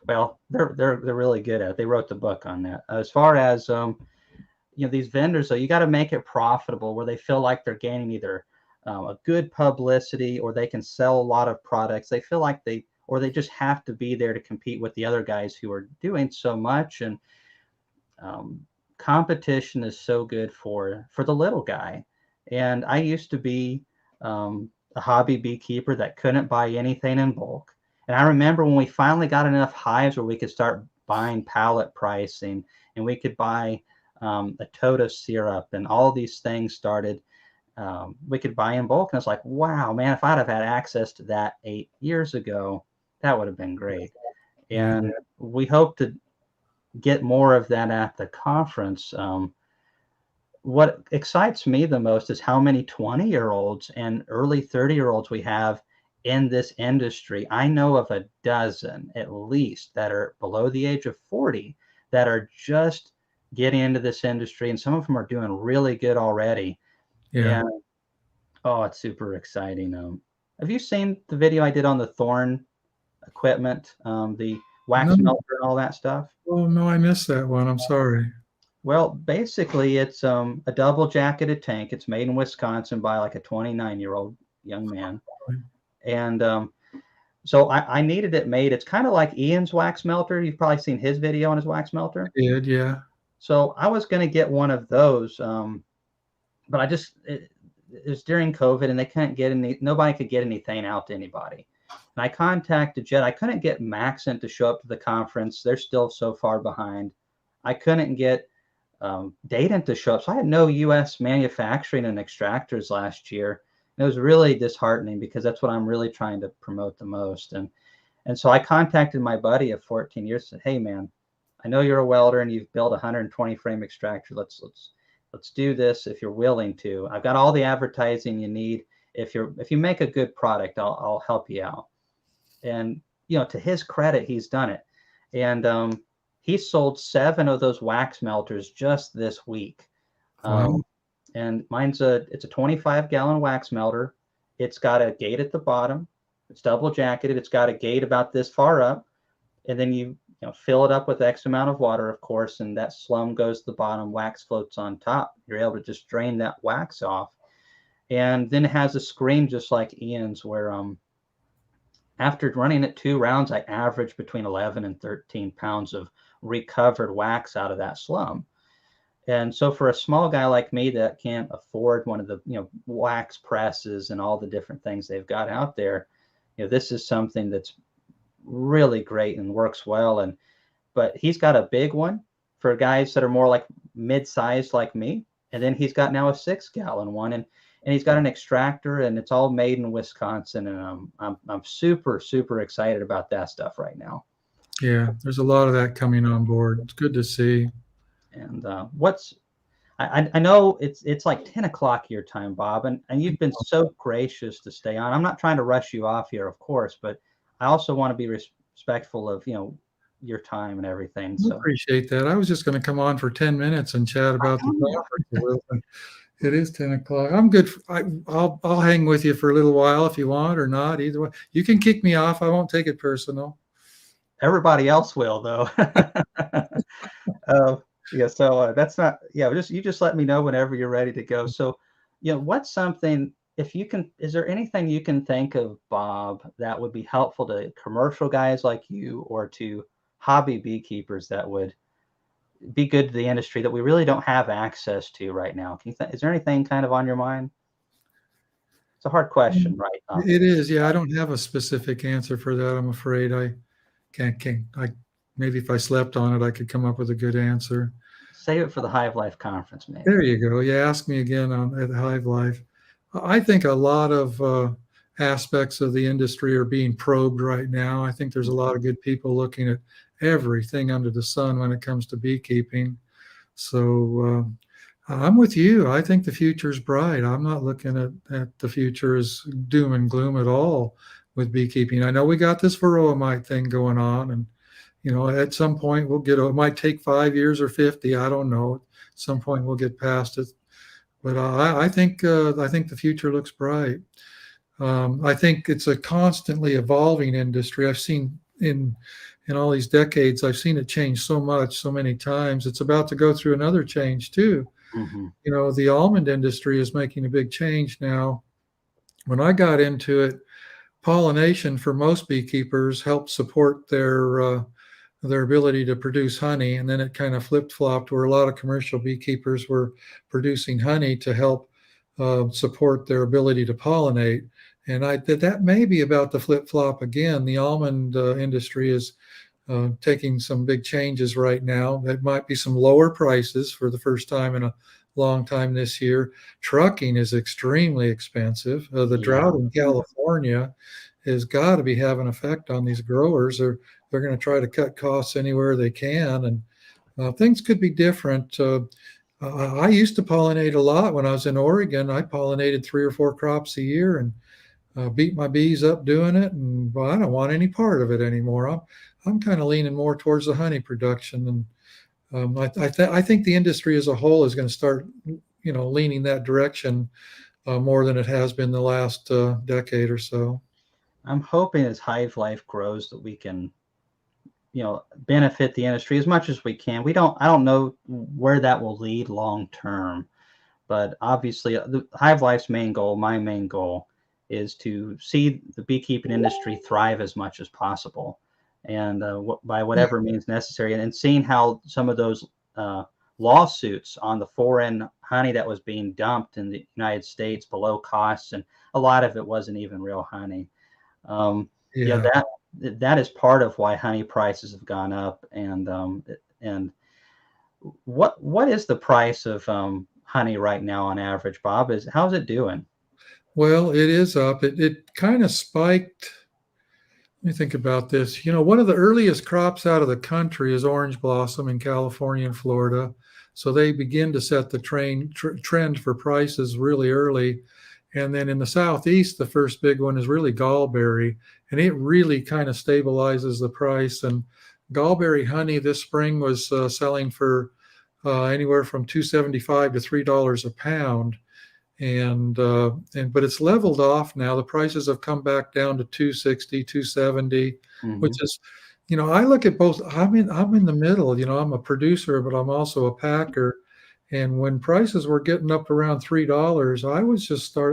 Well, they're really good at it. They wrote the book on that. As far as these vendors, though, you got to make it profitable where they feel like they're gaining either a good publicity, or they can sell a lot of products. They feel like they just have to be there to compete with the other guys who are doing so much. And competition is so good for the little guy. And I used to be a hobby beekeeper that couldn't buy anything in bulk. And I remember when we finally got enough hives where we could start buying pallet pricing, and we could buy a Toto syrup, and all these things started. We could buy in bulk, and it's like, wow, man, if I'd have had access to that 8 years ago, that would have been great. And we hope to get more of that at the conference. What excites me the most is how many 20-year-olds and early 30-year-olds we have in this industry. I know of a dozen at least that are below the age of 40 that are just getting into this industry, and some of them are doing really good already. Yeah. And oh, it's super exciting. Have you seen the video I did on the thorn equipment, the wax melter and all that stuff? Oh, no, I missed that one. I'm sorry. Well, basically, it's a double jacketed tank. It's made in Wisconsin by like a 29-year-old young man. And so I needed it made. It's kind of like Ian's wax melter. You've probably seen his video on his wax melter. I did, yeah. So I was going to get one of those, but it was during COVID, and they couldn't get nobody could get anything out to anybody. And I contacted Jet. I couldn't get Maxent to show up to the conference. They're still so far behind. I couldn't get Dayton to show up. So I had no U.S. manufacturing and extractors last year. And it was really disheartening, because that's what I'm really trying to promote the most. And so I contacted my buddy of 14 years and said, hey, man, I know you're a welder and you've built a 120 frame extractor. Let's do this if you're willing to. I've got all the advertising you need. If you make a good product, I'll help you out. And to his credit, he's done it. And he sold 7 of those wax melters just this week. Wow. And it's a 25-gallon wax melter. It's got a gate at the bottom. It's double jacketed. It's got a gate about this far up, and then you fill it up with X amount of water, of course, and that slum goes to the bottom. Wax floats on top. You're able to just drain that wax off, and then it has a screen just like Ian's, where after running it 2 rounds, I averaged between 11 and 13 pounds of recovered wax out of that slum. And so for a small guy like me that can't afford one of the wax presses and all the different things they've got out there, this is something that's really great and works well. But he's got a big one for guys that are more like mid-sized like me, and then he's got now a 6-gallon one, and he's got an extractor, and it's all made in Wisconsin. And I'm super excited about that stuff right now. Yeah, there's a lot of that coming on board. It's good to see. And I know it's like 10 o'clock your time, Bob, and you've been so gracious to stay on. I'm not trying to rush you off here, of course, but I also want to be respectful of your time and everything. So I appreciate that. I was just going to come on for 10 minutes and chat about the conference a little bit. It is 10 o'clock. I'm good. I'll hang with you for a little while if you want, or not. Either way, you can kick me off. I won't take it personal. Everybody else will, though. Yeah, so that's not, you just let me know whenever you're ready to go. So, what's something, is there anything you can think of, Bob, that would be helpful to commercial guys like you, or to hobby beekeepers that would be good to the industry that we really don't have access to right now? Is there anything kind of on your mind? It's a hard question, right? It is. Yeah, I don't have a specific answer for that. I'm afraid I can't. Maybe if I slept on it, I could come up with a good answer. Save it for the Hive Life conference, maybe. There you go. Yeah, ask me again at Hive Life. I think a lot of aspects of the industry are being probed right now. I think there's a lot of good people looking at everything under the sun when it comes to beekeeping. So I'm with you. I think the future's bright. I'm not looking at the future as doom and gloom at all with beekeeping. I know we got this Varroa mite thing going on, and at some point we'll it might take 5 years or 50. I don't know. At some point we'll get past it. But I think the future looks bright. I think it's a constantly evolving industry. I've seen in all these decades, I've seen it change so much, so many times. It's about to go through another change too. Hmm. The almond industry is making a big change now. When I got into it, pollination for most beekeepers helped support their ability to produce honey, and then it kind of flip flopped where a lot of commercial beekeepers were producing honey to help support their ability to pollinate. And that may be about to flip flop again. The almond industry is taking some big changes right now. There might be some lower prices for the first time in a long time this year. Trucking is extremely expensive. The Yeah. drought in California has got to be having an effect on these growers. They're going to try to cut costs anywhere they can, and things could be different. I used to pollinate a lot when I was in Oregon. I pollinated 3 or 4 crops a year and beat my bees up doing it, and well, I don't want any part of it anymore. I'm kind of leaning more towards the honey production, and I think the industry as a whole is going to start, leaning that direction more than it has been the last decade or so. I'm hoping as Hive Life grows that we can, benefit the industry as much as we can. I don't know where that will lead long term, but obviously the Hive Life's main goal, my main goal, is to see the beekeeping industry thrive as much as possible, and by Yeah, whatever means necessary. And seeing how some of those lawsuits on the foreign honey that was being dumped in the United States below costs, and a lot of it wasn't even real honey. Um, yeah, yeah. that is part of why honey prices have gone up. And what is the price of honey right now on average, Bob? How's it doing? Well, it is up. It kind of spiked. Let me think about this. One of the earliest crops out of the country is orange blossom in California and Florida. So they begin to set the trend for prices really early. And then in the Southeast, the first big one is really gallberry. And it really kind of stabilizes the price. And gallberry honey this spring was selling for anywhere from $2.75 to $3 a pound, and but it's leveled off now. The prices have come back down to 260, 270, which Hmm. is, I look at both. I'm in the middle. I'm a producer, but I'm also a packer. And when prices were getting up around $3,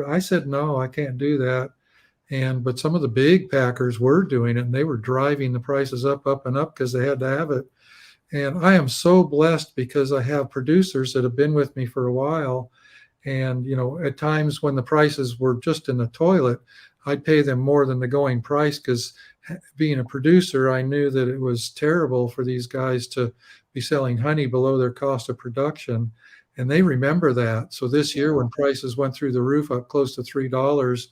I said no, I can't do that. But some of the big packers were doing it, and they were driving the prices up, up, and up because they had to have it. And I am so blessed because I have producers that have been with me for a while, and, at times when the prices were just in the toilet, I'd pay them more than the going price because being a producer, I knew that it was terrible for these guys to be selling honey below their cost of production. And they remember that. So this year, Yeah. when prices went through the roof up close to $3,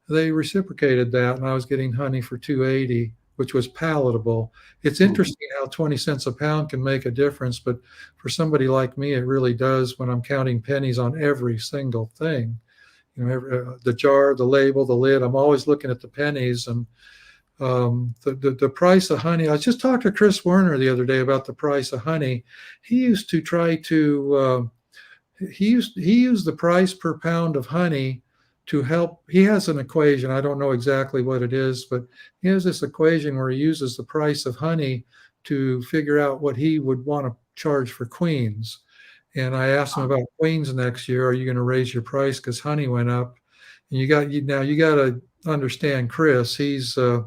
they reciprocated that, and I was getting honey for 280, which was palatable. It's Mhm. interesting how 20 cents a pound can make a difference, but for somebody like me, it really does when I'm counting pennies on every single thing. The jar, the label, the lid. I'm always looking at the pennies, and the price of honey. I was just talking to Chris Werner the other day about the price of honey. He used to try to he used the price per pound of honey to help. He has an equation. I don't know exactly what it is, but he has this equation where he uses the price of honey to figure out what he would want to charge for queens. And I asked him about queens next year. Are you going to raise your price because honey went up? And now you got to understand Chris. He's a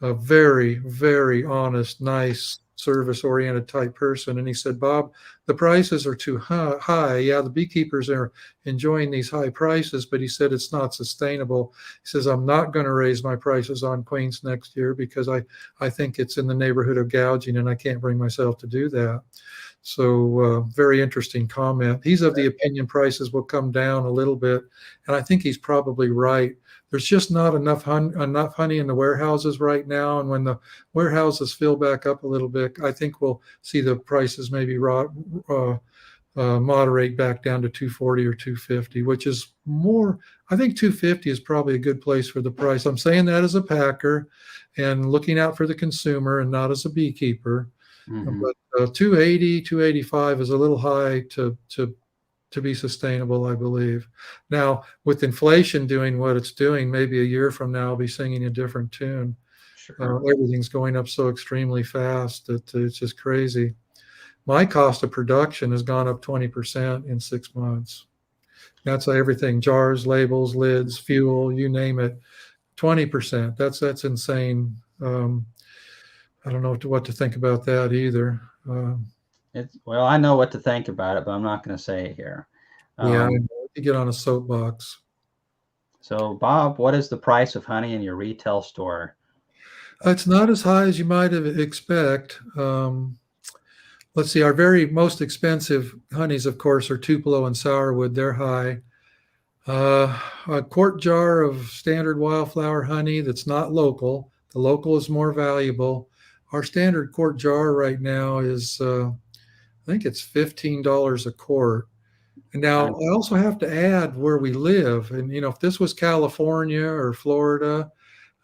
very, very honest, nice, service oriented type person. And he said, Bob, the prices are too high. Yeah, the beekeepers are enjoying these high prices, but he said it's not sustainable. He says, I'm not going to raise my prices on queens next year because I think it's in the neighborhood of gouging and I can't bring myself to do that. So, very interesting comment. He's of the opinion prices will come down a little bit, and I think he's probably right. There's just not enough honey in the warehouses right now, and when the warehouses fill back up a little bit, I think we'll see the prices maybe moderate back down to 240 or 250, which is more. I think 250 is probably a good place for the price. I'm saying that as a packer and looking out for the consumer and not as a beekeeper. Hmm. But 280, 285 is a little high to be sustainable, I believe. Now, with inflation doing what it's doing, maybe a year from now I'll be singing a different tune. Sure. Everything's going up so extremely fast that it's just crazy. My cost of production has gone up 20% in 6 months. That's everything: jars, labels, lids, fuel, you name it. 20%. That's insane. I don't know what to think about that either. Well, I know what to think about it, but I'm not going to say it here. Yeah, I know. You get on a soapbox. So, Bob, what is the price of honey in your retail store? It's not as high as you might have expect. Let's see. Our very most expensive honeys, of course, are Tupelo and Sourwood. They're high. A quart jar of standard wildflower honey that's not local. The local is more valuable. Our standard quart jar right now is, I think it's $15 a quart. And now I'm, I also have to add where we live. And, if this was California or Florida,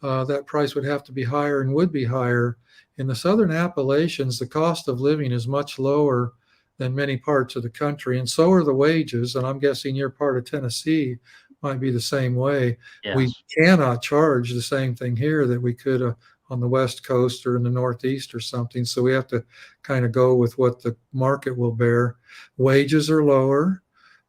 that price would have to be higher and would be higher. In the Southern Appalachians, the cost of living is much lower than many parts of the country, and so are the wages. And I'm guessing your part of Tennessee might be the same way. We yes. cannot charge the same thing here that we could on the West Coast or in the Northeast or something. So we have to kind of go with what the market will bear. Wages are lower.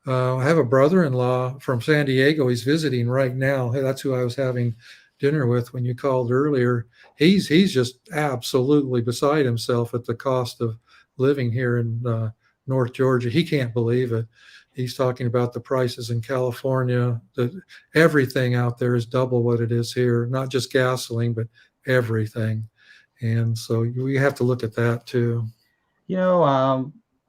I have a brother-in-law from San Diego. He's visiting right now. Hey, that's who I was having dinner with when you called earlier. He's just absolutely beside himself at the cost of living here in North Georgia. He can't believe it. He's talking about the prices in California. That everything out there is double what it is here. Not just gasoline, but everything. And so we have to look at that too.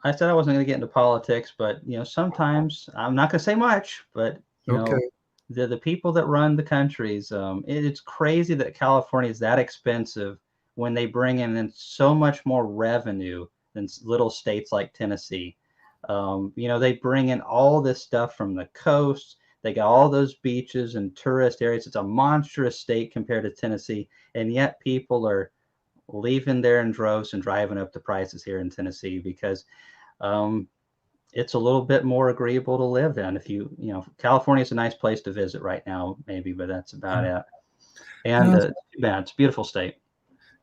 I said I wasn't going to get into politics, but sometimes I'm not going to say much, but Okay. The people that run the countries, it's crazy that California is that expensive when they bring in so much more revenue than little states like Tennessee. They bring in all this stuff from the coast. They got all those beaches and tourist areas. It's a monstrous state compared to Tennessee, and yet people are leaving there in droves and driving up the prices here in Tennessee because it's a little bit more agreeable to live in. California is a nice place to visit right now, maybe, but that's about it. And No, it's too bad. It's a beautiful state.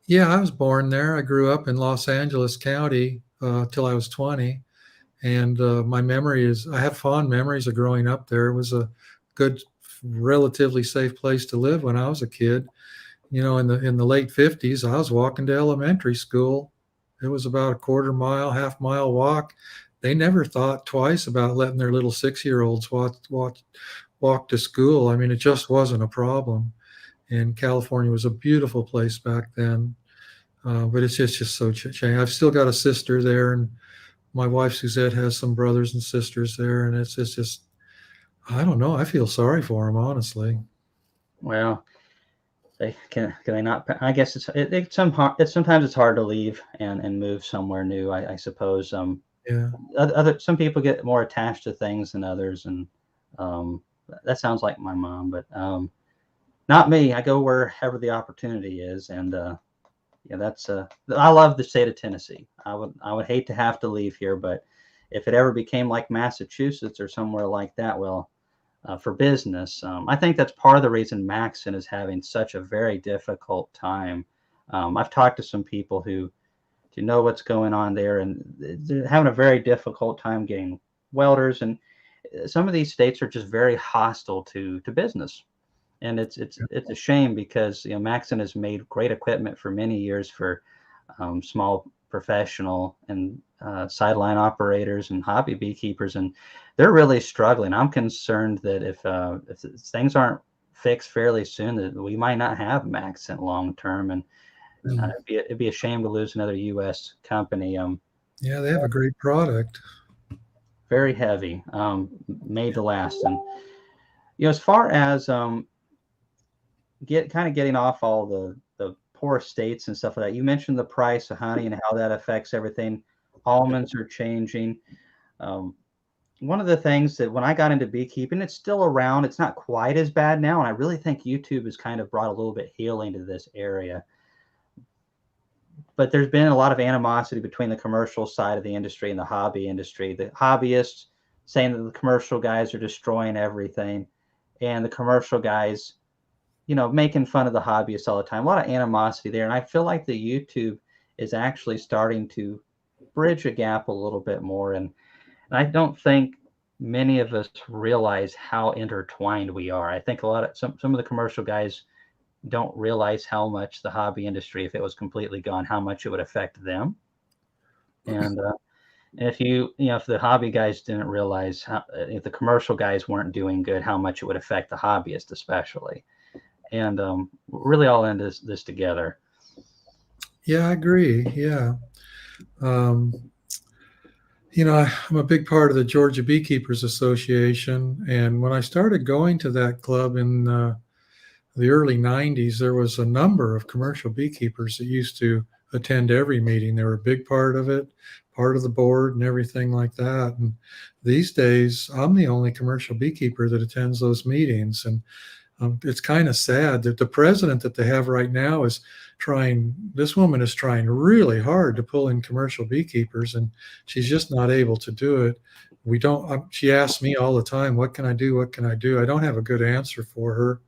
yeah, I was born there. I grew up in Los Angeles County till I was 20. And my memory is, I have fond memories of growing up there. It was a good, relatively safe place to live when I was a kid. In the late 50s, I was walking to elementary school. It was about a quarter mile, half mile walk. They never thought twice about letting their little 6-year-olds walk to school. I mean, it just wasn't a problem. And California was a beautiful place back then. But it's just so changed. I've still got a sister there, and my wife Suzette has some brothers and sisters there, and it's just, I don't know. I feel sorry for them, honestly. Well, they can they not? I guess sometimes it's hard to leave and move somewhere new. I suppose. Yeah. Some people get more attached to things than others, and um, that sounds like my mom, but not me. I go wherever the opportunity is, and that's I love the state of Tennessee. I would hate to have to leave here, but if it ever became like Massachusetts or somewhere like that, well, for business, I think that's part of the reason Maxon is having such a very difficult time. I've talked to some people who know what's going on there, and they're having a very difficult time getting welders, and some of these states are just very hostile to business. And it's a shame because Maxon has made great equipment for many years for small professional and sideline operators and hobby beekeepers, and they're really struggling. I'm concerned that if things aren't fixed fairly soon, that we might not have Maxon long term, and it'd be a shame to lose another U.S. company. Yeah, they have a great product. Very heavy, made to last, and as far as getting off all the poor states and stuff like that. You mentioned the price of honey and how that affects everything. Almonds are changing. One of the things that when I got into beekeeping, it's still around. It's not quite as bad now, and I really think YouTube has kind of brought a little bit healing to this area. But there's been a lot of animosity between the commercial side of the industry and the hobby industry. The hobbyists saying that the commercial guys are destroying everything, and the commercial guys making fun of the hobbyists all the time. A lot of animosity there. And I feel like the YouTube is actually starting to bridge a gap a little bit more. And I don't think many of us realize how intertwined we are. I think some of the commercial guys don't realize how much the hobby industry, if it was completely gone, how much it would affect them. And if if the hobby guys didn't realize if the commercial guys weren't doing good, how much it would affect the hobbyist, especially. And really all in this together. Yeah, I agree. Yeah. Um, I'm a big part of the Georgia Beekeepers Association. And when I started going to that club in the early 90s, there was a number of commercial beekeepers that used to attend every meeting. They were a big part of it, part of the board and everything like that. And these days, I'm the only commercial beekeeper that attends those meetings. And it's kind of sad that the president that they have right now this woman is trying really hard to pull in commercial beekeepers, and she's just not able to do it. She asks me all the time, what can I do? What can I do? I don't have a good answer for her.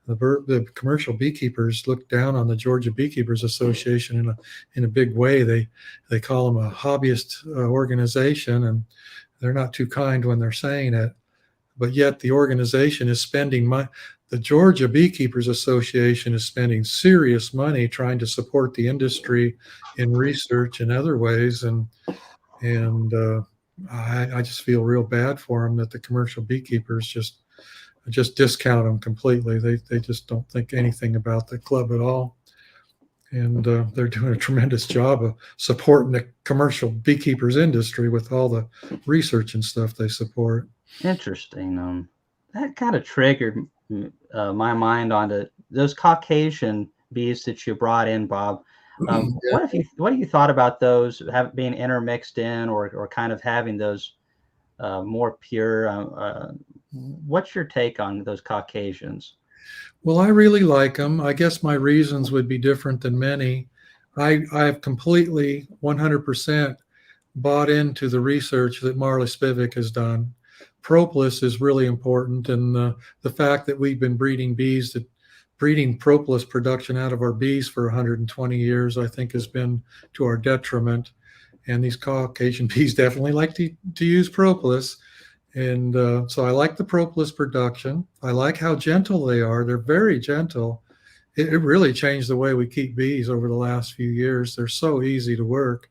The commercial beekeepers look down on the Georgia Beekeepers Association in a big way. They call them a hobbyist organization, and they're not too kind when they're saying it. But yet the organization is the Georgia Beekeepers Association is spending serious money trying to support the industry in research and other ways. And I just feel real bad for them that the commercial beekeepers just discount them completely. They just don't think anything about the club at all. And they're doing a tremendous job of supporting the commercial beekeepers industry with all the research and stuff they support. Interesting. That kind of triggered my mind onto those Caucasian bees that you brought in, Bob. What have you thought about those being intermixed in, or kind of having those more pure? What's your take on those Caucasians? Well, I really like them. I guess my reasons would be different than many. I've completely 100% bought into the research that Marley Spivak has done. Propolis is really important, and the fact that we've been breeding propolis production out of our bees for 120 years, I think, has been to our detriment. And these Caucasian bees definitely like to use propolis. And so I like the propolis production. I like how gentle they are. They're very gentle. It really changed the way we keep bees over the last few years. They're so easy to work.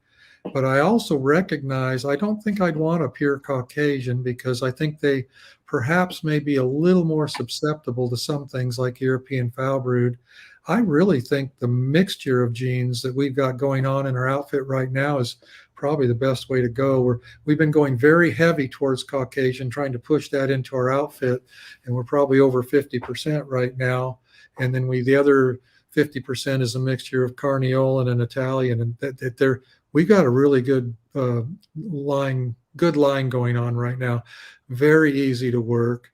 But I also recognize I don't think I'd want a pure Caucasian, because I think they perhaps may be a little more susceptible to some things like European Foulbrood. I really think the mixture of genes that we've got going on in our outfit right now is probably the best way to go. We've been going very heavy towards Caucasian, trying to push that into our outfit, and we're probably over 50% right now. And then the other 50% is a mixture of Carniolan and Italian, and we've got a really good line going on right now. Very easy to work,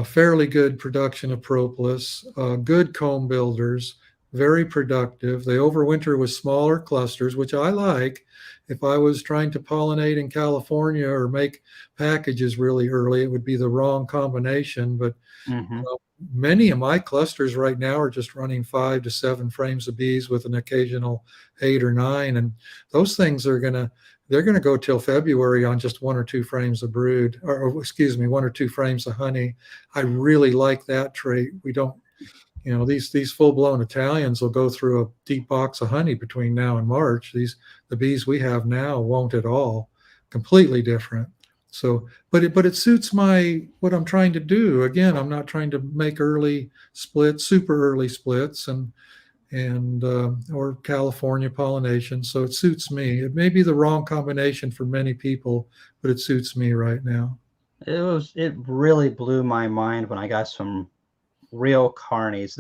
fairly good production of propolis, good comb builders, very productive. They overwinter with smaller clusters, which I like. If I was trying to pollinate in California or make packages really early, it would be the wrong combination. But many of my clusters right now are just running 5 to 7 frames of bees with an occasional 8 or 9, and those things they're going to go till February on just 1 or 2 frames of brood, or excuse me, 1 or 2 frames of honey. I really like that trait. We don't, these full-blown Italians will go through a deep box of honey between now and March. The bees we have now won't at all. Completely different. So, but it suits what I'm trying to do. Again, I'm not trying to make early splits, super early splits, or California pollination. So it suits me. It may be the wrong combination for many people, but it suits me right now. It really blew my mind when I got some real carnies.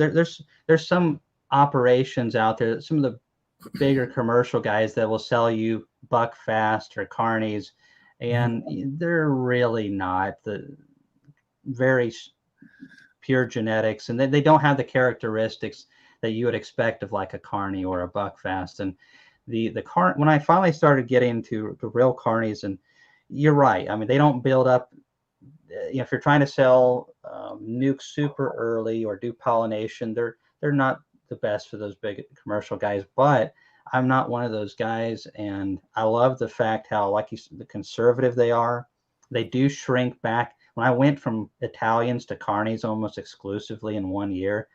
There's some operations out there, some of the bigger commercial guys that will sell you buck fast or carnies, and they're really not the very pure genetics, and they don't have the characteristics that you would expect of like a carny or a buck fast. And when I finally started getting into the real carnies, and you're right, I mean, they don't build up if you're trying to sell nukes super early or do pollination, they're not the best for those big commercial guys. But I'm not one of those guys, and I love the fact how, like you said, the conservative they are. They do shrink back. When I went from Italians to Carnies almost exclusively in 1 year,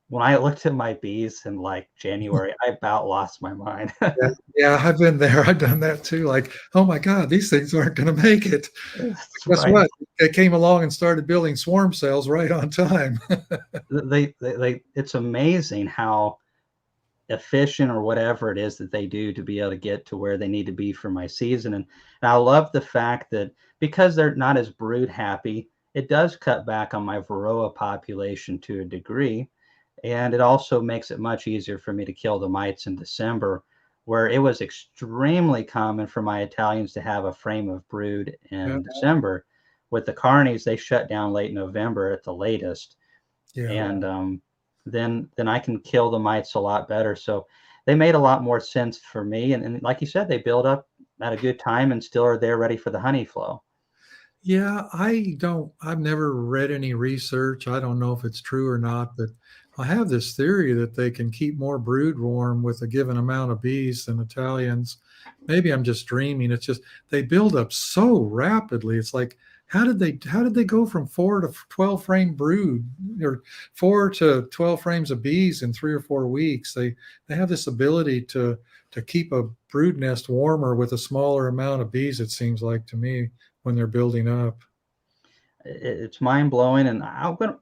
when I looked at my bees in like January, I about lost my mind. Yeah, yeah, I've been there. I've done that too. Like, oh my God, these things aren't going to make it. That's Guess right. what? They came along and started building swarm cells right on time. It's amazing how efficient or whatever it is that they do to be able to get to where they need to be for my season. And I love the fact that because they're not as brood happy, it does cut back on my Varroa population to a degree. And it also makes it much easier for me to kill the mites in December, where it was extremely common for my Italians to have a frame of brood Yeah, in December. With the Carnies, they shut down late November at the latest. yeah. And then I can kill the mites a lot better. So they made a lot more sense for me. And like you said, they build up at a good time and still are there ready for the honey flow. Yeah, I've never read any research. I don't know if it's true or not, but I have this theory that they can keep more brood warm with a given amount of bees than Italians. Maybe I'm just dreaming. It's just they build up so rapidly. It's like, how did they go from 4 to 12 frame brood, or 4 to 12 frames of bees in 3 or 4 weeks? They have this ability to keep a brood nest warmer with a smaller amount of bees, it seems like to me, when they're building up. It's mind blowing. And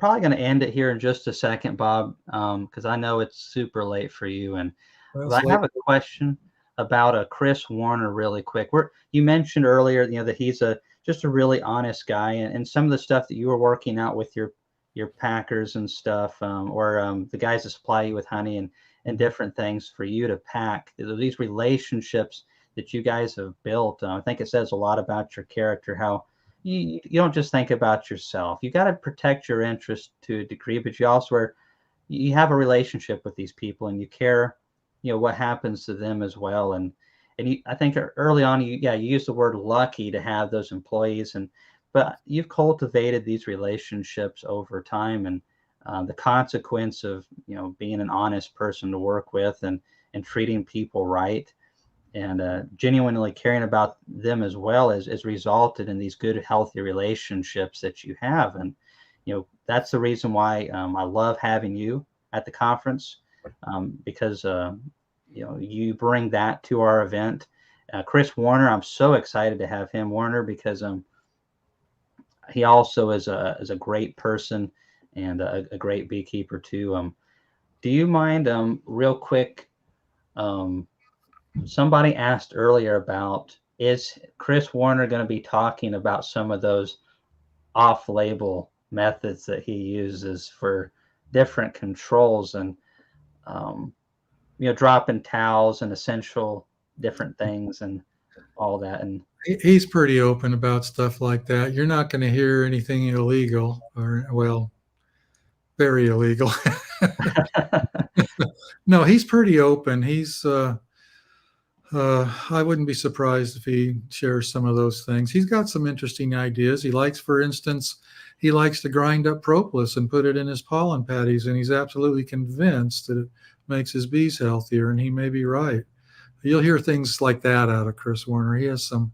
probably going to end it here in just a second, Bob, because I know it's super late for you. Well, it's But I like, have a question about Chris Warner really quick. You mentioned earlier, that he's just a really honest guy, and some of the stuff that you were working out with your packers and stuff, or the guys that supply you with honey and different things for you to pack. These relationships that you guys have built, I think it says a lot about your character. How you don't just think about yourself. You got to protect your interest to a degree, but you have a relationship with these people and you care, what happens to them as well. I think early on, you used the word lucky to have those employees, but you've cultivated these relationships over time, and the consequence of being an honest person to work with and treating people right and genuinely caring about them as well as resulted in these good, healthy relationships that you have. And that's the reason why I love having you at the conference, because you bring that to our event. Chris Warner, I'm so excited to have him, Warner, because he also is a great person and a great beekeeper too. Do you mind, real quick? Somebody asked earlier about, is Chris Warner going to be talking about some of those off-label methods that he uses for different controls and dropping towels and essential different things and all that? And he's pretty open about stuff like that. You're not going to hear anything illegal, or, well, very illegal. No, he's pretty open. I wouldn't be surprised if he shares some of those things. He's got some interesting ideas. He likes, for instance, he likes to grind up propolis and put it in his pollen patties, and he's absolutely convinced that it makes his bees healthier, and he may be right. You'll hear things like that out of Chris Warner. He has some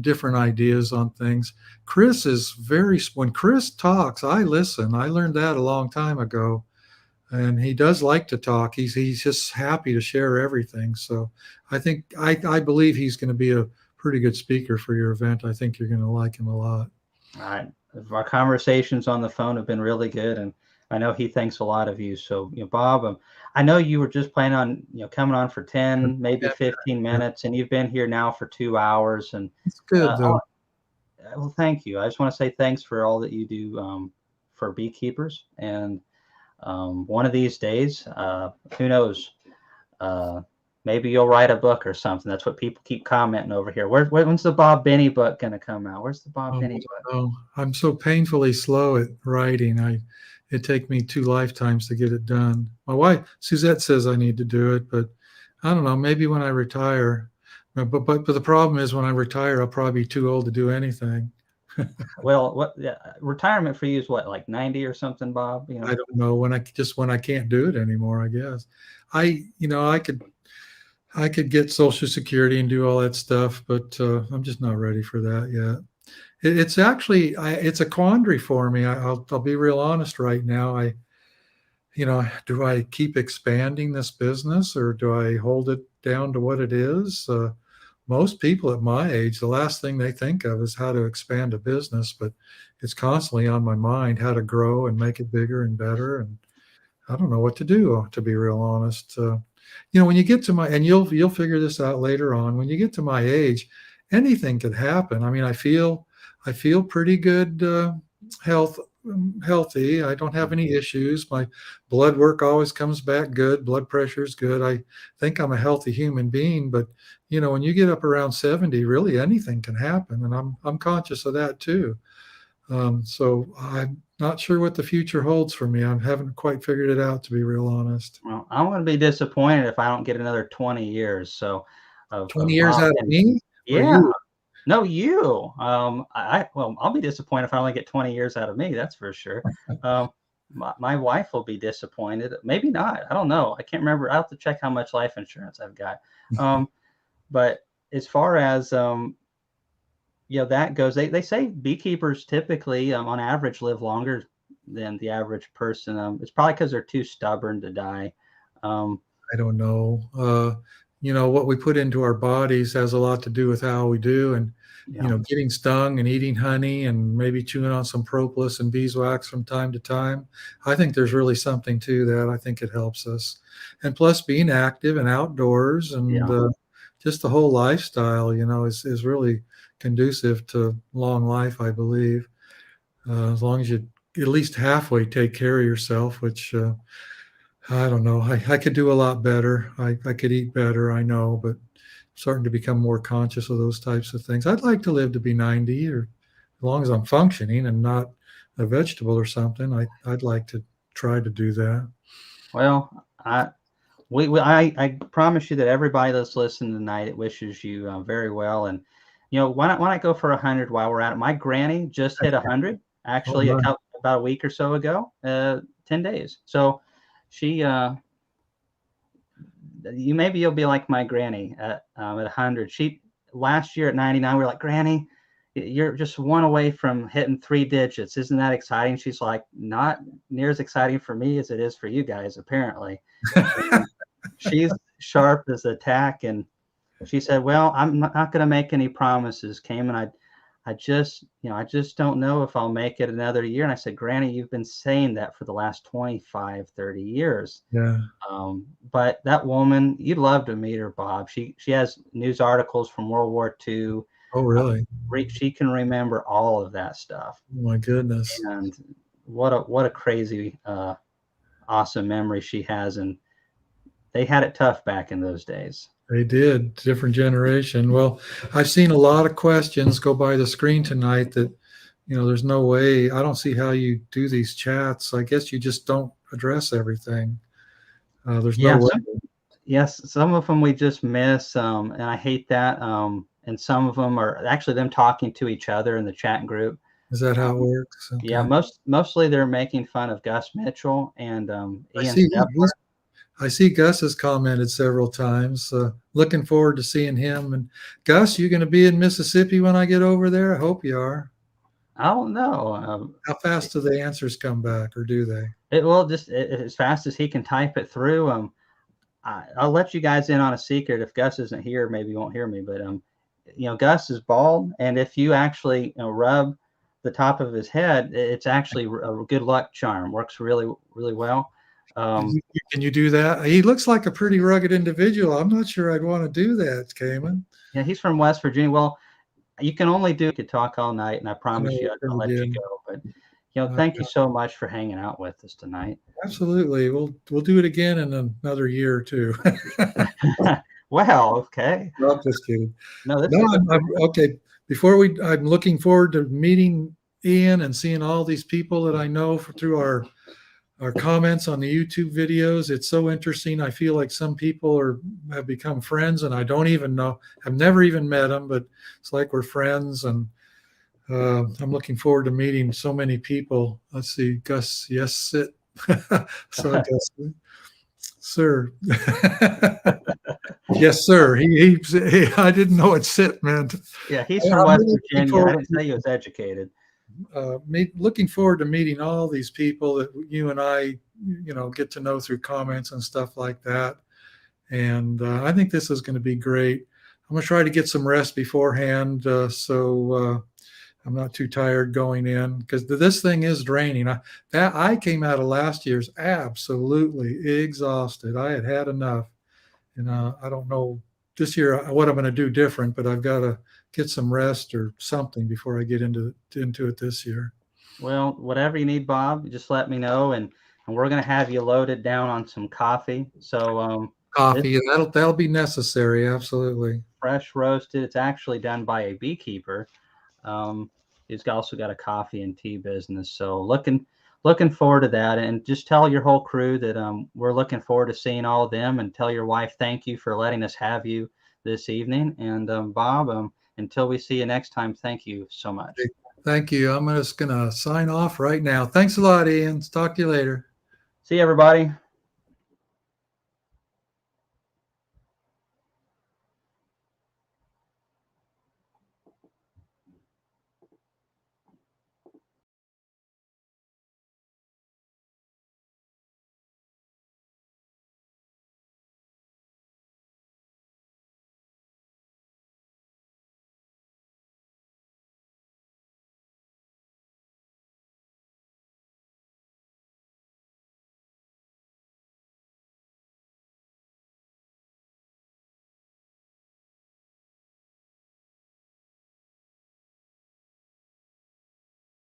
different ideas on things. When Chris talks, I listen. I learned that a long time ago. And he does like to talk. He's just happy to share everything. So I believe he's going to be a pretty good speaker for your event. I think you're going to like him a lot. all right, our conversations on the phone have been really good, and I know he thinks a lot of you. So, Bob, I know you were just planning on coming on for 10, maybe 15 minutes, and you've been here now for 2 hours. And It's good though. well, thank you. I just want to say thanks for all that you do for beekeepers. And one of these days, who knows, maybe you'll write a book or something. That's what people keep commenting over here. When's the Bob Binnie book going to come out? Where's the Bob Binnie book? Oh, I'm so painfully slow at writing. It take me 2 lifetimes to get it done. My wife, Suzette, says I need to do it, but I don't know, maybe when I retire. But the problem is, when I retire, I'll probably be too old to do anything. Well, what retirement for you is what, like 90 or something, Bob? You I know, don't know when I can't do it anymore, I guess. I could get Social Security and do all that stuff, but I'm just not ready for that yet. It's actually it's a quandary for me. I'll be real honest right now. Do I keep expanding this business or do I hold it down to what it is? Most people at my age, the last thing they think of is how to expand a business, but it's constantly on my mind how to grow and make it bigger and better. And I don't know what to do, to be real honest. When you get to and you'll figure this out later on. When you get to my age, anything could happen. I mean, I feel pretty good, health healthy. I don't have any issues. My blood work always comes back good. Blood pressure is good. I think I'm a healthy human being. But when you get up around 70, really anything can happen, and I'm conscious of that too. So I'm not sure what the future holds for me. I haven't quite figured it out, to be real honest. well, I'm going to be disappointed if I don't get another 20 years. So, 20 of years Bob out of and me or yeah, you? no, you. Well, I'll be disappointed if I only get 20 years out of me. That's for sure. My wife will be disappointed. Maybe not. I don't know. I can't remember. I have to check how much life insurance I've got. But as far as that goes, they say beekeepers typically, on average, live longer than the average person. It's probably because they're too stubborn to die. I don't know. What we put into our bodies has a lot to do with how we do. And, getting stung and eating honey and maybe chewing on some propolis and beeswax from time to time. I think there's really something to that. I think it helps us. And plus being active and outdoors and just the whole lifestyle, is really conducive to long life, I believe. As long as you at least halfway take care of yourself, which I don't know. I could do a lot better. I could eat better, I know, but I'm starting to become more conscious of those types of things. I'd like to live to be 90, or as long as I'm functioning and not a vegetable or something. I'd like to try to do that. Well, I promise you that everybody that's listening tonight, it wishes you very well. And why not go for 100 while we're at it? My granny just hit 100 Oh, actually nice. about a week or so ago, 10 days. So she maybe you'll be like my granny at 100. She last year at 99, we were like, Granny, you're just one away from hitting 3 digits. Isn't that exciting? She's like, not near as exciting for me as it is for you guys, apparently. And she's sharp as a tack, and she said, well, I'm not going to make any promises, Kamon. I just don't know if I'll make it another year. And I said, Granny, you've been saying that for the last 25, 30 years. Yeah. But that woman, you'd love to meet her, Bob. She has news articles from World War II. Oh, really? She can remember all of that stuff. Oh, my goodness. And what a crazy, awesome memory she has. And they had it tough back in those days. They did. Different generation. Well, I've seen a lot of questions go by the screen tonight that, there's no way. I don't see how you do these chats. I guess you just don't address everything. There's no way. Yes, some of them we just miss, and I hate that. And some of them are actually them talking to each other in the chat group. Is that how it works? Okay. Yeah, mostly they're making fun of Gus Mitchell and Ian. I see Gus has commented several times. Looking forward to seeing him. And Gus, you going to be in Mississippi when I get over there? I hope you are. I don't know. How fast do the answers come back, or do they? It will just as fast as he can type it through. I'll let you guys in on a secret. If Gus isn't here, maybe you won't hear me. But Gus is bald, and if you actually rub the top of his head, it's actually a good luck charm. Works really, really well. Can you do that? He looks like a pretty rugged individual. I'm not sure I'd want to do that, Kamon. Yeah, he's from West Virginia. Well, you can only could talk all night, and I promise I'll let you go. But thank you so much for hanging out with us tonight. Absolutely. We'll do it again in another year or two. Well, okay. No, I'm just kidding. No, I'm okay. I'm looking forward to meeting Ian and seeing all these people that I know through our comments on the YouTube videos. It's so interesting. I feel like some people have become friends, and I don't even know. I've never even met them, but it's like we're friends. And I'm looking forward to meeting so many people. Let's see, Gus, yes, sit. So Gus, sir. Yes, sir. I didn't know what sit meant. Yeah, he's from I'm West really looking Virginia. I forward didn't say he was educated. looking forward to meeting all these people that you and I, get to know through comments and stuff like that. And I think this is going to be great. I'm going to try to get some rest beforehand, so I'm not too tired going in, because this thing is draining. I came out of last year's absolutely exhausted. I had had enough, and I don't know this year what I'm going to do different, but I've got to get some rest or something before I get into it this year. Well, whatever you need, Bob, just let me know, and we're gonna have you loaded down on some coffee. So Coffee, that'll be necessary, absolutely. fresh roasted. It's actually done by a beekeeper. He's also got a coffee and tea business. So looking forward to that. And just tell your whole crew that we're looking forward to seeing all of them. And tell your wife thank you for letting us have you this evening. And Bob, until we see you next time, thank you so much. Thank you. I'm just gonna sign off right now. Thanks a lot, Ian. Talk to you later. See you, everybody.